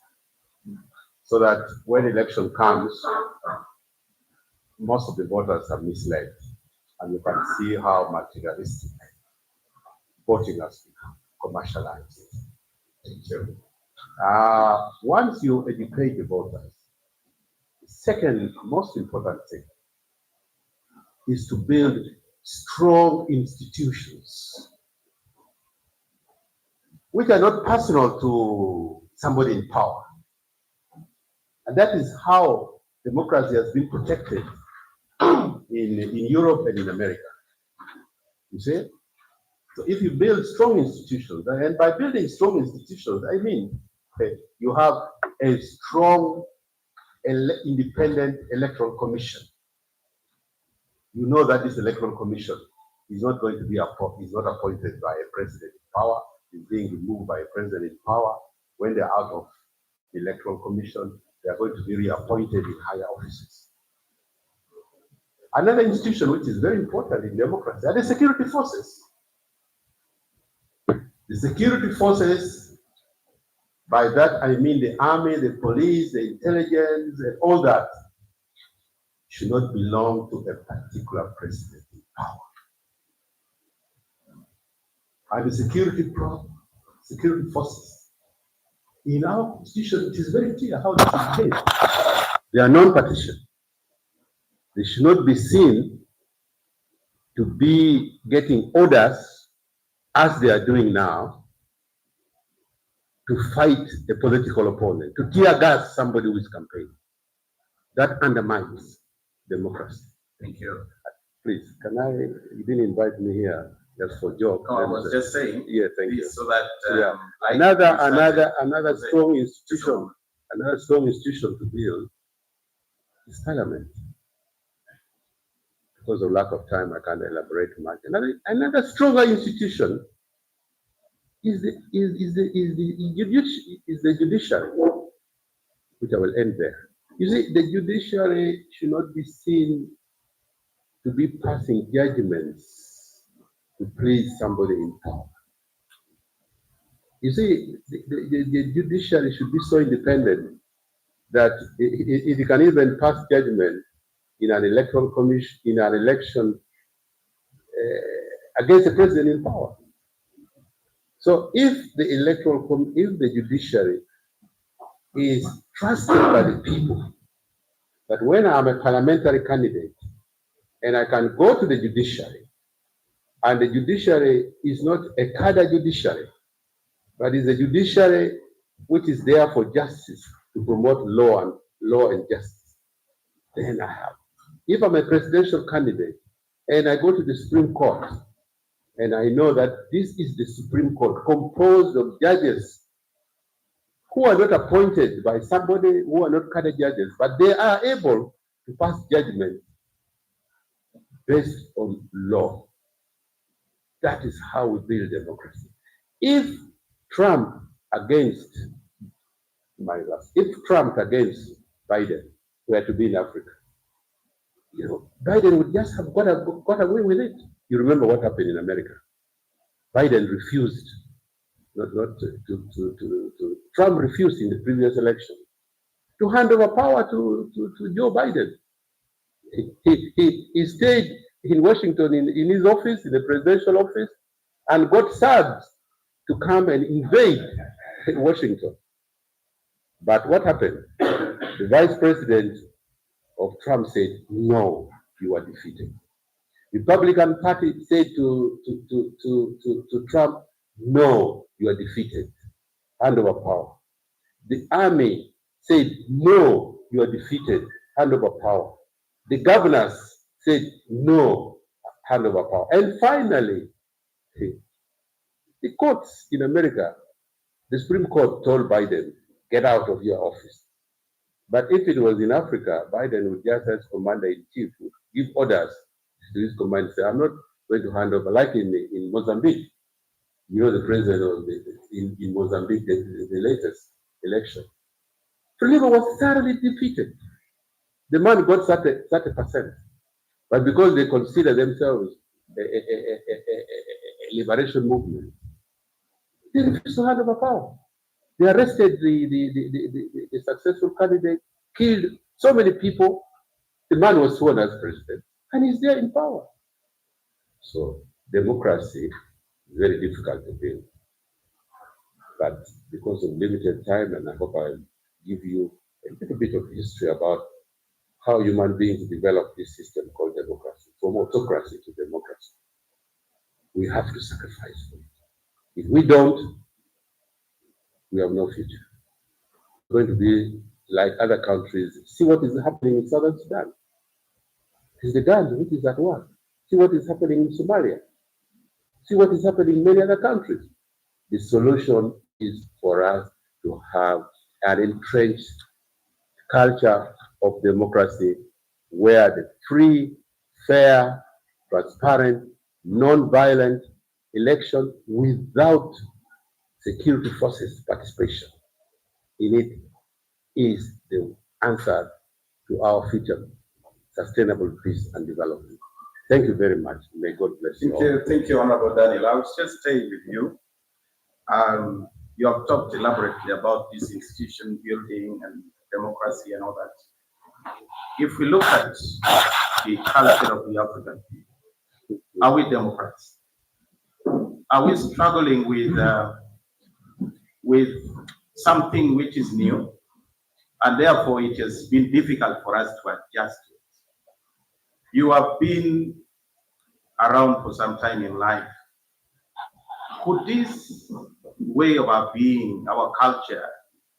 So that when election comes, most of the voters are misled. And you can see how materialistic voting has become, commercialized. Once you educate the voters, the second most important thing is to build strong institutions which are not personal to somebody in power. And that is how democracy has been protected in Europe and in America. You see? So if you build strong institutions, and by building strong institutions, I mean you have a strong independent electoral commission. You know that this electoral commission is not going to be appointed by a president in power, is being removed by a president in power. When they're out of the electoral commission, they are going to be reappointed in higher offices. Another institution which is very important in democracy are the security forces. The security forces, by that I mean the army, the police, the intelligence, and all that, should not belong to a particular president in power. And the security forces, in our constitution, it is very clear how this is behaved. They are non-partisan. They should not be seen to be getting orders, as they are doing now, to fight a political opponent, to tear gas somebody who is campaigning. That undermines democracy. Thank you. Please, you didn't invite me here just for joke. No, I was just saying. Yeah, thank you. So that another strong institution, to build is Parliament. because of lack of time, I can't elaborate much. Another stronger institution is the judiciary, which I will end there. You see, the judiciary should not be seen to be passing judgments to please somebody in power. You see, the judiciary should be so independent that it can even pass judgment in an electoral commission, in an election against the president in power. So if the judiciary is trusted by the people, that when I'm a parliamentary candidate and I can go to the judiciary, and the judiciary is not a cadre judiciary, but is a judiciary which is there for justice, to promote law and justice, then I have. If I'm a presidential candidate and I go to the Supreme Court and I know that this is the Supreme Court composed of judges who are not appointed by somebody, who are not cadre judges, but they are able to pass judgment based on law. That is how we build democracy. If Trump against Biden were to be in Africa, Biden would just have got away with it. You remember what happened in America. Biden refused, Trump refused in the previous election to hand over power to Joe Biden. He stayed in Washington in his office, in the presidential office, and got Serbs to come and invade Washington. But what happened? The vice president of Trump said, no, you are defeated. The Republican Party said to Trump, no, you are defeated. Hand over power. The army said, no, you are defeated. Hand over power. The governors said, no, hand over power. And finally, the courts in America, the Supreme Court told Biden, get out of your office. But if it was in Africa, Biden would just as commander-in-chief would give orders to his command, say, I'm not going to hand over, like in Mozambique. The president of in Mozambique, the latest election. Frelimo was thoroughly defeated. The man got 30%. But because they consider themselves a liberation movement, they refused to hand over power. They arrested the successful candidate, killed so many people. The man was sworn as president, and he's there in power. So democracy is very difficult to build. But because of limited time, and I hope I'll give you a little bit of history about how human beings developed this system called democracy, from autocracy to democracy. We have to sacrifice for it. If we don't, we have no future. We're going to be like other countries. See what is happening in Southern Sudan. It's the gun which is at work. See what is happening in Somalia. See what is happening in many other countries. The solution is for us to have an entrenched culture of democracy where the free, fair, transparent, non-violent election without security forces participation in it is the answer to our future sustainable peace and development. Thank you very much. May God bless you. Thank you, Honorable Daniel. I will just stay with you. You have talked elaborately about this institution building and democracy and all that. If we look at the culture of the African people, are we Democrats? Are we struggling with something which is new, and therefore it has been difficult for us to adjust to it? You have been around for some time in life. Could this way of our being, our culture,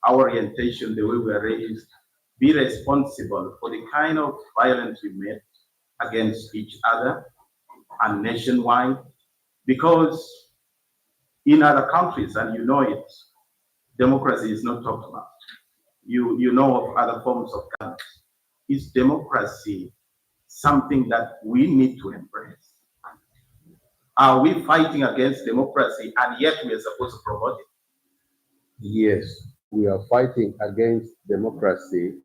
our orientation, the way we are raised, be responsible for the kind of violence we met against each other and nationwide? Because in other countries, and you know it, democracy is not talked about. You know of other forms of government. Is democracy something that we need to embrace? Are we fighting against democracy and yet we are supposed to promote it? Yes, we are fighting against democracy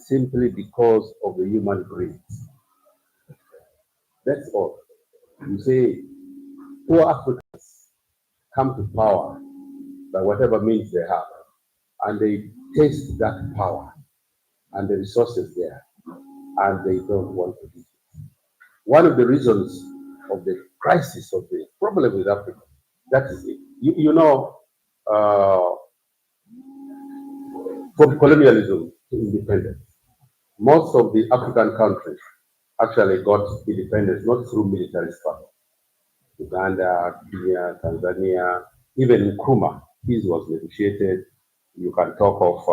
simply because of the human greed. That's all. You say, poor Africans come to power by whatever means they have, and they taste that power and the resources there, and they don't want to do it. One of the reasons of the crisis, of the problem with Africa, that is it. You know, from colonialism to independence, most of the African countries actually got independence not through military struggle. Uganda, Kenya, Tanzania, even Nkrumah, peace was negotiated. You can talk of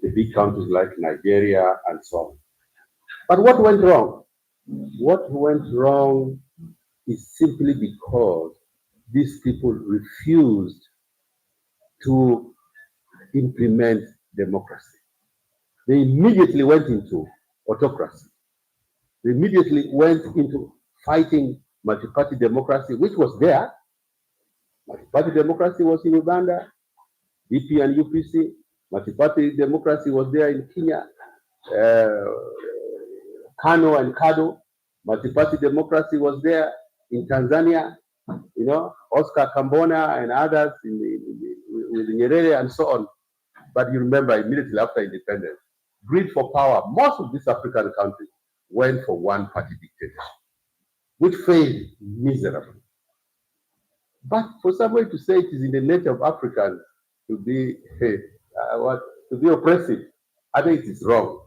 the big countries like Nigeria and so on. But what went wrong? What went wrong is simply because these people refused to implement democracy. They immediately went into autocracy. They immediately went into fighting multi-party democracy, which was there. Multi-party democracy was in Uganda, DP and UPC. Multi-party democracy was there in Kenya, Kano and Kado. Multi-party democracy was there in Tanzania, you know, Oscar Kambona and others with Nyerere and so on. But you remember immediately after independence, greed for power, most of these African countries went for one-party dictatorship, which failed miserably. But for somebody to say it is in the nature of Africans to be to be oppressive, I think it is wrong.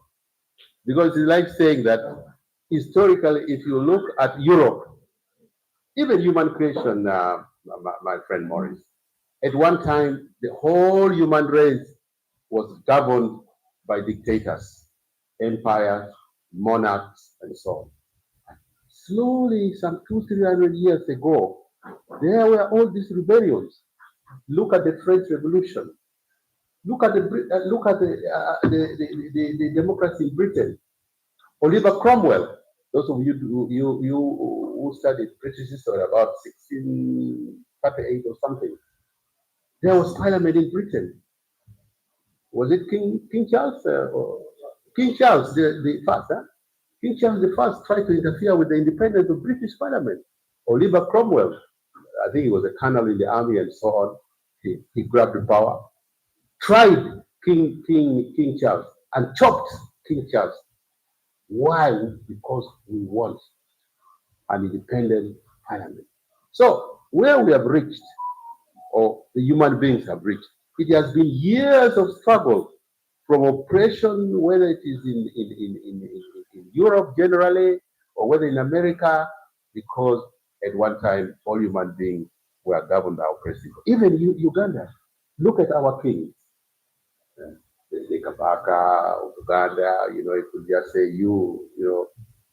Because it's like saying that historically, if you look at Europe, even human creation, my friend Morris, at one time, the whole human race was governed by dictators, empires, monarchs, and so on. Slowly, some 200-300 years ago, there were all these rebellions. Look at the French Revolution. Look at the democracy in Britain. Oliver Cromwell. Those of you who studied British history about 1638 or something. There was Parliament in Britain. Was it King Charles? King Charles the first? Huh? King Charles the First tried to interfere with the independence of British Parliament. Oliver Cromwell, I think he was a colonel in the army and so on. He grabbed the power, tried King Charles and chopped King Charles. Why? Because we want an independent parliament. So where we have reached, or the human beings have reached, it has been years of struggle from oppression, whether it is in Europe generally, or whether in America, because at one time all human beings were governed by oppressive. Even Uganda, look at our kings. The Kabaka of Uganda, you know, it could just say, you know,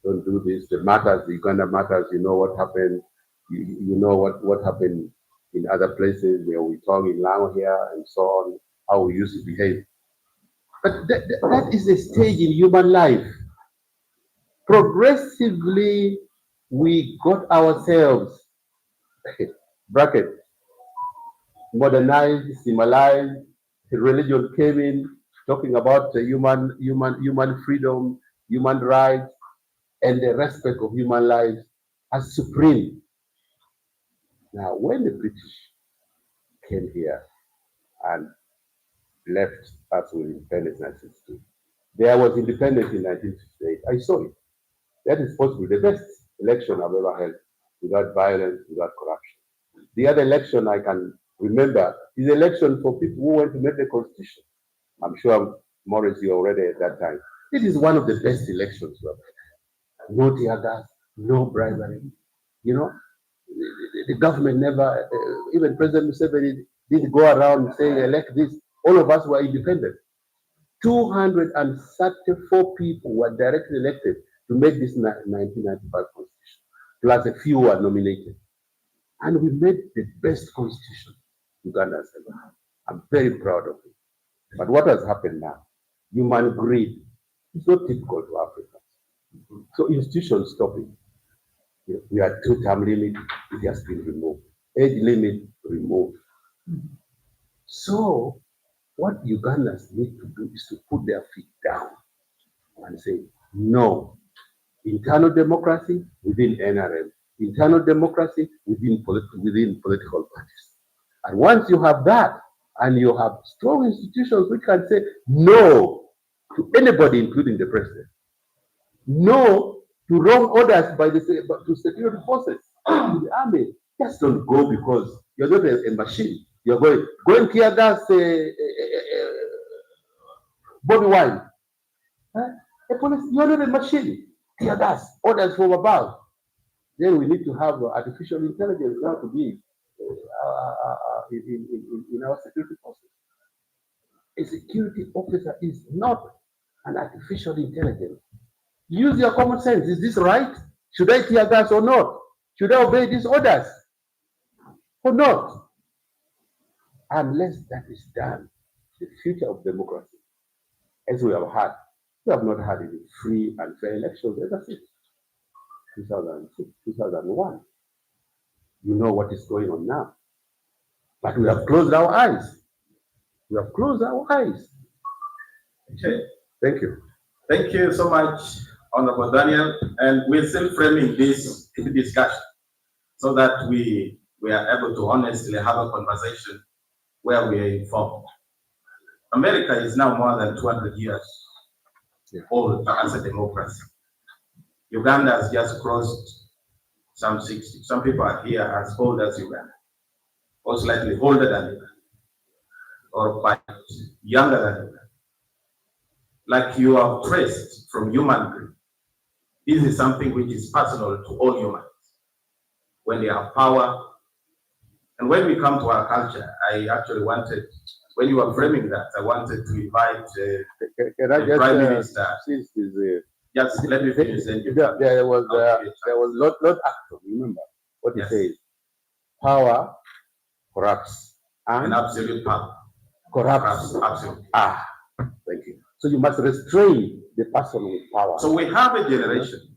don't do this. The matters, the Uganda matters, you know what happened. You know what happened in other places where we talk in Lao here and so on, how we used to behave. But that is a stage in human life. Progressively, we got ourselves, bracket, modernized, civilized, religion came in, talking about human freedom, human rights, and the respect of human lives as supreme. Now, when the British came here and left us with independence in 1962, there was independence in 1958. I saw it. That is possibly the best election I've ever held, without violence, without corruption. The other election I can remember is the election for people who went to make the constitution. I'm sure Morris, you already at that time. It is one of the best elections we have had. No tear gas, no bribery. You know, the government never, even President Museveni didn't go around saying elect this. All of us were independent. 234 people were directly elected to make this 1995 constitution, plus a few were nominated. And we made the best constitution Uganda has ever had. I'm very proud of it. But what has happened now? Human greed is not typical to Africa. So institutions stop it. We are 2-term limit, it has been removed. Age limit removed. So what Ugandans need to do is to put their feet down and say, no, internal democracy within NRM, internal democracy within political parties. And once you have that, and you have strong institutions which can say no to anybody, including the president, no to wrong orders to security forces, to the army. Just don't go because you're not a machine. You're going tear gas, body wine. A police, you're not a machine. Tear gas, orders from above. Then we need to have artificial intelligence now to be in our security forces. A security officer is not an artificial intelligence. Use your common sense. Is this right? Should I tear gas or not? Should I obey these orders or not? Unless that is done, the future of democracy, as we have had, we have not had any free and fair elections ever since 2006, 2001. You know what is going on now. But we have closed our eyes. We have closed our eyes. Okay. Thank you. Thank you so much, Honorable Daniel. And we're still framing this discussion so that we are able to honestly have a conversation where we are informed. America is now more than 200 years old as a democracy. Uganda has just crossed some 60. Some people are here as old as Uganda, or slightly older than Uganda, or quite younger than Uganda. Like you have traced from human group. This is something which is personal to all humans. When they have power, and when we come to our culture, I actually wanted, when you were framing that, I wanted to invite the Prime Minister. Just let me finish. There was not action. Remember what he says. Power corrupts, and absolute power corrupts. Absolutely. Thank you. So you must restrain the person with power. So we have a generation.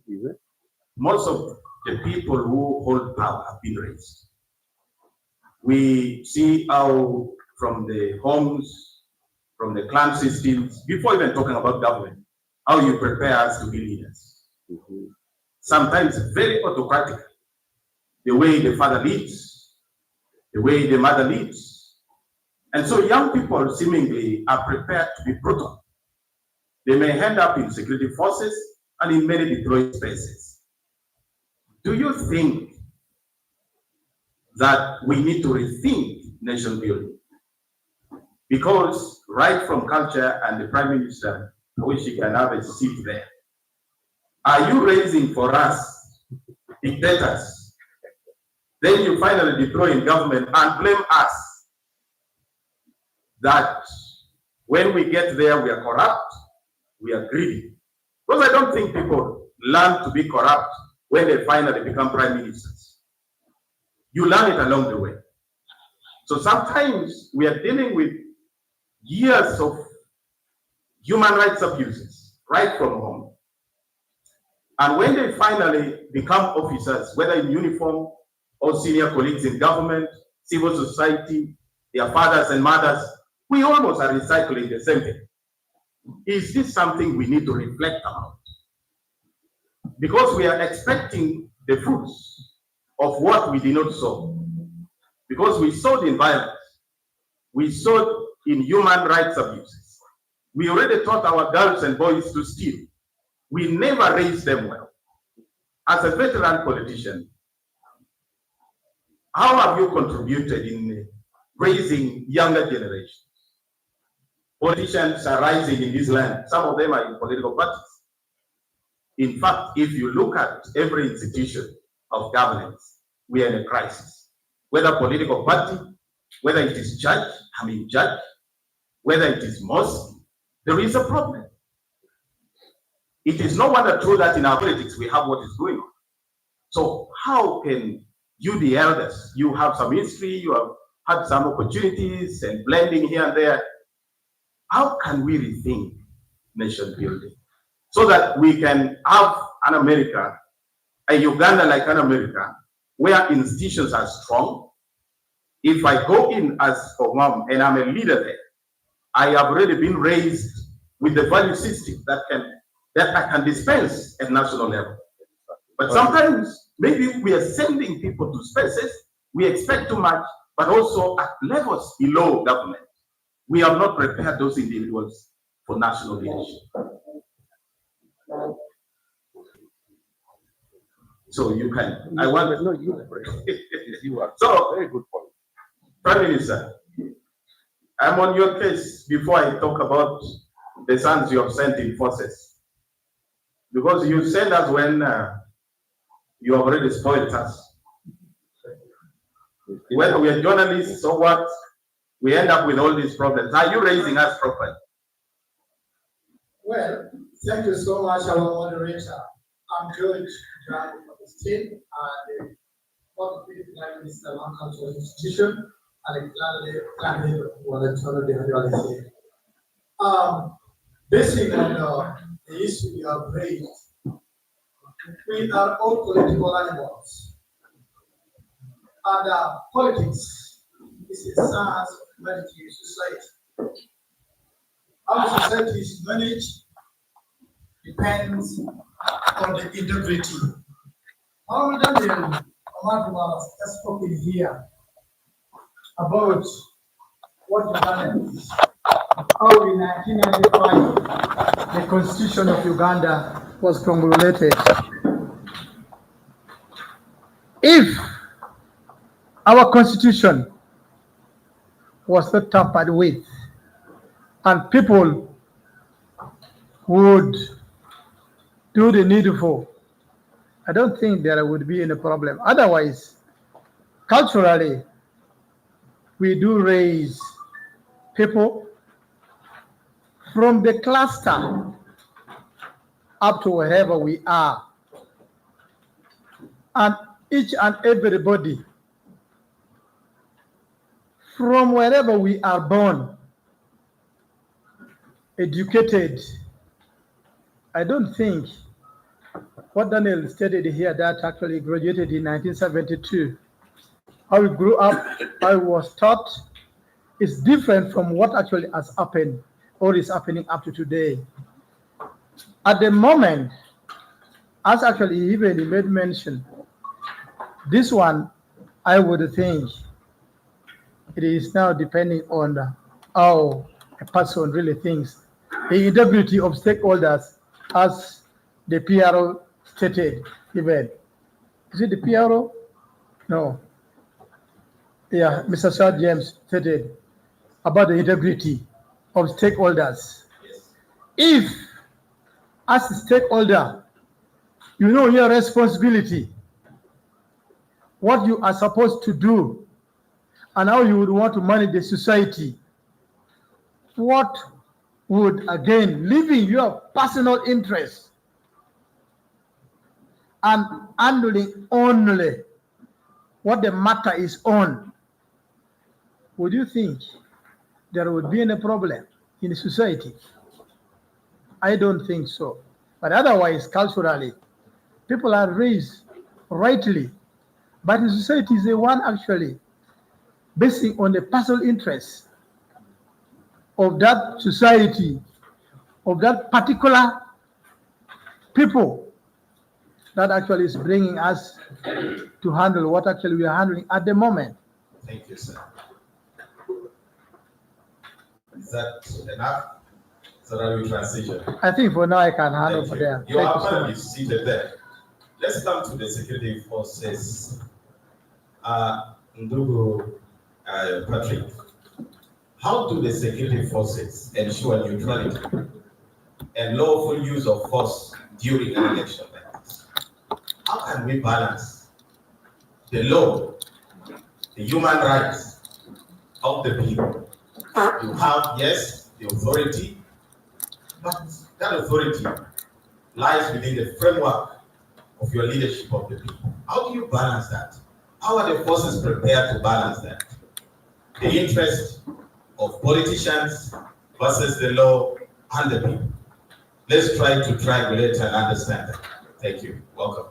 Most of the people who hold power have been raised. We see how from the homes, from the clan systems, before even talking about government, how you prepare us to be leaders. Sometimes very autocratic, the way the father leads, the way the mother leads. And so young people seemingly are prepared to be brutal. They may end up in security forces and in many deployed spaces. Do you think that we need to rethink nation building? Because right from culture and the Prime Minister, I wish he can have a seat there. Are you raising for us dictators? Then you finally deploy in government and blame us that when we get there, we are corrupt, we are greedy. Because I don't think people learn to be corrupt when they finally become prime ministers. You learn it along the way. So sometimes we are dealing with years of human rights abuses right from home. And when they finally become officers, whether in uniform or senior colleagues in government, civil society, their fathers and mothers, we almost are recycling the same thing. Is this something we need to reflect about? Because we are expecting the fruits of what we did not sow. Because we sowed in violence, we sowed in human rights abuses. We already taught our girls and boys to steal. We never raised them well. As a veteran politician, how have you contributed in raising younger generations? Politicians are rising in this land. Some of them are in political parties. In fact, if you look at every institution of governance, we are in a crisis. Whether political party, whether it is judge, whether it is mosque, there is a problem. It is no wonder true that in our politics we have what is going on. So how can you, the elders, you have some history, you have had some opportunities and blending here and there. How can we rethink nation building so that we can have an America, a Uganda like an America, where institutions are strong. If I go in as Omam and I'm a leader there, I have already been raised with the value system that I can dispense at national level. But sometimes maybe we are sending people to spaces, we expect too much, but also at levels below government, we have not prepared those individuals for national leadership. So you can, I want to know you are so very good point. Prime Minister, I'm on your case before I talk about the sons you have sent in forces. Because you send us when you have already spoiled us. When we are journalists, so what? We end up with all these problems. Are you raising us properly? Well, thank you so much, our moderator. I'm George John Augustine, and what we like is the one cultural institution, and basing on the issue you have raised, we are all political animals, and politics is a science of humanity in society. How society is managed depends on the integrity. How Daniel Omar has spoken here about what Uganda is. How in 1995 the constitution of Uganda was promulgated. If our constitution was not tampered with and people would do the needful, I don't think there would be any problem. Otherwise, culturally, we do raise people from the cluster up to wherever we are. And each and everybody, from wherever we are born, educated, I don't think what Daniel stated here that actually graduated in 1972, how he grew up, how he was taught, is different from what actually has happened or is happening up to today. At the moment, as actually even he made mention, this one, I would think it is now depending on how a person really thinks. The integrity of stakeholders, as the PRO stated, even. Is it the PRO? No. Yeah, Mr. Sir James stated about the integrity of stakeholders. If, as a stakeholder, you know your responsibility, what you are supposed to do, and how you would want to manage the society, what would, again, leaving your personal interests and handling only what the matter is on, would you think there would be any problem in the society? I don't think so. But otherwise, culturally, people are raised rightly, but the society is the one actually basing on the personal interests of that society, of that particular people, that actually is bringing us to handle what actually we are handling at the moment. Thank you, sir. Is that enough? So that we transition. I think for now I can handle for them. Your panel is seated there. Let's come to the security forces. Ndugu Patrick, how do the security forces ensure neutrality and lawful use of force during an election like this? How can we balance the law, the human rights of the people? You have, yes, the authority, but that authority lies within the framework of your leadership of the people. How do you balance that? How are the forces prepared to balance that? The interest of politicians versus the law and the people. Let's try to triangulate and understand that. Thank you. Welcome.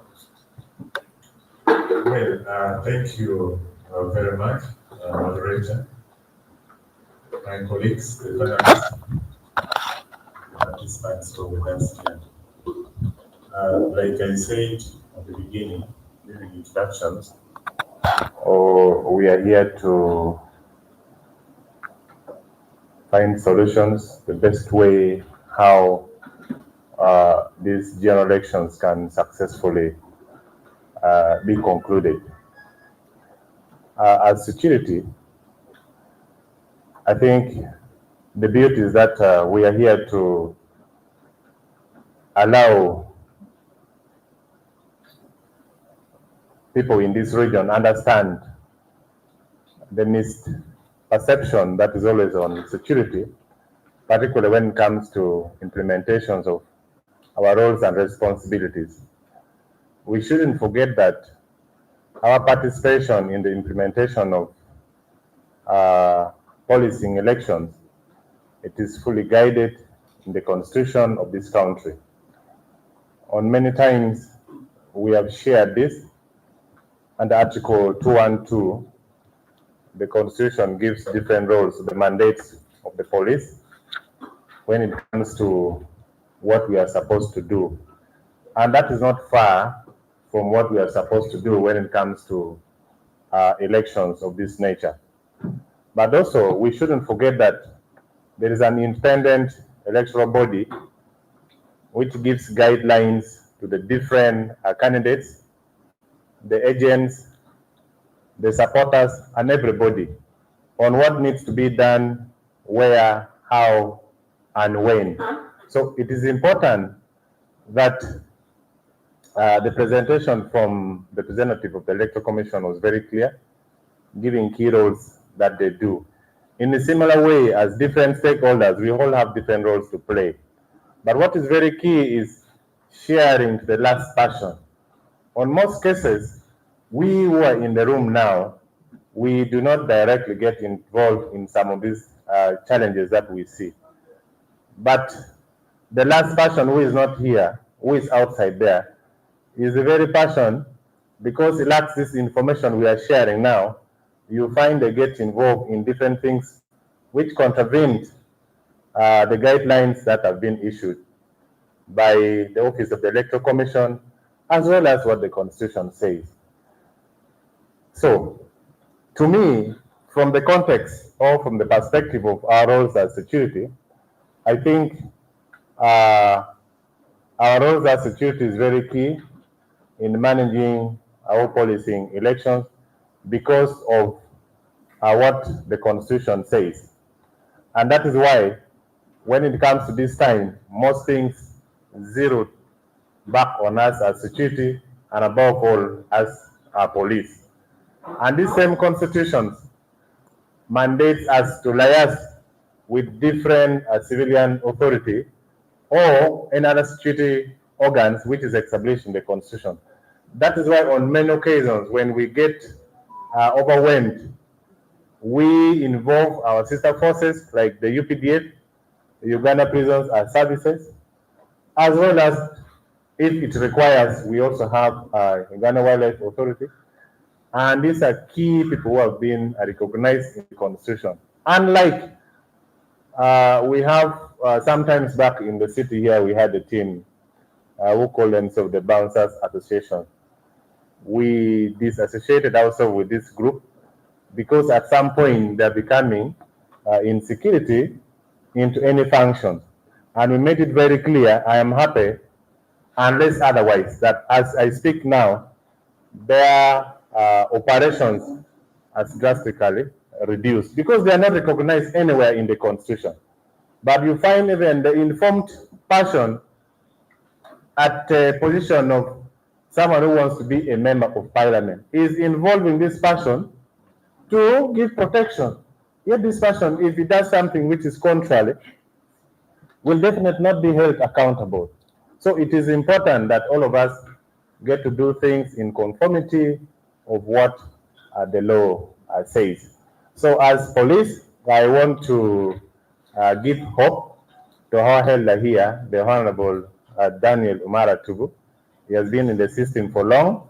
Well, thank you very much, moderator, my colleagues, the panelists, the participants who were with us here. Like I said at the beginning, during introductions, we are here to find solutions, the best way how these general elections can successfully be concluded. As security, I think the beauty is that we are here to allow people in this region understand the misperception that is always on security, particularly when it comes to implementations of our roles and responsibilities. We shouldn't forget that our participation in the implementation of policing elections, it is fully guided in the constitution of this country. On many times, we have shared this, and Article 212, the constitution gives different roles, the mandates of the police, when it comes to what we are supposed to do. And that is not far from what we are supposed to do when it comes to elections of this nature. But also, we shouldn't forget that there is an independent electoral body which gives guidelines to the different candidates, the agents, the supporters, and everybody on what needs to be done, where, how, and when. So it is important that the presentation from the representative of the Electoral Commission was very clear, giving key roles that they do. In a similar way, as different stakeholders, we all have different roles to play. But what is very key is sharing the last person. On most cases, we who are in the room now, we do not directly get involved in some of these challenges that we see. But the last person who is not here, who is outside there, is the very person, because he lacks this information we are sharing now, you find they get involved in different things which contravene the guidelines that have been issued by the Office of the Electoral Commission, as well as what the Constitution says. So, to me, from the context or from the perspective of our roles as security, I think our roles as security is very key in managing our policing elections because of what the Constitution says. And that is why, when it comes to this time, most things zero back on us as security and above all as our police. And these same constitutions mandates us to liaise with different civilian authority or any other security organs which is established in the constitution. That is why on many occasions when we get overwhelmed, we involve our sister forces like the UPDF, the Uganda Prisons Services, as well as if it requires, we also have Uganda Wildlife Authority. And these are key people who have been recognized in the constitution. Unlike we have sometimes back in the city here, we had a team who call themselves the Bouncers Association. We disassociated ourselves with this group because at some point they're becoming insecurity into any function. And we made it very clear, I am happy, unless otherwise, that as I speak now, their operations are drastically reduced because they are not recognized anywhere in the constitution. But you find even the informed person at a position of someone who wants to be a member of parliament is involving this person to give protection. Yet this person, if he does something which is contrary, will definitely not be held accountable. So it is important that all of us get to do things in conformity of what the law says. So as police, I want to give hope to our elder here, the Honorable Daniel Umara Tubu. He has been in the system for long,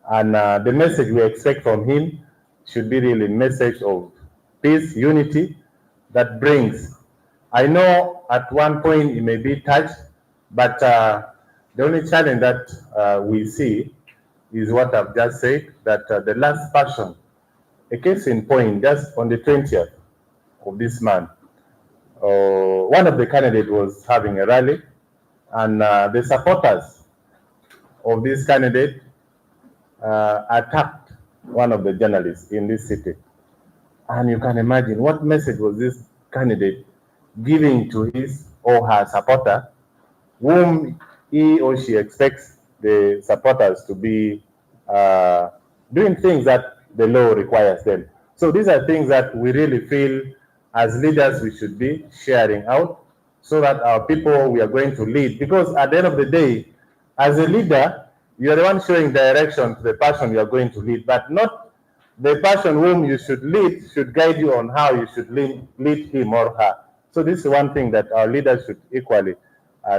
and the message we expect from him should be really a message of peace, unity, that brings. I know at one point it may be touched, but the only challenge that we see is what I've just said, that the last person, a case in point, just on the 20th of this month, one of the candidates was having a rally, and the supporters of this candidate attacked one of the journalists in this city. And you can imagine what message was this candidate giving to his or her supporter, whom he or she expects the supporters to be doing things that the law requires them. So these are things that we really feel as leaders we should be sharing out, so that our people we are going to lead. Because at the end of the day, as a leader, you are the one showing direction to the person you are going to lead, but not the person whom you should lead should guide you on how you should lead him or her. So this is one thing that our leaders should equally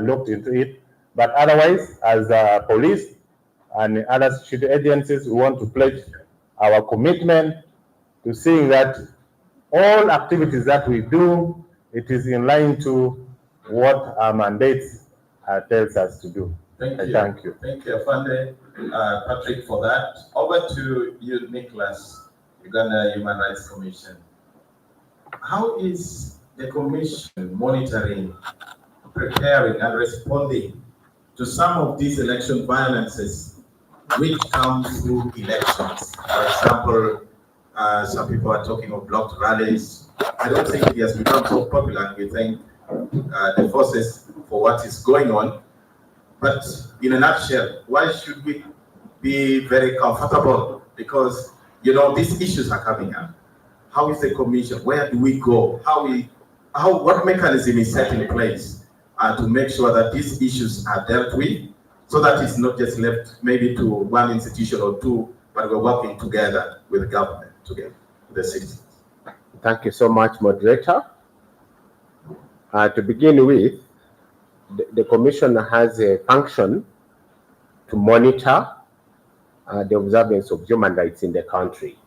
look into it. But otherwise, as police and other security agencies, we want to pledge our commitment to seeing that all activities that we do, it is in line to what our mandates tells us to do. Thank you. Thank you. Thank you, Afande, Patrick, for that. Over to you, Nicholas, Uganda Human Rights Commission. How is the Commission monitoring, preparing, and responding to some of these election violences which come through elections? For example, some people are talking of blocked rallies. I don't think it has become so popular, and we thank the forces for what is going on. But in a nutshell, why should we be very comfortable? Because, you know, these issues are coming up. How is the Commission? Where do we go? What mechanism is set in place to make sure that these issues are dealt with, so that it's not just left maybe to one institution or two, but we're working together with the government, together with the citizens? Thank you so much, moderator. To begin with, the Commission has a function to monitor the observance of human rights in the country.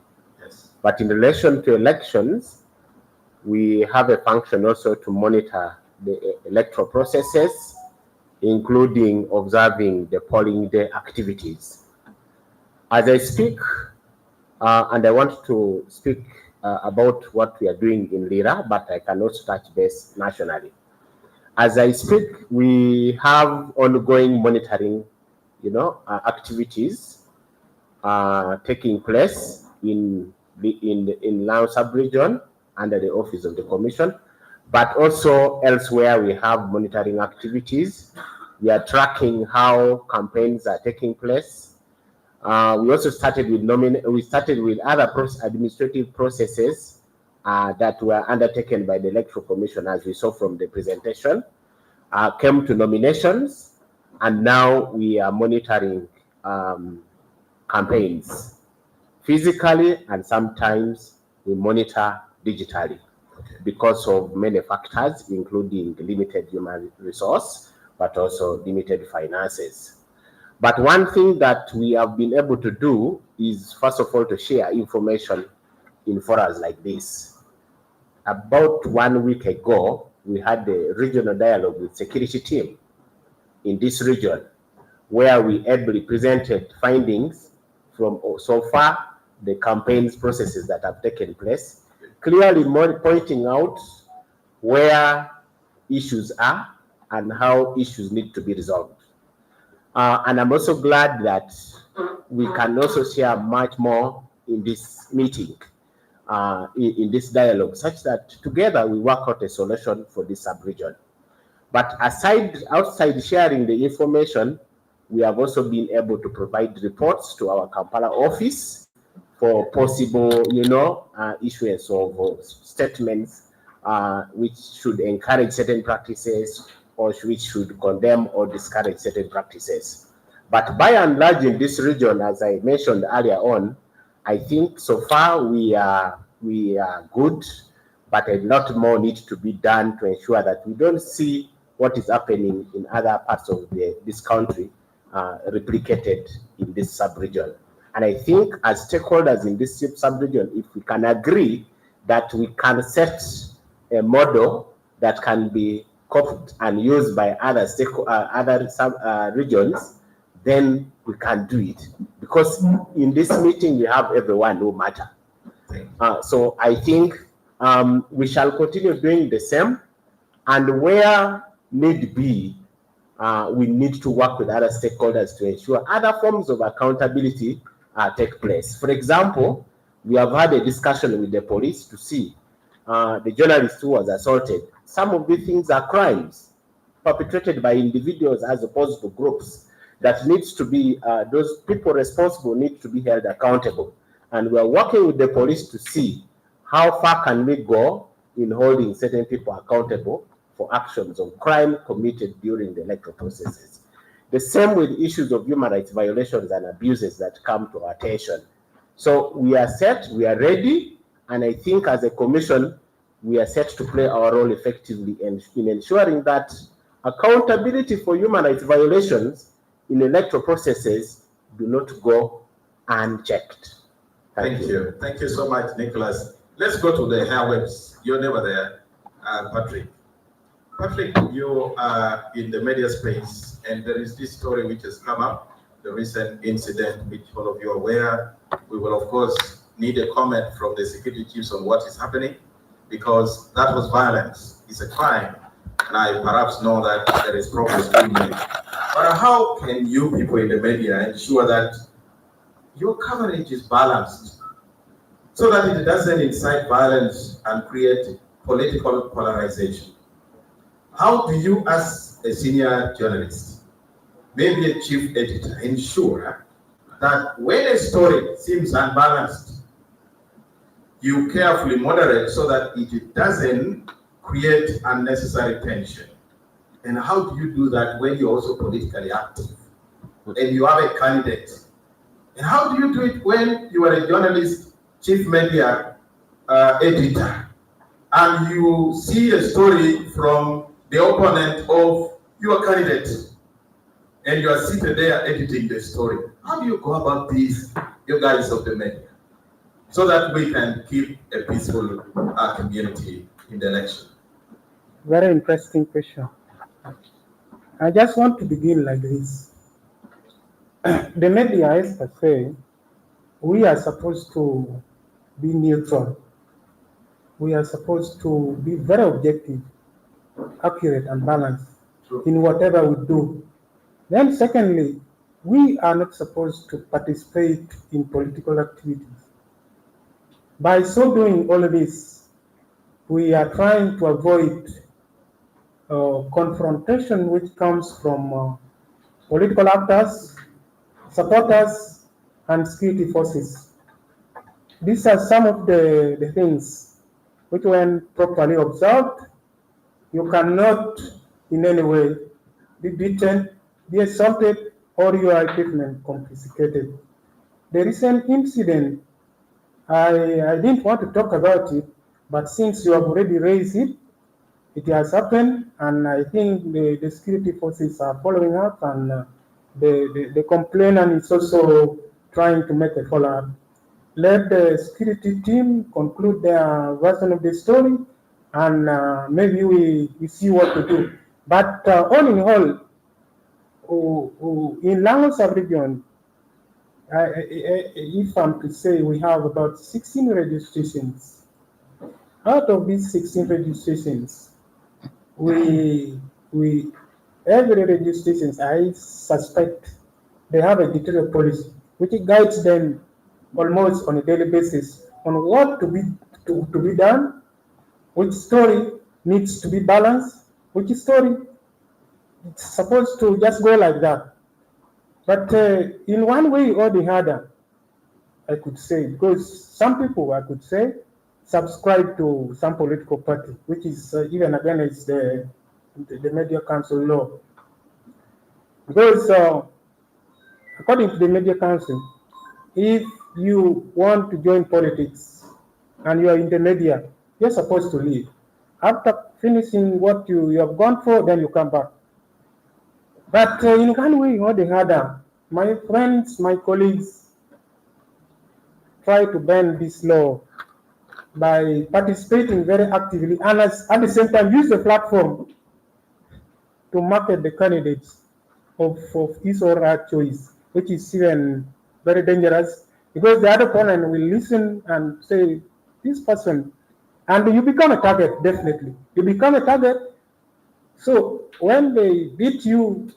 Yes. But in relation to elections, we have a function also to monitor the electoral processes, including observing the polling day activities. As I speak, and I want to speak about what we are doing in Lira, but I can also touch base nationally. As I speak, we have ongoing monitoring, activities taking place in Lao sub-region under the office of the Commission, but also elsewhere we have monitoring activities. We are tracking how campaigns are taking place. We also started with other administrative processes that were undertaken by the Electoral Commission, as we saw from the presentation, came to nominations, and now we are monitoring campaigns physically, and sometimes we monitor digitally because of many factors, including limited human resource, but also limited finances. But one thing that we have been able to do is, first of all, to share information in forums like this. About 1 week ago, we had a regional dialogue with security team in this region, where we ably presented findings from so far the campaigns processes that have taken place, clearly pointing out where issues are and how issues need to be resolved. And I'm also glad that we can also share much more in this meeting, in this dialogue, such that together we work out a solution for this sub-region. But outside sharing the information, we have also been able to provide reports to our Kampala office for possible, issuance of statements which should encourage certain practices or which should condemn or discourage certain practices. But by and large in this region, as I mentioned earlier on, I think so far we are good, but a lot more needs to be done to ensure that we don't see what is happening in other parts of this country replicated in this sub-region. And I think as stakeholders in this sub-region, if we can agree that we can set a model that can be copied and used by other regions, then we can do it. Because in this meeting, we have everyone who matter. So I think we shall continue doing the same, and where need be, we need to work with other stakeholders to ensure other forms of accountability take place. For example, we have had a discussion with the police to see the journalist who was assaulted. Some of these things are crimes perpetrated by individuals as opposed to groups that needs to be, those people responsible need to be held accountable. And we are working with the police to see how far can we go in holding certain people accountable for actions of crime committed during the electoral processes. The same with issues of human rights violations and abuses that come to our attention. So we are set, we are ready, and I think as a commission, we are set to play our role effectively in ensuring that accountability for human rights violations in electoral processes do not go unchecked. Thank you. Thank you so much, Nicholas. Let's go to the airwaves. You're never there, Patrick. Patrick, you are in the media space, and there is this story which has come up, the recent incident which all of you are aware. We will, of course, need a comment from the security chiefs on what is happening, because that was violence. It's a crime, and I perhaps know that there is progress being made. But how can you people in the media ensure that your coverage is balanced so that it doesn't incite violence and create political polarization? How do you, as a senior journalist, maybe a chief editor, ensure that when a story seems unbalanced, you carefully moderate so that it doesn't create unnecessary tension? And how do you do that when you're also politically active and you have a candidate? And how do you do it when you are a journalist, chief media editor, and you see a story from the opponent of your candidate, and you are seated there editing the story? How do you go about this, you guys of the media, so that we can keep a peaceful community in the election? Very interesting question. I just want to begin like this. The media, as per se, we are supposed to be neutral. We are supposed to be very objective, accurate, and balanced in whatever we do. Then secondly, we are not supposed to participate in political activities. By so doing all of this, we are trying to avoid confrontation which comes from political actors, supporters, and security forces. These are some of the things which, when properly observed, you cannot in any way be beaten, be assaulted, or your equipment confiscated. The recent incident, I didn't want to talk about it, but since you have already raised it, it has happened, and I think the security forces are following up, and the complainant is also trying to make a follow-up. Let the security team conclude their version of the story, and maybe we see what to do. But all in all, in Lagos sub-region, if I'm to say, we have about 16 registrations. Out of these 16 registrations, every registration, I suspect they have a detailed policy which guides them almost on a daily basis on what to be done, which story needs to be balanced, which story it's supposed to just go like that. But in one way or the other, I could say, because some people, I could say, subscribe to some political party, which is even against the Media Council law. Because according to the Media Council, if you want to join politics and you are in the media, you're supposed to leave. After finishing what you have gone for, then you come back. But in one way or the other, my friends, my colleagues try to bend this law by participating very actively and at the same time use the platform to market the candidates of his or her choice, which is even very dangerous because the other opponent will listen and say, this person, and you become a target, definitely. You become a target. So when they beat you,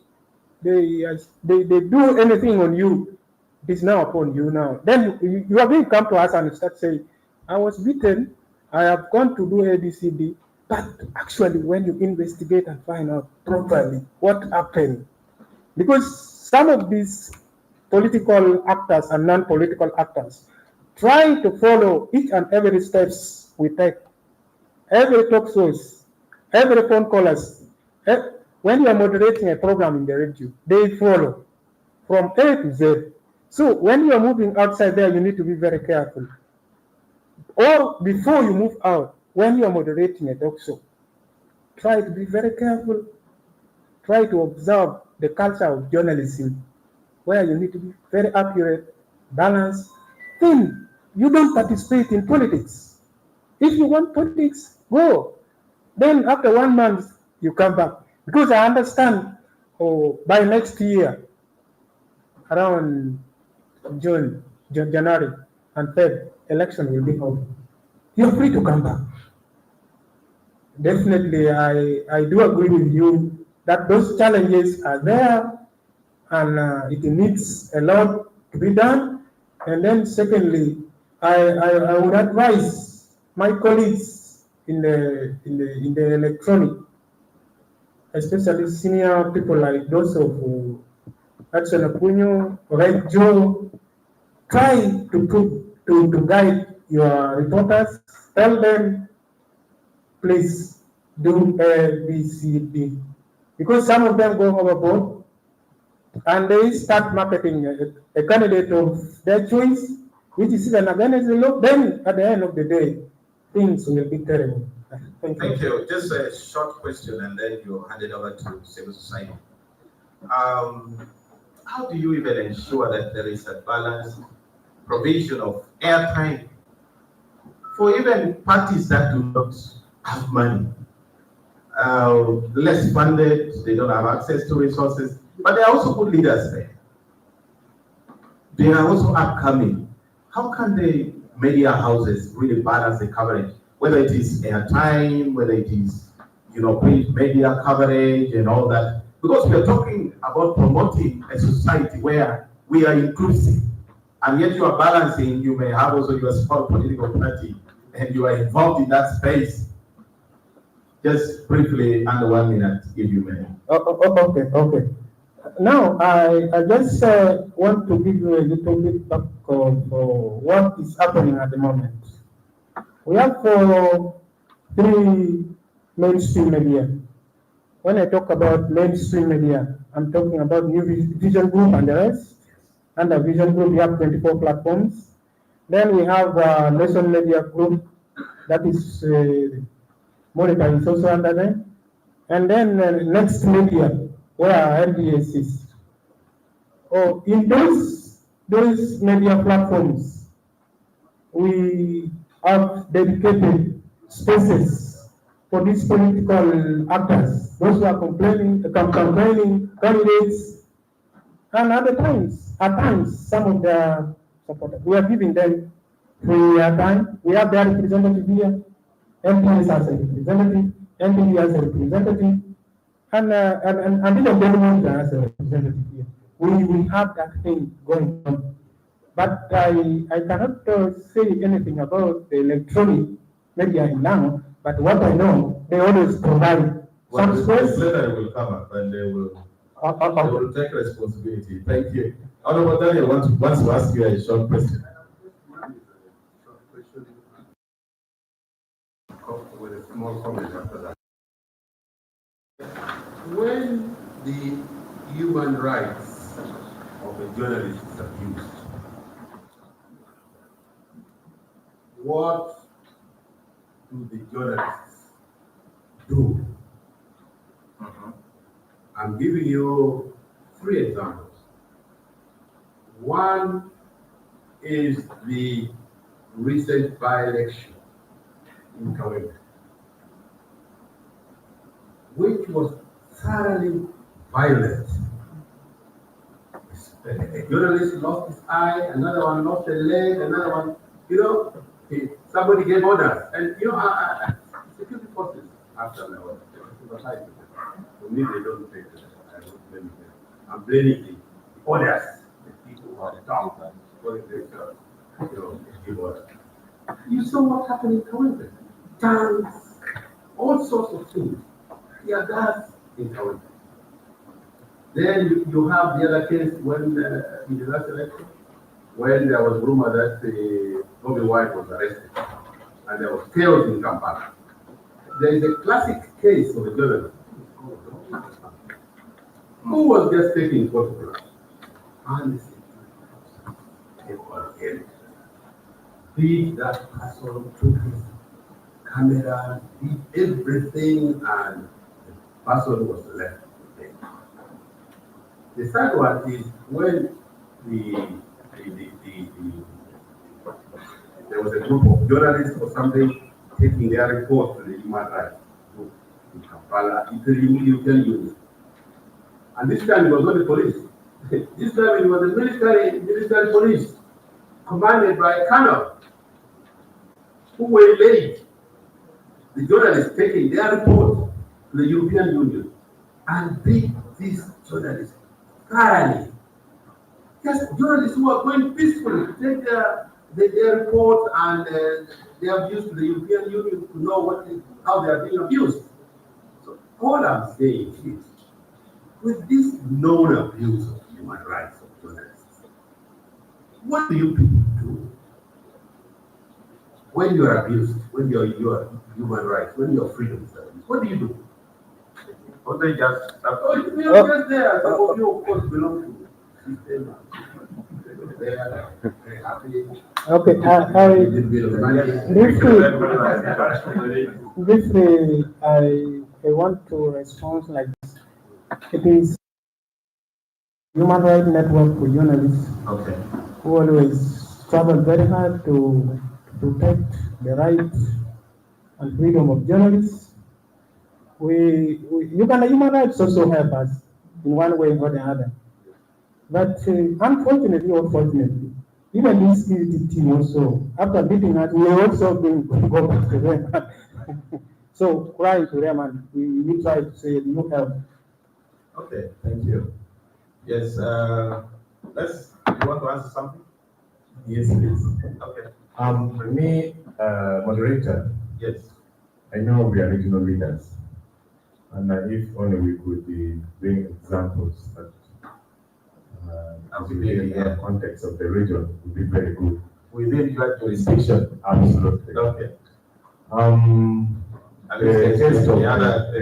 they do anything on you, it is now upon you now. Then you are going to come to us and start saying, I was beaten, I have gone to do ABCD, but actually when you investigate and find out properly what happened, because some of these political actors and non-political actors try to follow each and every steps we take, every talk shows, every phone callers. When you are moderating a program in the radio, they follow from A to Z. So when you are moving outside there, you need to be very careful. Or before you move out, when you are moderating a talk show, try to be very careful. Try to observe the culture of journalism, where you need to be very accurate, balanced. Then you don't participate in politics. If you want politics, go. Then after 1 month, you come back. Because I understand by next year, around January and Feb, election will be over. You're free to come back. Definitely, I do agree with you that those challenges are there and it needs a lot to be done. And then secondly, I would advise my colleagues in the electronic, especially senior people like those of Action Apunyo, Red Joe, try to guide your reporters. Tell them, please do A, B, C, D. Because some of them go overboard and they start marketing a candidate of their choice, which is even against the law. Then at the end of the day, things will be terrible. Thank you. Just a short question and then you hand it over to civil society. How do you even ensure that there is a balanced provision of airtime for even parties that do not have money? Less funded, they don't have access to resources, but there are also good leaders there. They are also upcoming. How can the media houses really balance the coverage, whether it is airtime, whether it is print media coverage and all that? Because we are talking about promoting a society where we are inclusive, and yet you are balancing. You may have also your small political party, and you are involved in that space. Just briefly, under 1 minute, if you may. Okay. Now, I just want to give you a little bit back of what is happening at the moment. We have 3 mainstream media. When I talk about mainstream media, I'm talking about New Vision Group and the rest. Under Vision Group, we have 24 platforms. Then we have Nation Media Group, that is Monitor is also under them. And then Next Media, where RDS is. In those media platforms, we have dedicated spaces for these political actors, those who are campaigning candidates, and at times, some of the supporters, we are giving them free time. We have their representative here, MPs as a representative, MPD as a representative, and even government as a representative here. We have that thing going on. But I cannot say anything about the electronic media in now, but what I know, they always provide some space. Later will come up and they will take responsibility. Thank you. Honorable Daniel wants to ask you a short question. With a small comment after that. When the human rights of a journalist is abused, what do the journalists do. I'm giving you 3 examples. One is the recent by-election in Kawempe, which was thoroughly violent. A journalist lost his eye, another one lost a leg, another one, somebody gave orders. And, security forces after my orders. For me, they don't take it. I don't blame them. I'm blaming the orders, the people who are the top, for give orders. You saw what happened in Kawempe. Tanks, all sorts of things. Yeah, that's in Kawempe. Then you have the other case when in the last election, when there was rumor that Bobby Wine was arrested and there was chaos in Kampala. There is a classic case of a journalist who was just taking photographs and beat that person, took his camera, did everything, and the person was left. The third one is when there was a group of journalists or something taking their report to the human rights group in Kampala, into the European Union. And this time it was not the police. This time it was the military police, commanded by a colonel, who waylaid the journalists taking their report to the European Union and beat these journalists thoroughly. Just journalists who are going peacefully to take their report and their views to the European Union to know how they are being abused. So all I'm saying is, with this known abuse of human rights of journalists, what do you people do when you are abused, when your human rights, when your freedoms are abused? What do you do? Or they just you're just there. Some of you, of course, belong to the system. They are very happy. Okay, briefly, I want to respond like this. It is Human Rights Network for Journalists who always struggle very hard to protect the rights and freedom of journalists. Uganda Human Rights also help us in one way or the other. But unfortunately or fortunately, even this security team also, after beating us, we also go back to them. So crying to them, and we try to say, you help. Okay, thank you. Yes, you want to answer something? Yes, please. Okay. Me, moderator. Yes. I know we are regional leaders, and if only we could bring examples that within the context of the region would be very good. Within your jurisdiction? Absolutely. Okay. The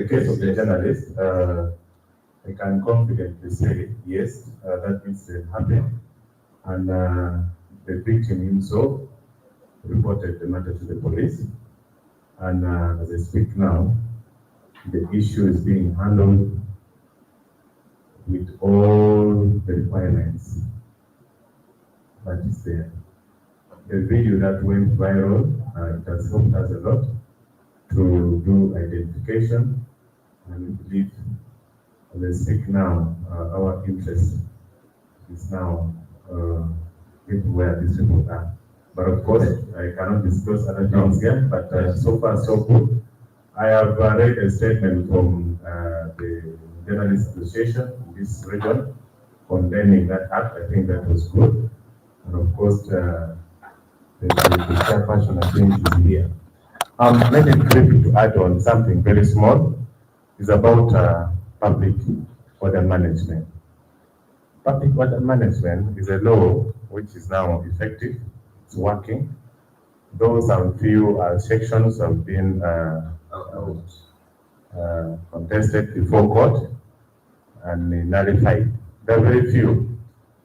case of the journalist, I can confidently say yes, that incident happened, and the victim himself reported the matter to the police, and as I speak now, the issue is being handled with all the requirements that is there. The video that went viral, it has helped us a lot to do identification, and we believe, as I speak now, our interest is now into where these people are. But of course, I cannot disclose other things here, but so far so good. I have read a statement from the Journalist Association in this region condemning that act. I think that was good. And of course, the chairperson, I think, is here. Let me quickly to add on something very small. It's about public order management. Public order management is a law which is now effective. It's working. Those few sections have been contested before court and nullified. There are very few,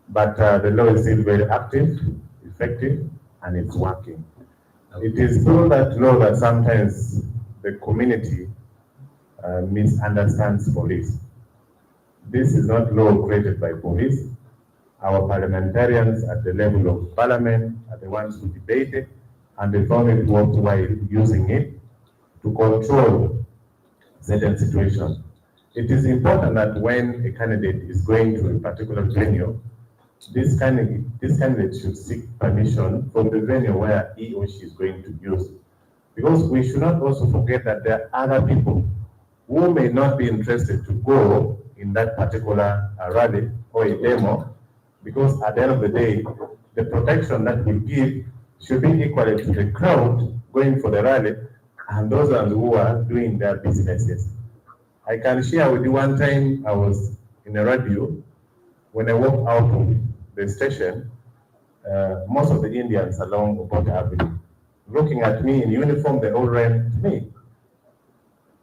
but the law is still very active, effective, and it's working. It is through that law that sometimes the community misunderstands police. This is not law created by police. Our parliamentarians at the level of parliament are the ones who debate it, and they found it worthwhile using it to control certain situations. It is important that when a candidate is going to a particular venue, this candidate should seek permission from the venue where he or she is going to use. Because we should not also forget that there are other people who may not be interested to go in that particular rally or a demo, because at the end of the day, the protection that we give should be equal to the crowd going for the rally and those who are doing their businesses. I can share with you one time I was in a radio. When I walked out of the station, most of the Indians along Obote Avenue, looking at me in uniform, they all ran to me.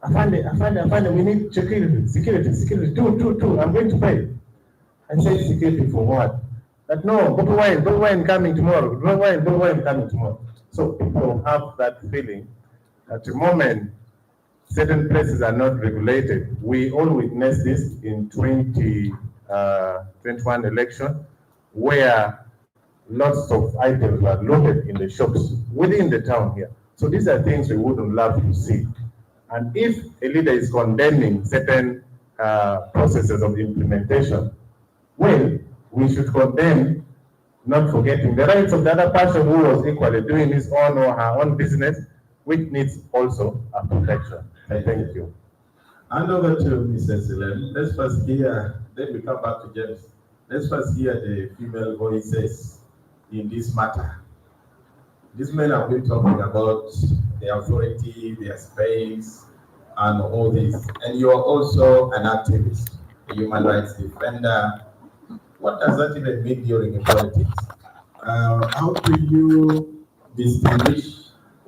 Afande, we need security, two, I'm going to pay. I said, security for what? That no, don't wine coming tomorrow, don't wine coming tomorrow. So people have that feeling at the moment certain places are not regulated. We all witnessed this in 2021 election, where lots of items were loaded in the shops within the town here. So these are things we wouldn't love to see. And if a leader is condemning certain processes of implementation, well, we should condemn, not forgetting the rights of the other person who was equally doing his own or her own business, which needs also a protection. Thank you. Hand over to Mrs. Ellen. Let's first hear, then we come back to James. Let's first hear the female voices in this matter. These men have been talking about the authority, their space, and all this. And you are also an activist, a human rights defender. What does that even mean during politics? How do you distinguish?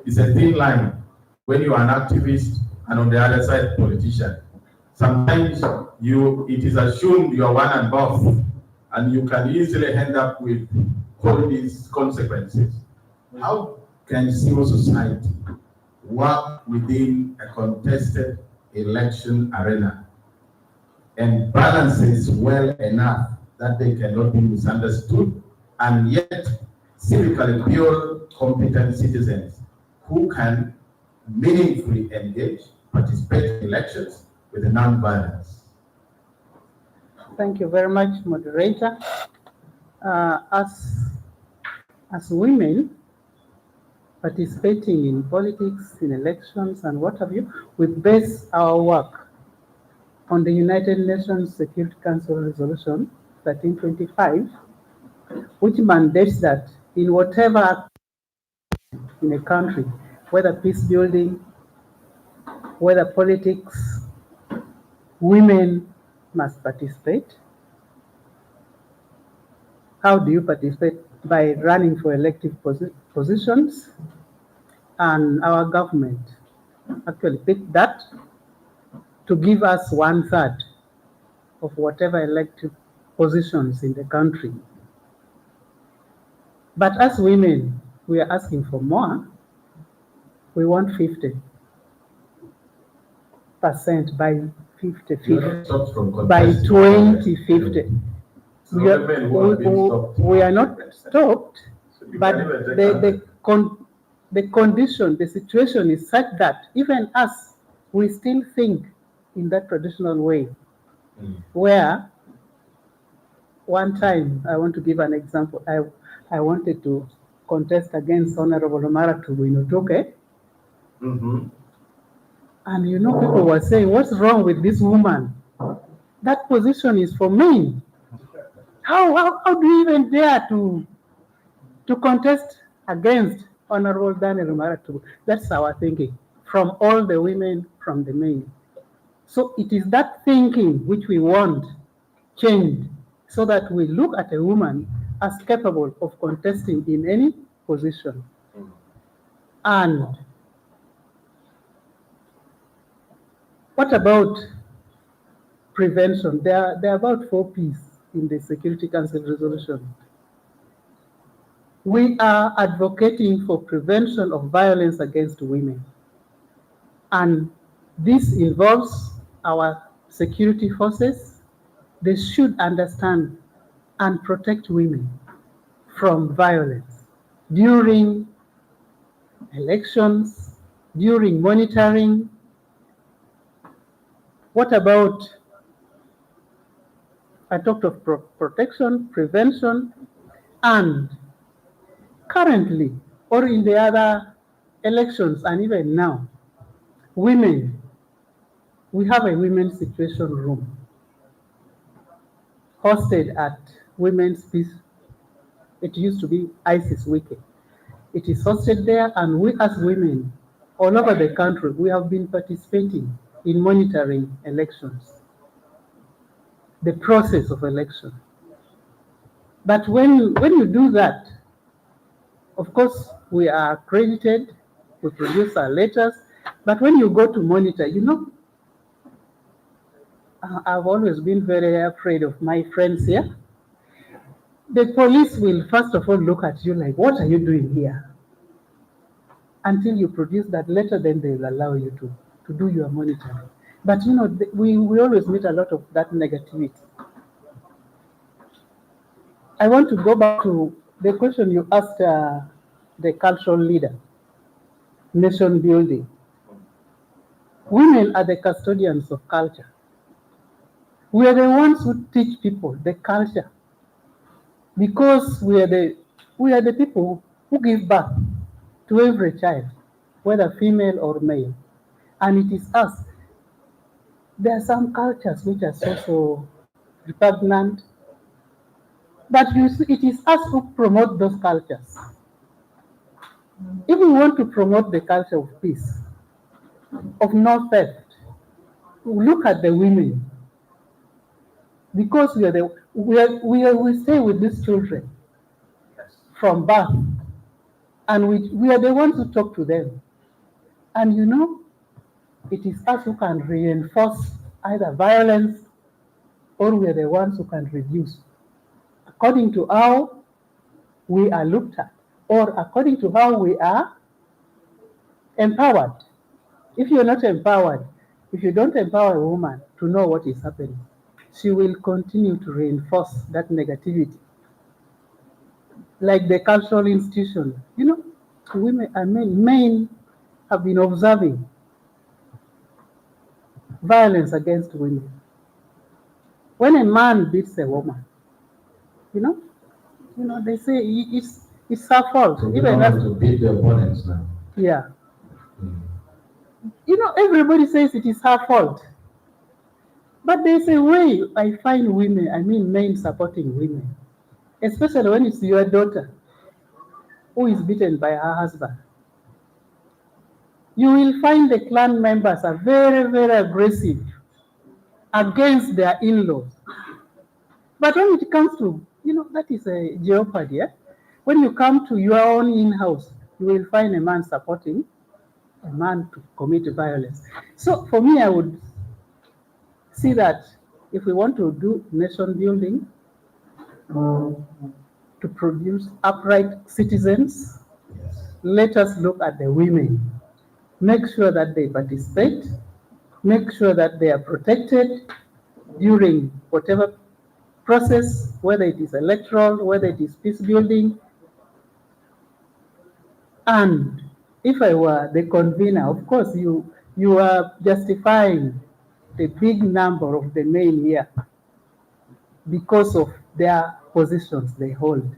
It's a thin line when you are an activist and on the other side, politician. Sometimes it is assumed you are one and both, and you can easily end up with all these consequences. How can civil society work within a contested election arena and balances well enough that they cannot be misunderstood, and yet civically pure, competent citizens who can meaningfully engage, participate in elections with non-violence? Thank you very much, moderator. As women participating in politics, in elections, and what have you, we base our work on the United Nations Security Council Resolution 1325, which mandates that in whatever in a country, whether peace building, whether politics, women must participate. How do you participate? By running for elective positions, and our government actually picked that to give us 1/3 of whatever elective positions in the country. But as women, we are asking for more. We want 50% by 50/50 by 2050. We are not stopped, but the condition, the situation is such that even us, we still think in that traditional way, where one time, I want to give an example. I wanted to contest against Honorable Omara Tubuinotoke. And people were saying, what's wrong with this woman? That position is for men. How do you even dare to contest against Honorable Daniel Umaratu? That's our thinking, from all the women, from the men. So it is that thinking which we want changed, so that we look at a woman as capable of contesting in any position. And what about prevention? There are about 4 P's in the Security Council resolution. We are advocating for prevention of violence against women. And This involves our security forces. They should understand and protect women from violence during elections, during monitoring. What about, I talked of protection, prevention, and currently, or in the other elections, and even now, women, we have a women's situation room hosted at Women's Peace. It used to be ISIS Wiki. It is hosted there, and we as women all over the country, we have been participating in monitoring elections, the process of election. But when you do that, of course, we are accredited, we produce our letters, but when you go to monitor, you know, I've always been very afraid of my friends here. The police will first of all look at you like, what are you doing here? Until you produce that letter, then they will allow you to do your monitoring. But you know, we always meet a lot of that negativity. I want to go back to the question you asked the cultural leader, nation building. Women are the custodians of culture. We are the ones who teach people the culture, because we are the people who give birth to every child, whether female or male. And it is us. There are some cultures which are so repugnant, but you see, it is us who promote those cultures. If we want to promote the culture of peace, of no theft, look at the women, because we stay with these children from birth, and we are the ones who talk to them. And you know, it is us who can reinforce either violence, or we are the ones who can reduce, according to how we are looked at, or according to how we are empowered. If you're not empowered, if you don't empower a woman to know what is happening, she will continue to reinforce that negativity. Like the cultural institution, you know, women, I mean, men have been observing violence against women. When a man beats a woman, you know, they say it's her fault. So even have to beat the opponents now. Yeah. You know, everybody says it is her fault. But there's a way I find women, I mean men supporting women, especially when it's your daughter who is beaten by her husband. You will find the clan members are very, very aggressive against their in-laws. But when it comes to, you know, that is a jeopardy. Yeah? When you come to your own in-house, you will find a man supporting a man to commit violence. So for me, I would see that if we want to do nation building, to produce upright citizens, let us look at the women. Make sure that they participate, make sure that they are protected during whatever process, whether it is electoral, whether it is peace building. And if I were the convener, of course, you are justifying the big number of the men here because of their positions they hold.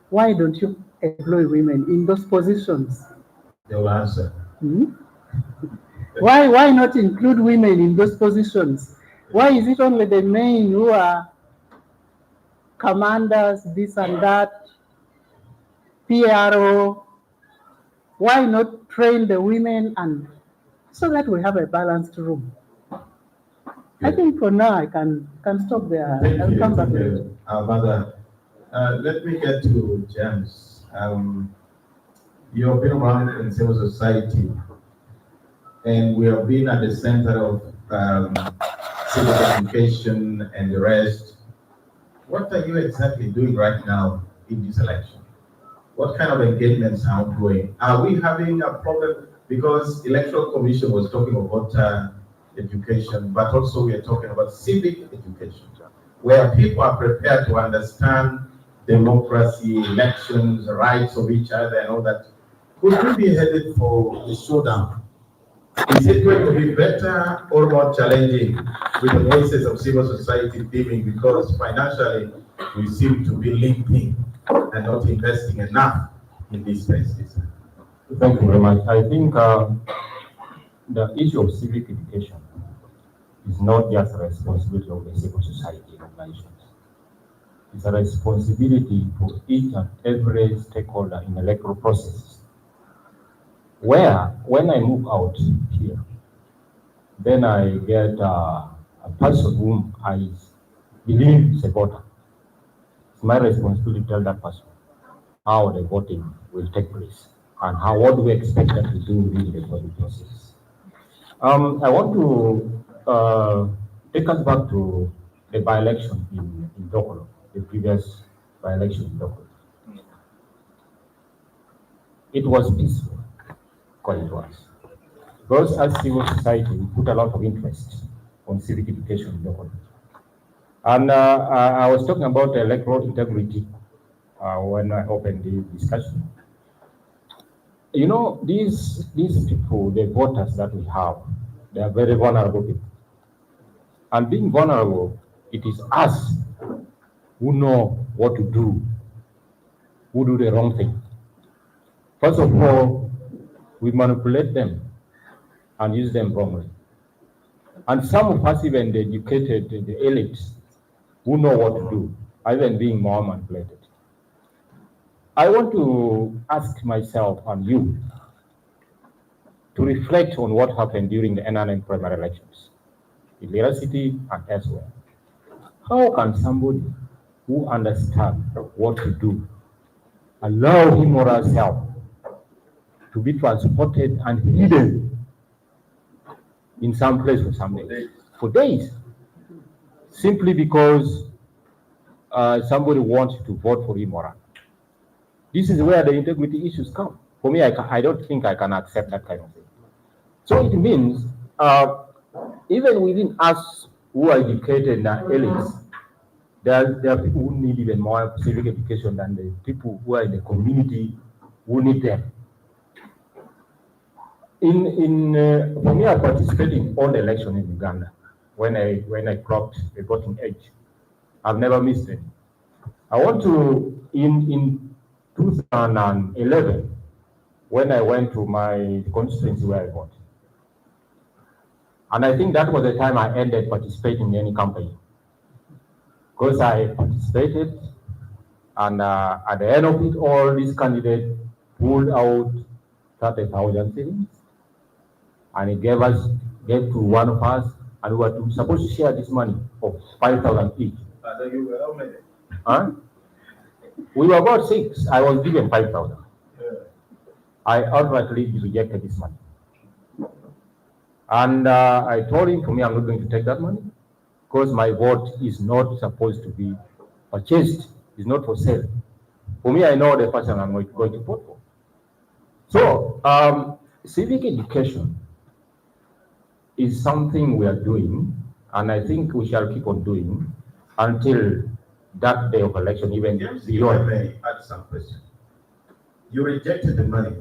Why don't you employ women in those positions? They will answer. Why not include women in those positions? Why is it only the men who are commanders, this and that, PRO? Why not train the women, and so that we have a balanced room? I think for now I can stop there. I'll come back later. Mother, let me get to James. You have been around in civil society, and we have been at the center of civic education and the rest. What are you exactly doing right now in this election? What kind of engagements are ongoing? Are we having a problem? Because Electoral Commission was talking about education, but also we are talking about civic education, where people are prepared to understand democracy, elections, rights of each other, and all that. Could we be headed for a showdown? Is it going to be better or more challenging with the voices of civil society beaming, because financially we seem to be limping and not investing enough in these spaces? Thank you very much. I think the issue of civic education is not just a responsibility of the civil society organizations. It's a responsibility for each and every stakeholder in the electoral process. Where, when I move out here, then I get a person whom I believe is a voter. It's my responsibility to tell that person how the voting will take place and what do we expect them to do in the voting process. I want to take us back to the by-election in Dokolo, the previous by-election in Dokolo. It was peaceful, according to us. Because as civil society, we put a lot of interest on civic education in Dokolo. And I was talking about electoral integrity when I opened the discussion. You know, these people, the voters that we have, they are very vulnerable people. And being vulnerable, it is us who know what to do, who do the wrong thing. First of all, we manipulate them and use them wrongly. And some of us, even the educated, the elites, who know what to do, are even being more manipulated. I want to ask myself and you to reflect on what happened during the NRM primary elections in Lira City and elsewhere. How can somebody who understands what to do allow him or herself to be transported and hidden in some place for some days? For days. Simply because somebody wants to vote for him or her. This is where the integrity issues come. For me, I don't think I can accept that kind of thing. So it means even within us who are educated and elites, there are people who need even more civic education than the people who are in the community who need them. For me, I participated in all the elections in Uganda when I clocked the voting age. I've never missed it. I want to, in 2011, when I went to my constituency where I voted, and I think that was the time I ended participating in any campaign. Because I participated, and at the end of it all, this candidate pulled out 30,000 shillings, and he gave to one of us, and we were supposed to share this money of 5,000 each. You were how many? Huh? We were about 6. I was given 5,000. Yeah. I outrightly rejected this money. And I told him, for me, I'm not going to take that money because my vote is not supposed to be purchased. It's not for sale. For me, I know the person I'm going to vote for. So, civic education is something we are doing, and I think we shall keep on doing until that day of election, even James, beyond. if I may add some question. You rejected the money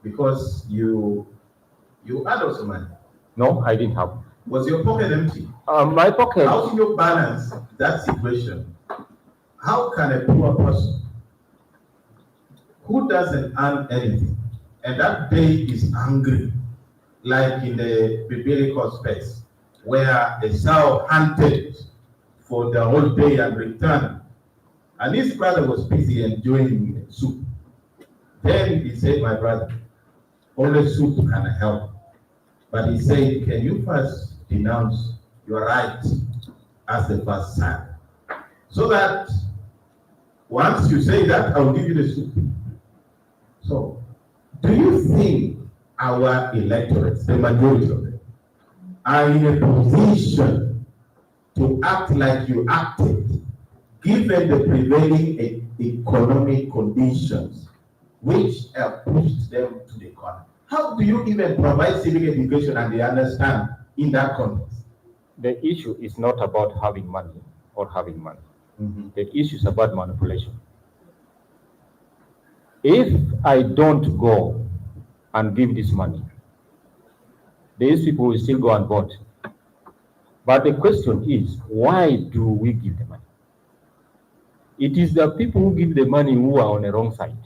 because you had also money. No, I didn't have. Was your pocket empty? My pocket. How do you balance that situation? How can a poor person who doesn't earn anything and that day is hungry, like in the biblical space, where Esau hunted for the whole day and returned, and his brother was busy enjoying soup. Then he said, my brother, only soup can help. But he said, can you first denounce your right as the first son? So that once you say that, I'll give you the soup. So, do you think our electorates, the majority of them, are in a position to act like you acted, given the prevailing economic conditions which have pushed them to the corner? How do you even provide civic education and they understand in that context? The issue is not about having money or having money. The issue is about manipulation. If I don't go and give this money, these people will still go and vote. But the question is, why do we give the money? It is the people who give the money who are on the wrong side.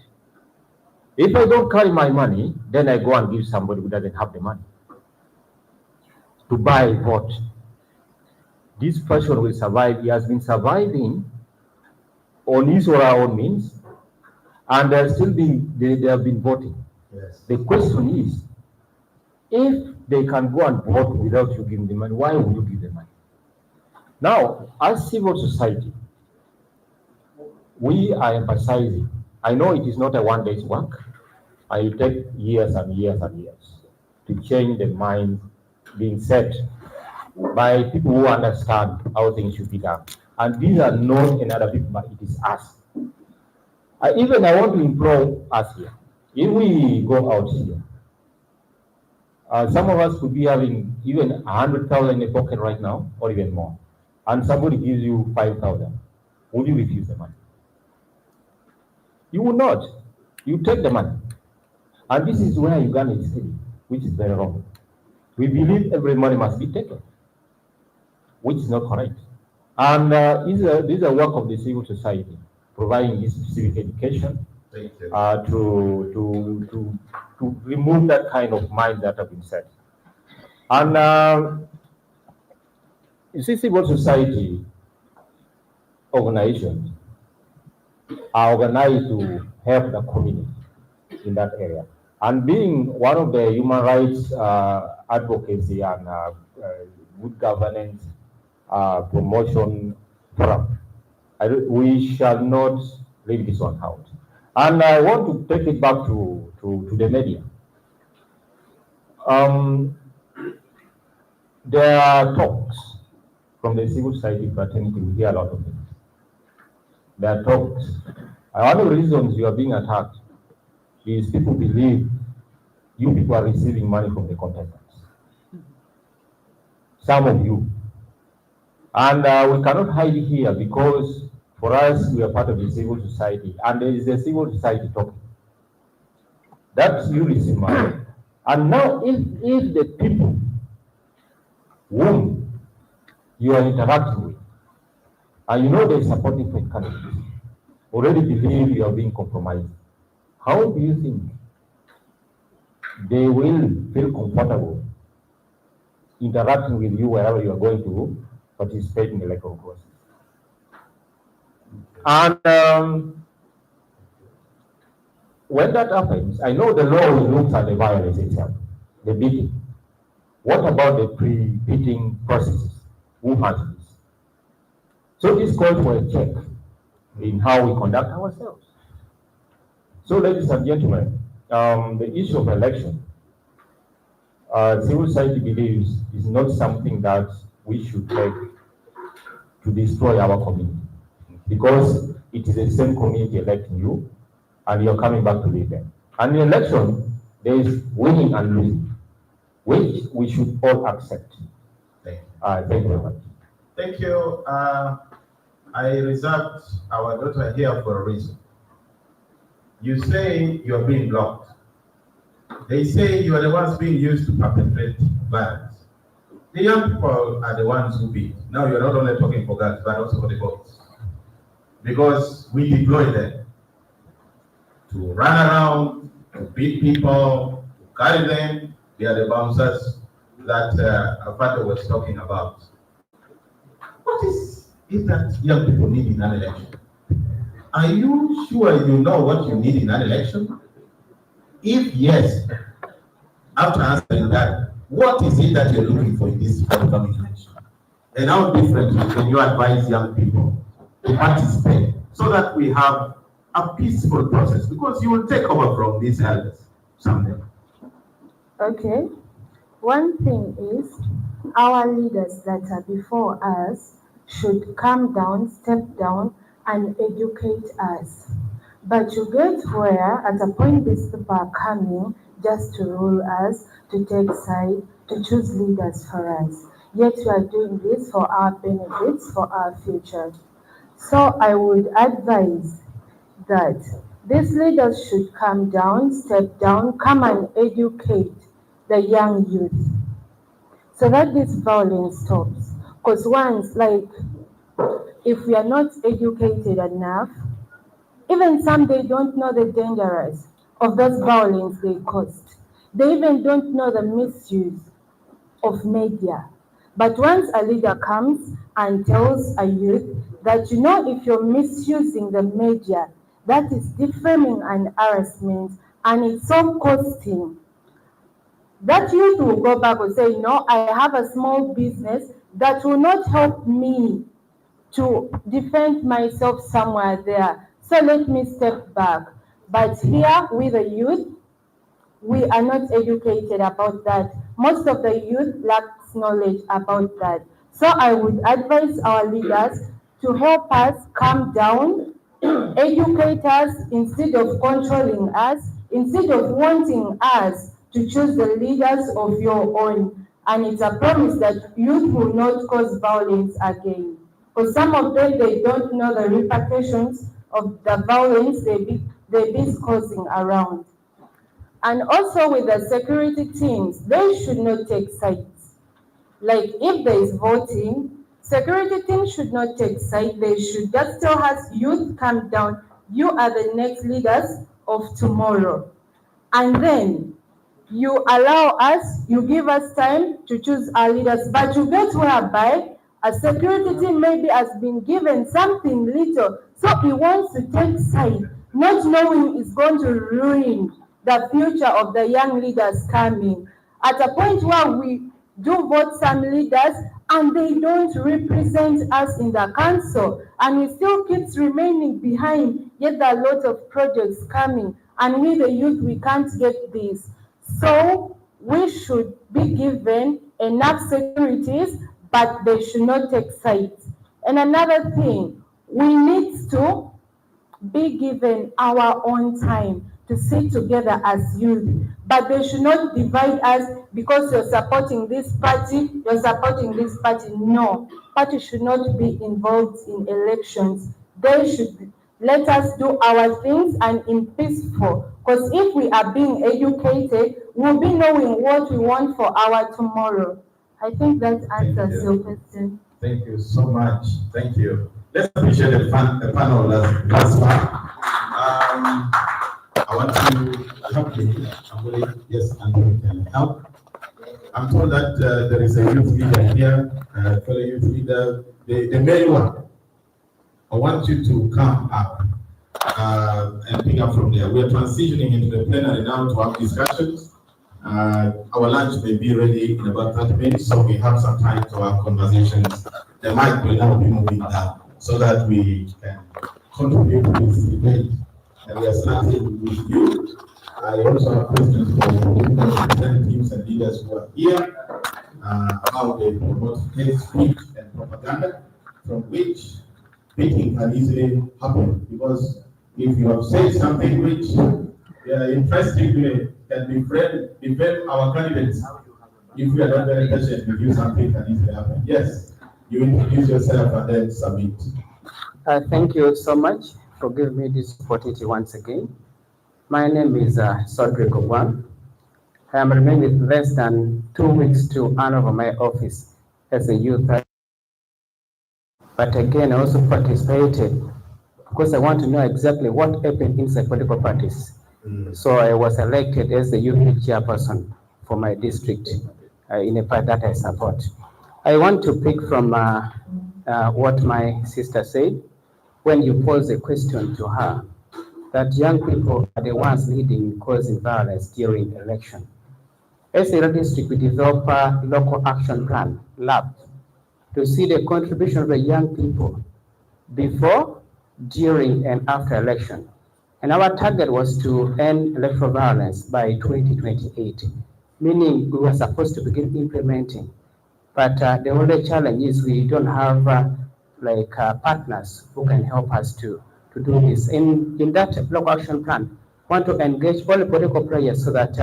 If I don't carry my money, then I go and give somebody who doesn't have the money to buy a vote. This person will survive. He has been surviving on his or her own means, and they have been voting. Yes. The question is, if they can go and vote without you giving them money, why would you give them money? Now, as civil society, we are emphasizing. I know it is not a one-day's work. It will take years and years and years to change the mind being set by people who understand how things should be done. And these are not another people, but it is us. I want to implore us here. If we go out here, some of us could be having even 100,000 in a pocket right now, or even more, and somebody gives you 5,000. Would you refuse the money? You would not. You take the money. And this is where Uganda is heading, which is very wrong. We believe every money must be taken, which is not correct. And this is a work of the civil society, providing this civic education to remove that kind of mind that have been set. And you see, civil society organizations are organized to help the community in that area. And being one of the human rights advocacy and good governance promotion forum, we shall not leave this one out. And I want to take it back to the media. There are talks from the civil society fraternity. We hear a lot of things. There are talks. One of the reasons you are being attacked is people believe you people are receiving money from the contestants. Some of you. And we cannot hide here because for us, we are part of the civil society, and there is a civil society talking. That's you receive money. And now, if the people whom you are interacting with, and you know they're supporting for candidates, already believe you are being compromised, how do you think they will feel comfortable interacting with you wherever you are going to participate in the electoral process? And when that happens, I know the law looks at the violence itself, the beating. What about the pre-beating processes? Who has this? So this calls for a check in how we conduct ourselves. So, ladies and gentlemen, the issue of election, civil society believes is not something that we should take to destroy our community, because it is the same community electing you, and you're coming back to lead them. And in election, there is winning and losing, which we should all accept. Thank you very much. Thank you. I reserved our daughter here for a reason. You say you're being blocked. They say you are the ones being used to perpetrate violence. The young people are the ones who beat. Now you're not only talking for girls, but also for the boys. Because we deploy them to run around, to beat people, to carry them. They are the bouncers that our father was talking about. What is it that young people need in an election? Are you sure you know what you need in an election? If yes, after answering that, what is it that you're looking for in this upcoming election? And how differently can you advise young people to participate so that we have a peaceful process? Because you will take over from these elders someday. Okay. One thing is, our leaders that are before us should come down, step down, and educate us. But you get where, at a point these people are coming, just to rule us, to take side, to choose leaders for us. Yet we are doing this for our benefits, for our future. So I would advise that these leaders should come down, step down, come and educate the young youth so that this violence stops. Because once, if we are not educated enough, even some they don't know the dangers of those violence they caused. They even don't know the misuse of media. But once a leader comes and tells a youth that, if you're misusing the media, that is defaming and harassment, and it's so costing. That youth will go back and say, no, I have a small business that will not help me to defend myself somewhere there. So let me step back. But here with the youth, we are not educated about that. Most of the youth lacks knowledge about that. So I would advise our leaders to help us calm down, educate us instead of controlling us, instead of wanting us to choose the leaders of your own. And it's a promise that youth will not cause violence again. For some of them, they don't know the repercussions of the violence they've been causing around. And also with the security teams, they should not take sides. Like if there is voting, security teams should not take sides. They should just tell us, youth, calm down. You are the next leaders of tomorrow. And then you allow us, you give us time to choose our leaders. But you get whereby a security team maybe has been given something little, so he wants to take side, not knowing it's going to ruin the future of the young leaders coming. At a point where we do vote some leaders and they don't represent us in the council, and we still keeps remaining behind, yet there are a lot of projects coming, and we the youth, we can't get this. So we should be given enough securities, but they should not take sides. And another thing, we need to be given our own time to sit together as youth. But they should not divide us because you're supporting this party, you're supporting this party. No, party should not be involved in elections. They should let us do our things and in peaceful. Because if we are being educated, we'll be knowing what we want for our tomorrow. I think that answers your question. Thank you so much. Thank you. Let's appreciate the panel last far. I want to help me. Yes, Anthony can help. I'm told that there is a youth leader here, fellow youth leader, the male one. I want you to come up and pick up from there. We are transitioning into the plenary now to have discussions. Our lunch may be ready in about 30 minutes, so we have some time to have conversations. The mic will now be moving down so that we can contribute to this debate. And we are starting with you. I also have questions for the representatives and leaders who are here about the promote hate speech and propaganda, from which beating can easily happen. Because if you have said something which interestingly can defend our candidates, if we are not very patient with you, something can easily happen. Yes, you introduce yourself and then submit. Thank you so much for giving me this opportunity once again. My name is Sodrick Ogwan. I am remaining with less than 2 weeks to hand over my office as a youth. But again, I also participated because I want to know exactly what happened inside political parties. So I was elected as the youth chairperson for my district in a party that I support. I want to pick from what my sister said when you posed a question to her, that young people are the ones leading in causing violence during election. As a district, we develop a local action plan, LAB, to see the contribution of the young people before, during, and after election. And our target was to end electoral violence by 2028, meaning we were supposed to begin implementing. But the only challenge is we don't have partners who can help us to do this. In that local action plan, we want to engage all the political players so that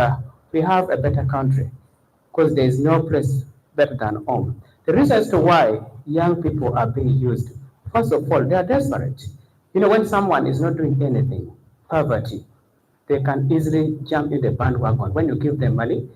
we have a better country, because there is no place better than home. The reason as to why young people are being used, first of all, they are desperate. You know, when someone is not doing anything, poverty, they can easily jump in the bandwagon. When you give them money,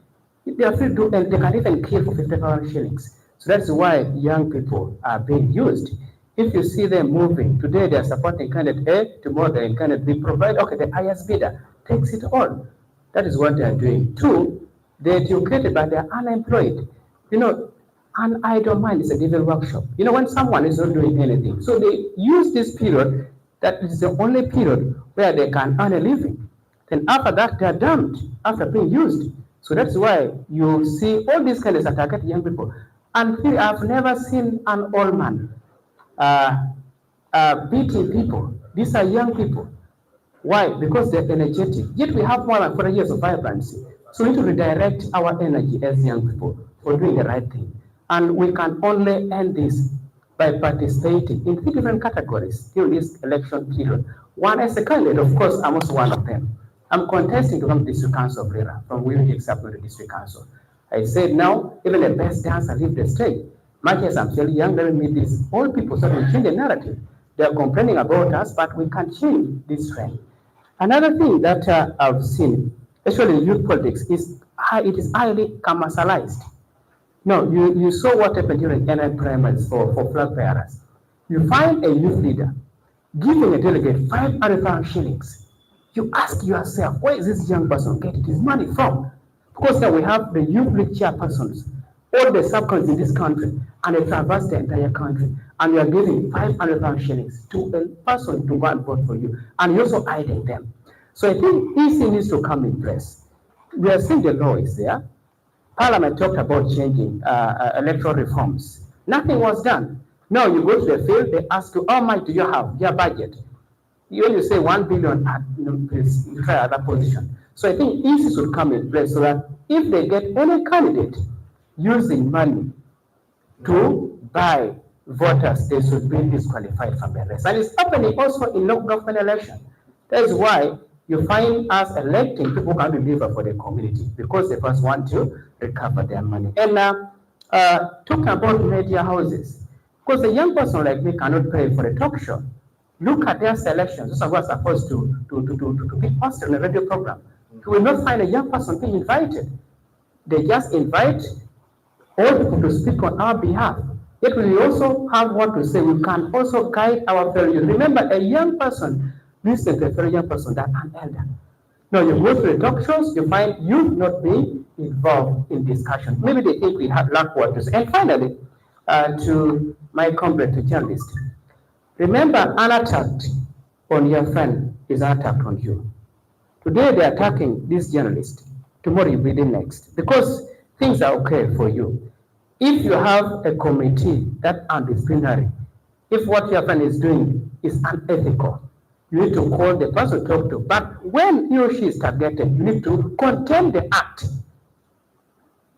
they are free to, and they can even kill for 50,000 shillings. So that's why young people are being used. If you see them moving, today they are supporting candidate A, tomorrow they are candidate B, provide, okay, the highest bidder takes it all. That is what they are doing. Two, they're educated but they are unemployed. You know, an idle mind is a devil workshop. You know, when someone is not doing anything, so they use this period, that is the only period where they can earn a living. Then after that, they are dumped after being used. So that's why you see all these kind of target young people. And I've never seen an old man beating people. These are young people. Why? Because they're energetic. Yet we have more than 40 years of vibrancy. So we need to redirect our energy as young people for doing the right thing. And we can only end this by participating in 3 different categories during this election period. One as a candidate, of course, I'm also one of them. I'm contesting to become district council of Lira from Winnipeg Subcounty District Council. I said now, even the best dancer leave the stage. Much as I'm still young, let me meet these old people so we can change the narrative. They are complaining about us, but we can change this trend. Another thing that I've seen, especially in youth politics, is it is highly commercialized. No, you saw what happened during NI primaries for flag bearers. You find a youth leader giving a delegate 500,000 shillings. You ask yourself, where is this young person getting his money from? Because now we have the youth league chairpersons, all the sub-counties in this country, and they traverse the entire country, and you are giving 500,000 shillings to a person to go and vote for you, and you're also hiding them. So I think EC needs to come in place. We are seeing the law is there. Parliament talked about changing electoral reforms. Nothing was done. Now you go to the field, they ask you, how much do you have, your budget? You say 1 billion, please try other position. So I think EC should come in place so that if they get any candidate using money to buy voters, they should be disqualified from the race. And it's happening also in local government election. That's why you find us electing people who can deliver for the community because they first want to recover their money. And talking about media houses, because a young person like me cannot pay for a talk show. Look at their selections. Those are what's supposed to be hosted on a radio program. You will not find a young person being invited. They just invite all people to speak on our behalf. Yet we also have what to say. We can also guide our fellow youth. Remember, a young person listens to a very young person than an elder. Now you go to the talk shows, you find youth not being involved in discussion. Maybe they think we have lack what to say. And finally, to my comrade, the journalist, remember, an attack on your friend is an attack on you. Today they are attacking this journalist. Tomorrow you'll be the next. Because things are okay for you. If you have a committee that are disciplinary, if what your friend is doing is unethical, you need to call the person to talk to. But when he or she is targeted, you need to condemn the act.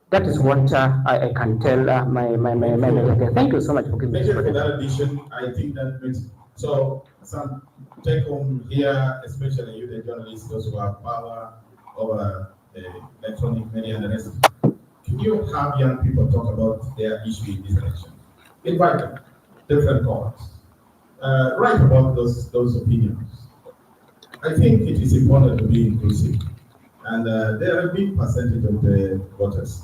That is what I can tell my. Thank you so much for giving me this for that addition. I think that makes so some take home here, especially you, the journalists, those who have power over the electronic media and the rest. Can you have young people talk about their issue in this election? Invite them, different causes. Write about those opinions. I think it is important to be inclusive, and there are a big percentage of the voters.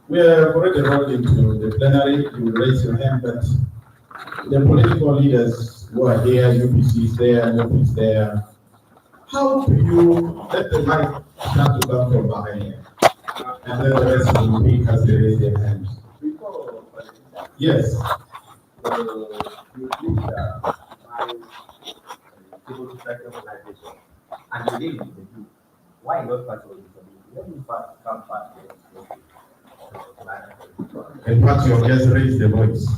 We are already rolled into the plenary. You will raise your hand, but the political leaders who are here, UPC is there, UP is there. How do you let the mic start to come from behind here? And then the rest will speak as they raise their hands. Yes. You did my civil society organization, and you did with the youth. Why not part of disability? Let me first come back In fact, you have just raised the voice,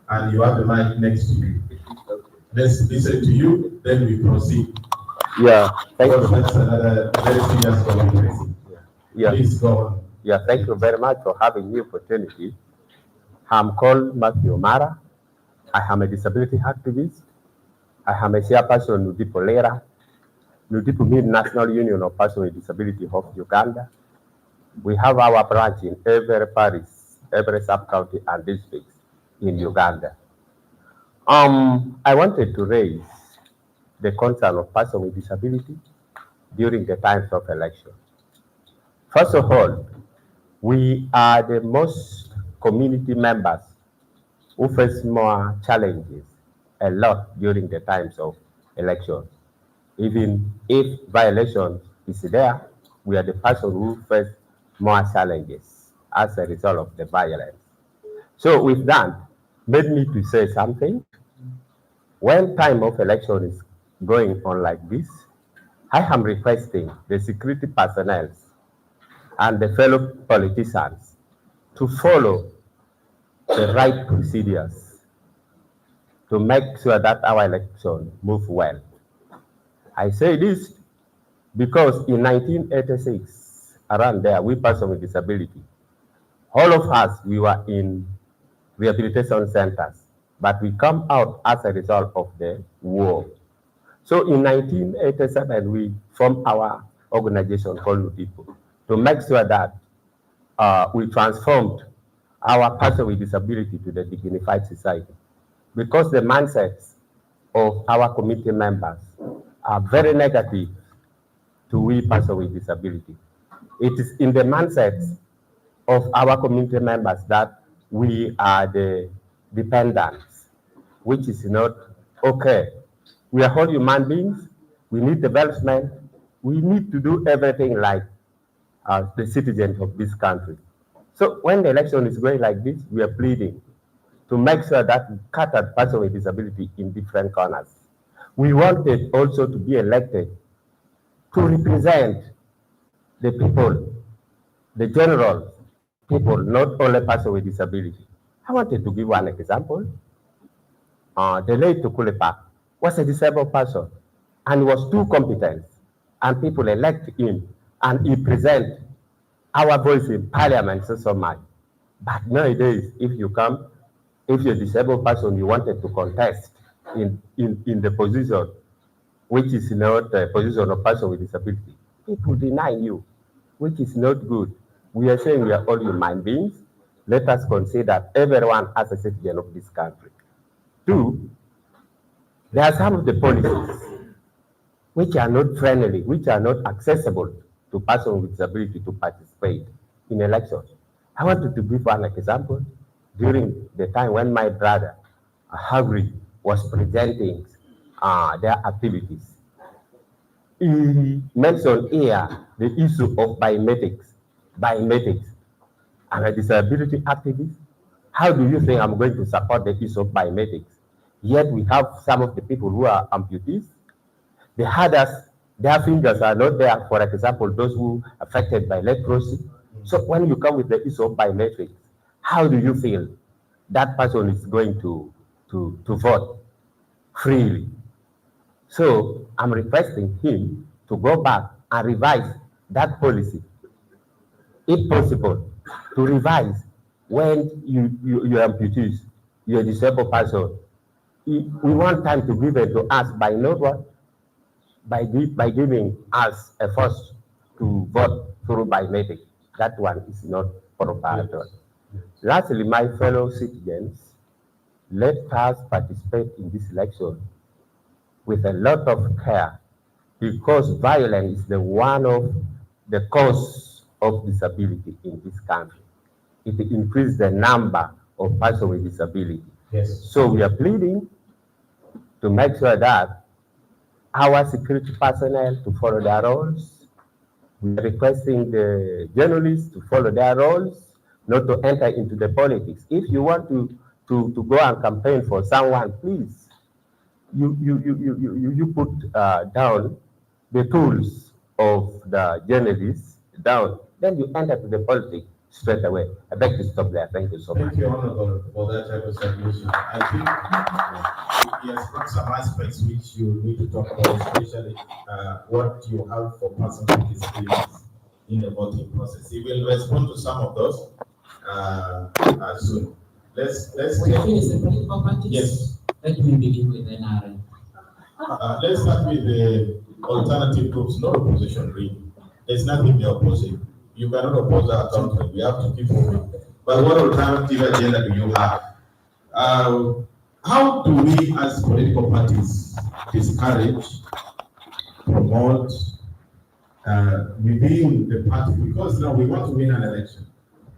and you have the mic next to you. Let's listen to you, then we proceed. Yeah, thank you. That's another very serious communication. Yeah. Please go on. Yeah, thank you very much for having the opportunity. I'm called Matthew Mara. I am a disability activist. I am a chairperson of Nudipo Lira. Nudipo means National Union of Persons with Disability of Uganda. We have our branch in every parish, every sub-county and district in Uganda. I wanted to raise the concern of persons with disability during the times of election. First of all, we are the most community members who face more challenges a lot during the times of election. Even if violation is there, we are the person who face more challenges as a result of the violence. So with that, made me to say something. When time of election is going on like this, I am requesting the security personnel and the fellow politicians to follow the right procedures to make sure that our election move well. I say this because in 1986, around there, we persons with disability, all of us, we were in rehabilitation centers, but we come out as a result of the war. So in 1987, we formed our organization called People to make sure that we transformed our person with disability to the dignified society, because the mindsets of our community members are very negative to we person with disability. It is in the mindsets of our community members that we are the dependents, which is not okay. We are all human beings. We need development. We need to do everything like the citizens of this country. So when the election is going like this, we are pleading to make sure that we cut out persons with disability in different corners. We wanted also to be elected to represent the people, the general people, not only persons with disability. I wanted to give one example. The late Tukulepa was a disabled person and was too competent, and people elect him, and he present our voice in parliament so much. But nowadays, if you're a disabled person, you wanted to contest in the position, which is not a position of person with disability, people deny you, which is not good. We are saying we are all human beings. Let us consider everyone as a citizen of this country. Two, there are some of the policies which are not friendly, which are not accessible to persons with disability to participate in elections. I wanted to give one example. During the time when my brother, Harry, was presenting their activities, he mentioned here the issue of biometrics. I'm a disability activist. How do you think I'm going to support the issue of biometrics? Yet we have some of the people who are amputees. The others, their fingers are not there. For example, those who are affected by leprosy. So when you come with the issue of biometrics, how do you feel that person is going to vote freely? So I'm requesting him to go back and revise that policy, if possible, to revise when you amputees, you're a disabled person. We want time to give it to us by not what? By giving us a force to vote through biometric. That one is not proper. Lastly, my fellow citizens, let us participate in this election with a lot of care, because violence is one of the cause of disability in this country. It increases the number of persons with disability. Yes. So we are pleading to make sure that our security personnel to follow their roles. We are requesting the journalists to follow their roles, not to enter into the politics. If you want to go and campaign for someone, please, you put down the tools of the journalists down, then you enter to the politics straight away. I beg to stop there. Thank you so much. Thank you, Honorable, for that type of submission. I think he has got some aspects which you need to talk about, especially what you have for personal disabilities in the voting process. He will respond to some of those soon. Let's finish the political parties. Yes. Let me begin with NRA. Let's start with the alternative groups, not opposition really. There's nothing they're opposing. You cannot oppose our country. We have to keep moving. But what alternative agenda do you have? How do we as political parties discourage, promote within the party? Because now we want to win an election.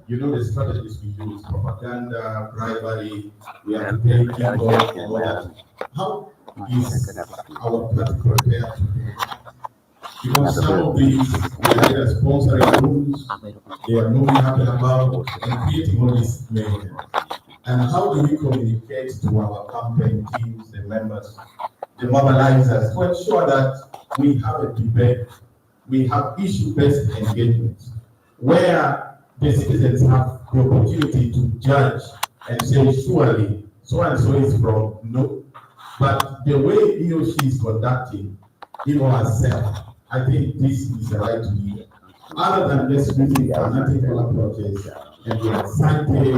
You know the strategies we use, propaganda, bribery, we have to pay people, all that. How is our party prepared to do that? Because some of these, they are either sponsoring rooms, they are moving up and about and creating all this mayhem. And how do we communicate to our campaign teams, the members, the mobilizers, to ensure that we have a debate, we have issue-based engagements, where the citizens have the opportunity to judge and say, surely, so and so is wrong. No. But the way he or she is conducting him or herself, I think this is the right leader. Other than just using fanatical approaches and the anxiety,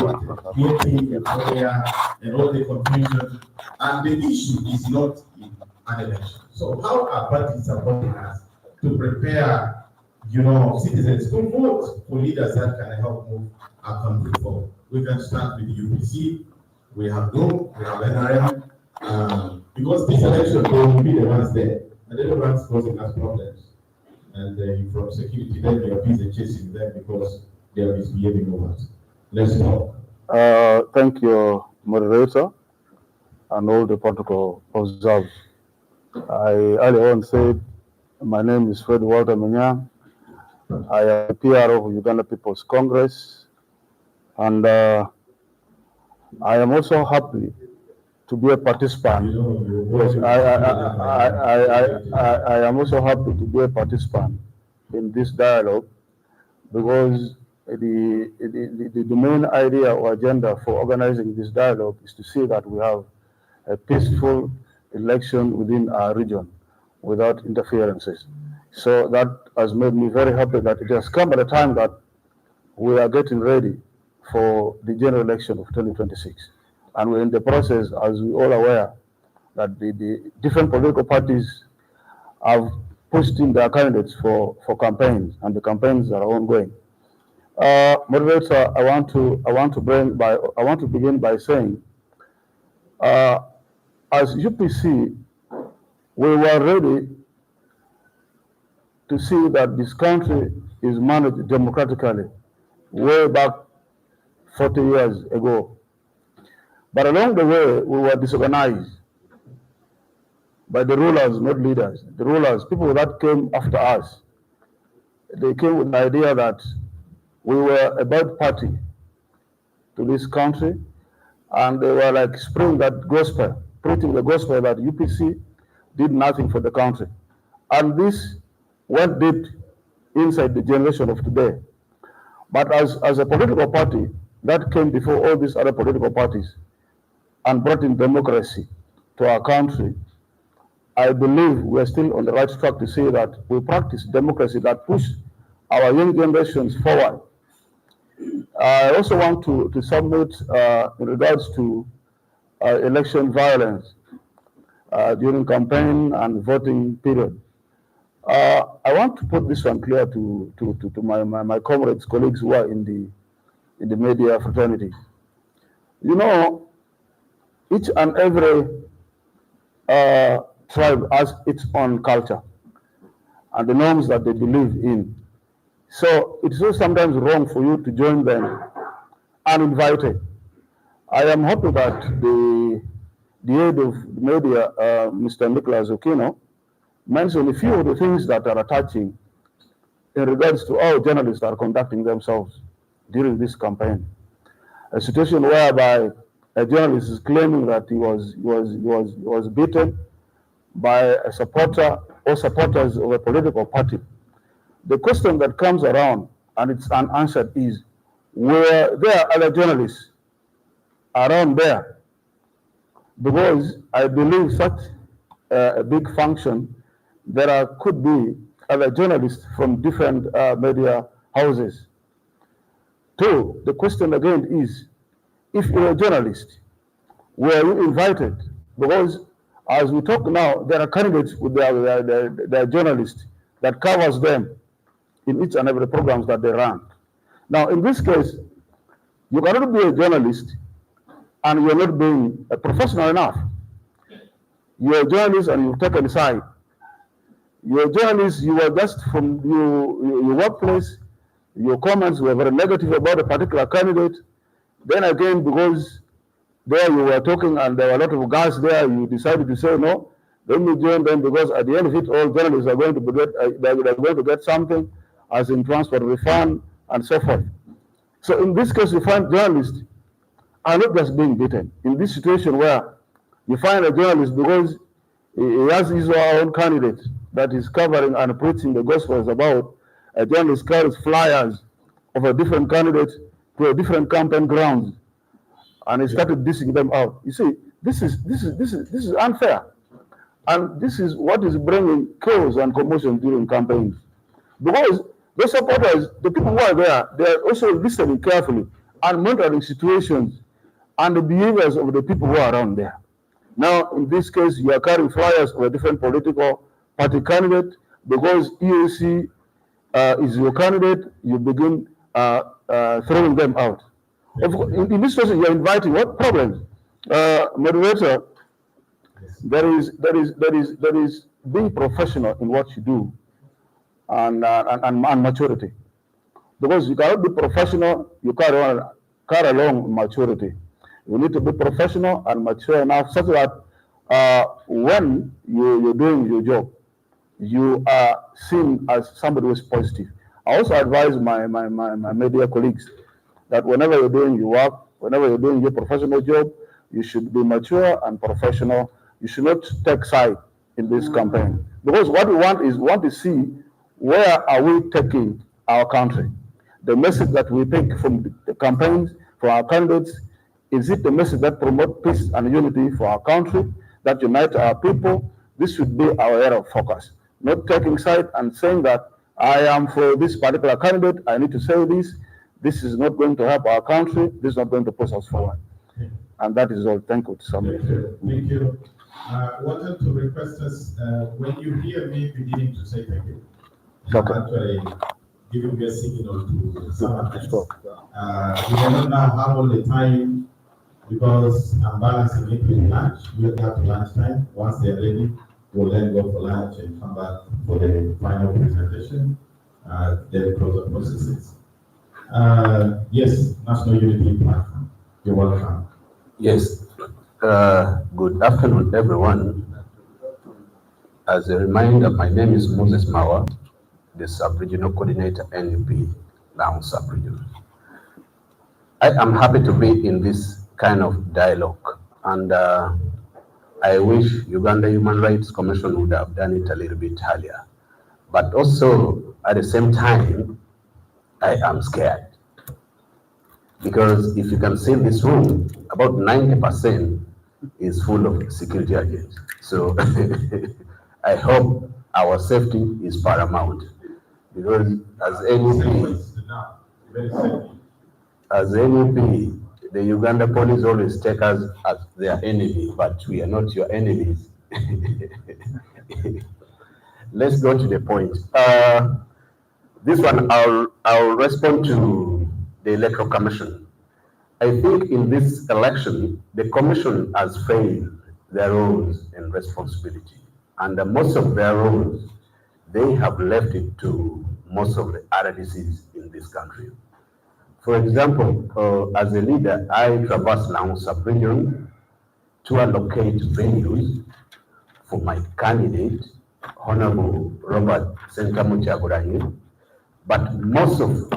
creating euphoria, and all the confusion, and the issue is not in an election. So how are parties supporting us to prepare, citizens to vote for leaders that can help move our country forward? We can start with UPC, we have GO, we have NRM, because this election, they will be the ones there, and everyone's causing us problems. And from security, then we are busy chasing them because they are misbehaving over us. Let's talk. Thank you, moderator, and all the protocol observed. I earlier on said my name is Fred Walter Menya. I am a PR of Uganda People's Congress, and I am also happy to be a participant. Yes, I am also happy to be a participant in this dialogue because the main idea or agenda for organizing this dialogue is to see that we have a peaceful election within our region without interferences. So that has made me very happy that it has come at a time that we are getting ready for the general election of 2026. And we're in the process, as we all aware, that the different political parties have pushed in their candidates for campaigns, and the campaigns are ongoing. Moderator, I want to begin by saying, as UPC, we were ready to see that this country is managed democratically way back 40 years ago. But along the way, we were disorganized by the rulers, not leaders. The rulers, people that came after us, they came with the idea that we were a bad party to this country, and they were like spreading that gospel, preaching the gospel that UPC did nothing for the country. And this went deep inside the generation of today. But as a political party that came before all these other political parties and brought in democracy to our country, I believe we are still on the right track to say that we practice democracy that push our young generations forward. I also want to submit in regards to election violence during campaign and voting period. I want to put this one clear to my comrades, colleagues who are in the media fraternity. You know, each and every tribe has its own culture and the norms that they believe in. So it's so sometimes wrong for you to join them uninvited. I am happy that the head of the media, Mr. Nicholas Okino, mentioned a few of the things that are attaching in regards to how journalists are conducting themselves during this campaign. A situation whereby a journalist is claiming that he was beaten by a supporter or supporters of a political party. The question that comes around, and it's unanswered, is were there other journalists around there? Because I believe such a big function, there could be other journalists from different media houses. Two, the question again is, if you're a journalist, were you invited? Because as we talk now, there are candidates with their journalists that covers them in each and every programs that they run. Now, in this case, you cannot be a journalist and you're not being a professional enough. You're a journalist and you've taken a side. You're a journalist, you are just from your workplace, your comments were very negative about a particular candidate. Then again, because there you were talking and there were a lot of guys there, you decided to say, no, let me join them because at the end of it, all journalists are going to they're going to get something, as in transport refund and so forth. So in this case, you find journalists are not just being beaten. In this situation where you find a journalist because he has his own candidate that is covering and preaching the gospels about, a journalist carries flyers of a different candidate to a different campaign grounds, and he started dissing them out. You see, this is unfair, and this is what is bringing chaos and commotion during campaigns, because the supporters, the people who are there, they are also listening carefully and monitoring situations and the behaviors of the people who are around there. Now, in this case, you are carrying flyers of a different political party candidate because EAC is your candidate. You begin throwing them out. In this case, you are inviting what problems? Moderator, there is being professional in what you do and maturity. Because you cannot be professional, you carry along maturity. You need to be professional and mature enough such that when you're doing your job, you are seen as somebody who is positive. I also advise my media colleagues that whenever you're doing your work, whenever you're doing your professional job, you should be mature and professional. You should not take side in this campaign. Because what we want to see where are we taking our country. The message that we take from the campaigns, for our candidates, is it the message that promotes peace and unity for our country, that unite our people? This should be our area of focus. Not taking side and saying that I am for this particular candidate, I need to say this. This is not going to help our country. This is not going to push us forward. And that is all. Thank you to somebody. Thank you. Wanted to request us, when you hear me beginning to say thank you, actually giving a signal to someone else. We may not now have all the time because I'm balancing it with lunch. We'll have to lunch time. Once they're ready, we'll then go for lunch and come back for the final presentation, then close the processes. Yes, National Unity Platform. You're welcome. Yes. Good afternoon, everyone. As a reminder, my name is Moses Mawa, the Sub-Regional Coordinator, NUP, Lamu Sub-Region. I am happy to be in this kind of dialogue, and I wish Uganda Human Rights Commission would have done it a little bit earlier. But also, at the same time, I am scared. Because if you can see this room, about 90% is full of security agents. So I hope our safety is paramount. Because as NUP, the Uganda police always take us as their enemy, but we are not your enemies. Let's go to the point. This one, I'll respond to the Electoral Commission. I think in this election, the Commission has failed their roles and responsibility. And most of their roles, they have left it to most of the RDCs in this country. For example, as a leader, I traverse Lamu sub-region to allocate venues for my candidate, Honorable Robert Sentamu Kyagulanyi, but most of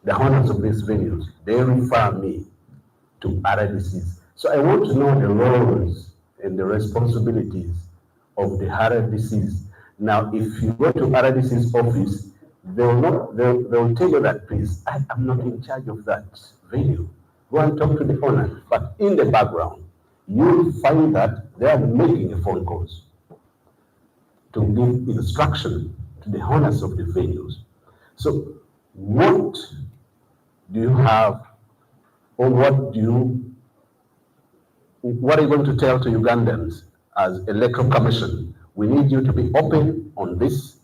the owners of these venues, they refer me to RDCs. So I want to know the roles and the responsibilities of the RDCs. Now, if you go to RDC's office, they'll tell you that, please, I am not in charge of that venue. Go and talk to the owner. But in the background, you'll find that they are making phone calls to give instruction to the owners of the venues. So what do you have, or what are you going to tell to Ugandans as Electoral Commission? We need you to be open on this,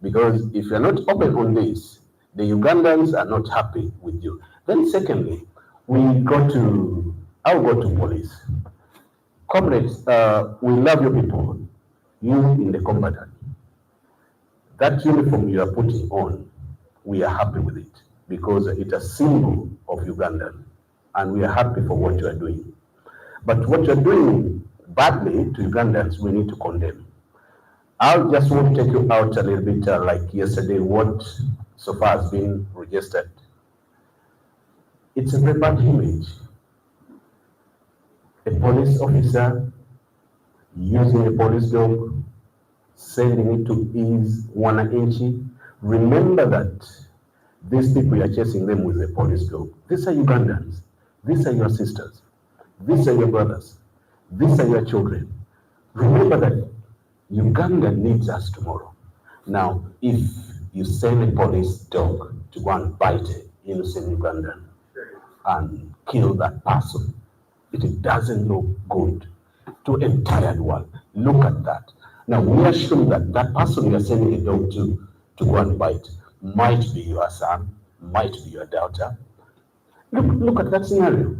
because if you're not open on this, The Ugandans are not happy with you. Then secondly, I'll go to police. Comrades, we love you people, you in the combatant. That uniform you are putting on, we are happy with it because it's a symbol of Ugandan, and we are happy for what you are doing. But what you're doing badly to Ugandans, we need to condemn. I'll just want to take you out a little bit like yesterday, what so far has been registered. It's a very bad image. A police officer using a police dog, sending it to his wananchi. Remember that these people you are chasing them with a police dog. These are Ugandans. These are your sisters. These are your brothers. These are your children. Remember that Uganda needs us tomorrow. Now, if you send a police dog to go and bite an innocent Ugandan and kill that person, it doesn't look good to entire world. Look at that. Now, we assume that that person you are sending a dog to go and bite might be your son, might be your daughter. Look at that scenario.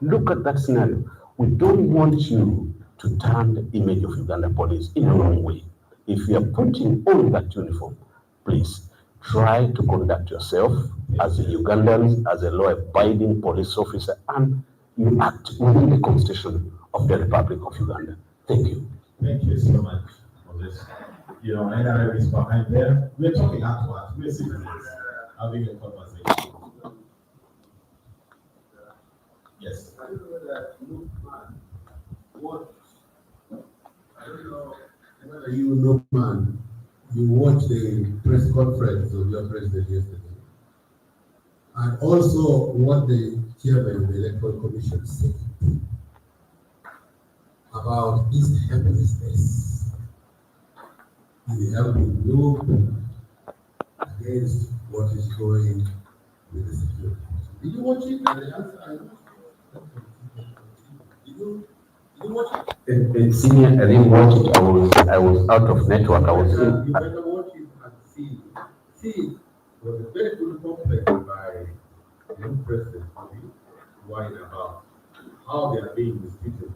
Look at that scenario. We don't want you to turn the image of Uganda police in the wrong way. If you are putting on that uniform, please try to conduct yourself as a Ugandan, as a law-abiding police officer, and you act within the constitution of the Republic of Uganda. Thank you. Thank you so much for this. You know, NRM is behind there. We're talking afterwards. We're citizens having a conversation. Yes. I don't know that you man, what? I don't know whether you know man, you watched the press conference of your president yesterday, and also what the chairman of the Electoral Commission said about his helplessness in helping you against what is going with the security. Did you watch it? And the answer I watched it. Did you watch it? Senior, I didn't watch it. I was out of network. You better watch it and see. See, it was a very good compliment by young President Bobby, whining about how they are being mistreated